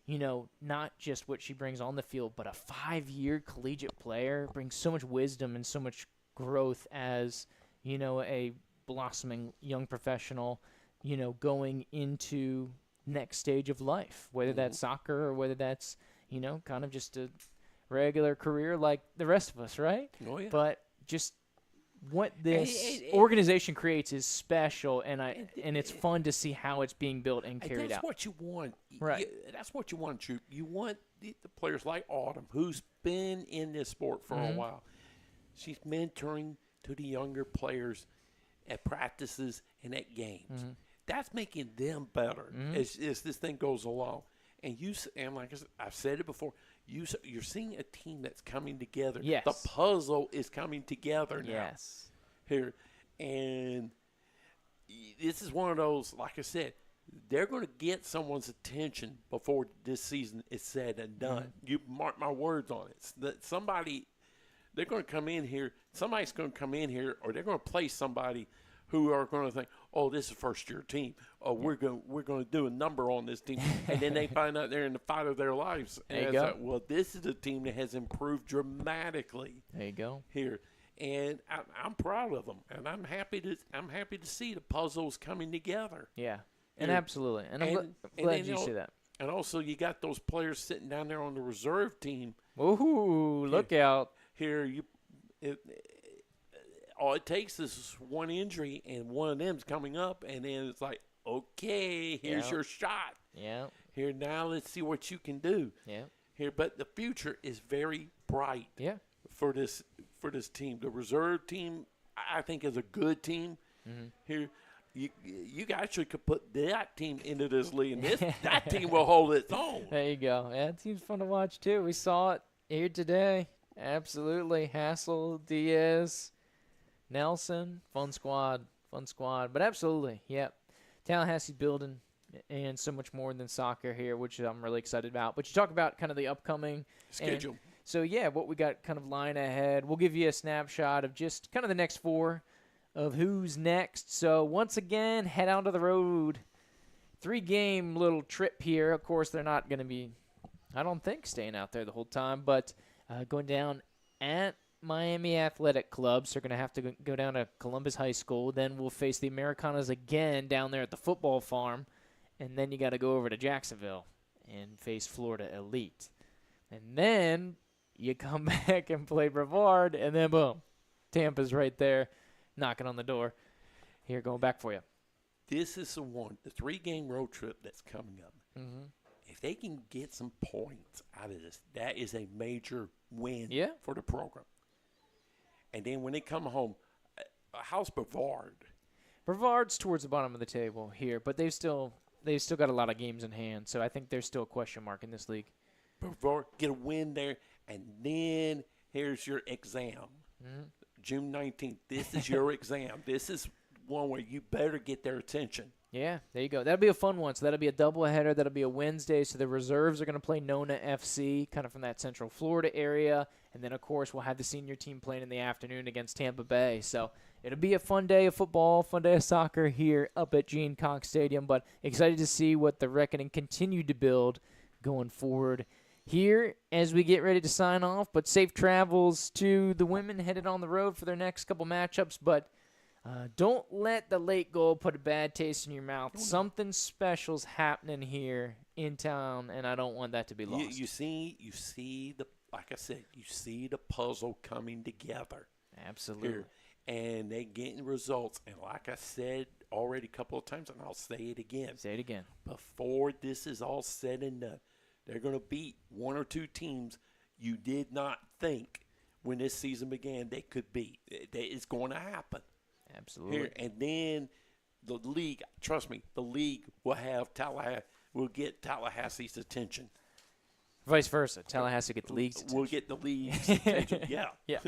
you know, not just what she brings on the field, but a 5-year collegiate player brings so much wisdom and so much growth as, you know, a blossoming young professional, you know, going into next stage of life, whether that's soccer or whether that's, you know, kind of just a regular career like the rest of us, right? Oh, yeah. But just what this organization creates is special, and it's fun to see how it's being built and carried that's out. what you want. Right. That's what you want. You want the players like Autumn, who's been in this sport for a while. She's mentoring to the younger players at practices and at games. That's making them better as this thing goes along. And like I've said it before, you're seeing a team that's coming together. Yes. The puzzle is coming together now. Yes. Here. And this is one of those, like I said, they're going to get someone's attention before this season is said and done. You mark my words on it. That they're going to come in here, somebody's going to come in here, or they're going to play somebody who are going to think, oh, this is a first-year team. Oh, we're going to do a number on this team. And then they find out they're in the fight of their lives. There you it's go. like, well, this is a team that has improved dramatically There you go. here. And I'm proud of them. And I'm happy to see the puzzles coming together. Yeah. And Here. absolutely. And I'm And glad then, you see that. And also, you got those players sitting down there on the reserve team. Ooh, look out. Here, all it takes is one injury, and one of them's coming up, and then it's like, okay, here's your shot. Yeah. Here, now let's see what you can do. Yeah. Here, but the future is very bright. Yeah. For this team, the reserve team, I think is a good team. Here, you actually could put that team into this league, and that team will hold its own. There you go. Yeah, it seems fun to watch, too. We saw it here today. Absolutely. Hassel, Diaz, Nelson, fun squad. But absolutely, yep. Tallahassee's building and so much more than soccer here, which I'm really excited about. But you talk about kind of the upcoming Schedule. So, yeah, what we got kind of lying ahead. We'll give you a snapshot of just kind of the next 4 of who's next. So, once again, head out to the road. 3-game little trip here. Of course, they're not going to be, I don't think, staying out there the whole time. But going down at Miami Athletic Club. So, they're going to have to go down to Columbus High School. Then we'll face the Americanas again down there at the football farm. And then you got to go over to Jacksonville and face Florida Elite. And then you come back and play Brevard, and then boom, Tampa's right there knocking on the door. Here, going back for you. this is the 3-game road trip that's coming up. Mm-hmm. If they can get some points out of this, that is a major win for the program. And then when they come home, how's Brevard? Brevard's towards the bottom of the table here, but they've still got a lot of games in hand, so I think there's still a question mark in this league. Brevard, get a win there, and then here's your exam. June 19th, this is your exam. This is one where you better get their attention. Yeah, there you go. That'll be a fun one. So that'll be a doubleheader. That'll be a Wednesday. So the reserves are going to play Nona FC, kind of from that Central Florida area. And then, of course, we'll have the senior team playing in the afternoon against Tampa Bay. So it'll be a fun day of football, fun day of soccer here up at Gene Cox Stadium. But excited to see what the Reckoning continue to build going forward here as we get ready to sign off. But safe travels to the women headed on the road for their next couple matchups. But don't let the late goal put a bad taste in your mouth. Something special's happening here in town, and I don't want that to be lost. You see the, like I said, you see the puzzle coming together. Absolutely. Here, and they getting results. And like I said already a couple of times, and I'll say it again. Say it again. Before this is all said and done, they're going to beat 1 or 2 teams you did not think when this season began they could beat. It's going to happen. Absolutely. Here, and then the league, trust me, the league will get Tallahassee's attention. Vice versa. Tallahassee will get the league's attention. We'll get the league's attention. Yeah. Yeah.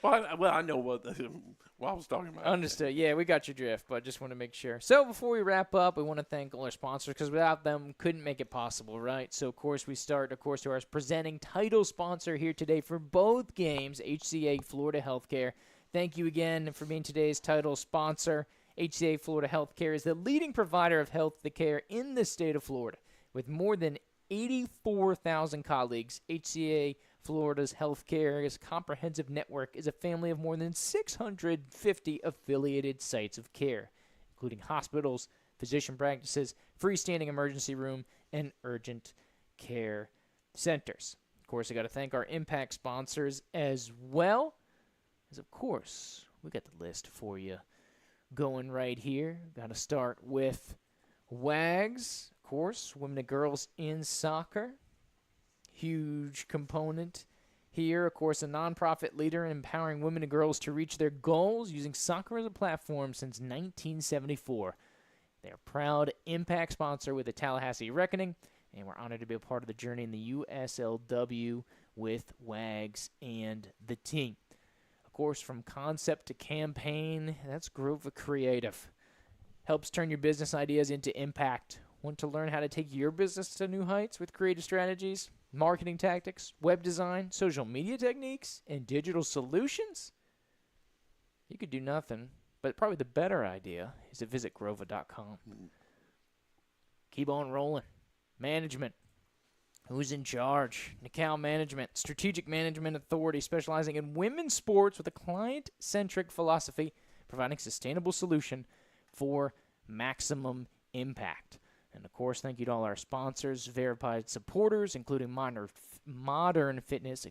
Well, I know what I was talking about. Understood. Yeah, we got your drift, but just want to make sure. So before we wrap up, we want to thank all our sponsors because without them, couldn't make it possible, right? So, of course, we start, to our presenting title sponsor here today for both games, HCA Florida Healthcare. Thank you again for being today's title sponsor. HCA Florida Healthcare is the leading provider of health care in the state of Florida. With more than 84,000 colleagues, HCA Florida's healthcare's comprehensive network is a family of more than 650 affiliated sites of care, including hospitals, physician practices, freestanding emergency room, and urgent care centers. Of course, I got to thank our Impact sponsors as well. Of course, we got the list for you going right here. Got to start with WAGS, of course, women and girls in soccer. Huge component here. Of course, a nonprofit leader in empowering women and girls to reach their goals using soccer as a platform since 1974. They're a proud Impact sponsor with the Tallahassee Reckoning, and we're honored to be a part of the journey in the USLW with WAGS and the team. Of course, from concept to campaign, that's Grova Creative. Helps turn your business ideas into impact. Want to learn how to take your business to new heights with creative strategies, marketing tactics, web design, social media techniques, and digital solutions? You could do nothing, but probably the better idea is to visit grova.com. Keep on rolling. Management. Who's in charge? Nickel Management, strategic management authority specializing in women's sports with a client-centric philosophy, providing sustainable solution for maximum impact. And, of course, thank you to all our sponsors, verified supporters, including Modern Fitness,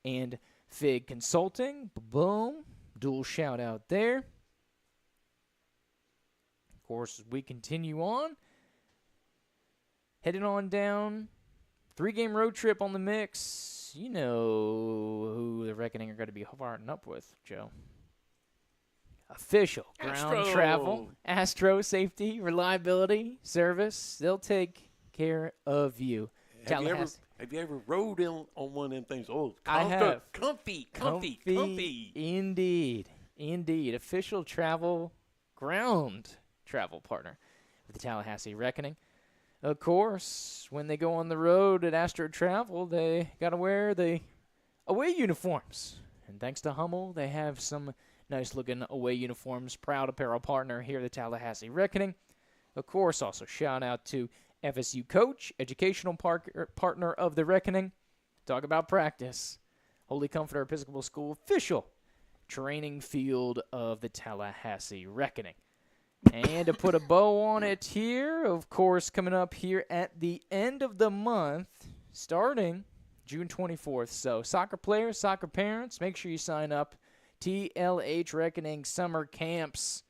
and Fig Consulting. Boom. Dual shout-out there. Of course, as we continue on, heading on down, 3-game road trip on the mix. You know who the Reckoning are going to be partnering up with, Joe. Official ground travel, Astro safety, reliability, service. They'll take care of you. Have you ever rode on one of them things? Oh, I have. Comfy. Indeed. Official ground travel partner with the Tallahassee Reckoning. Of course, when they go on the road at Astro Travel, they got to wear the away uniforms. And thanks to Hummel, they have some nice-looking away uniforms. Proud apparel partner here at the Tallahassee Reckoning. Of course, also shout out to FSU coach, educational partner of the Reckoning. Talk about practice. Holy Comforter Episcopal School, official training field of the Tallahassee Reckoning. And to put a bow on it here, of course, coming up here at the end of the month, starting June 24th. So soccer players, soccer parents, make sure you sign up. TLH Reckoning Summer Camps.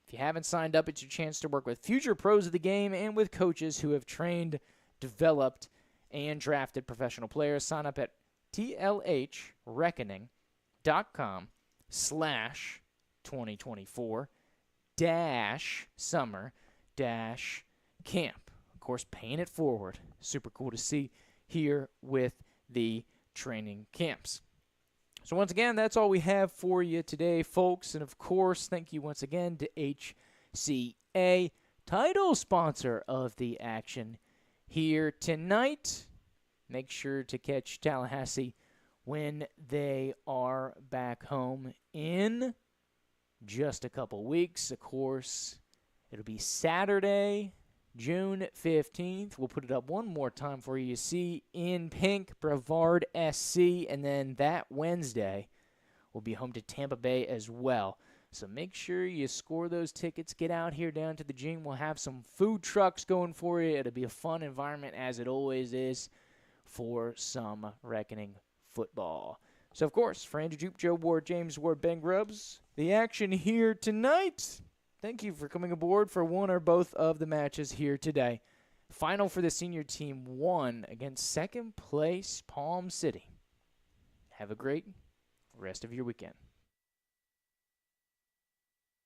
If you haven't signed up, it's your chance to work with future pros of the game and with coaches who have trained, developed, and drafted professional players. Sign up at tlhreckoning.com/2024-summer-camp. Of course, paying it forward. Super cool to see here with the training camps. So once again, that's all we have for you today, folks. And of course, thank you once again to HCA, title sponsor of the action here tonight. Make sure to catch Tallahassee when they are back home in just a couple weeks. Of course, it'll be Saturday, June 15th. We'll put it up one more time for you. You see in pink, Brevard SC, and then that Wednesday we'll be home to Tampa Bay as well. So make sure you score those tickets. Get out here down to the gym. We'll have some food trucks going for you. It'll be a fun environment, as it always is, for some Reckoning football. So, of course, for Andrew Jupe, Joe Ward, James Ward, Ben Grubbs, the action here tonight. Thank you for coming aboard for one or both of the matches here today. Final for the senior team, 1 against second place Palm City. Have a great rest of your weekend.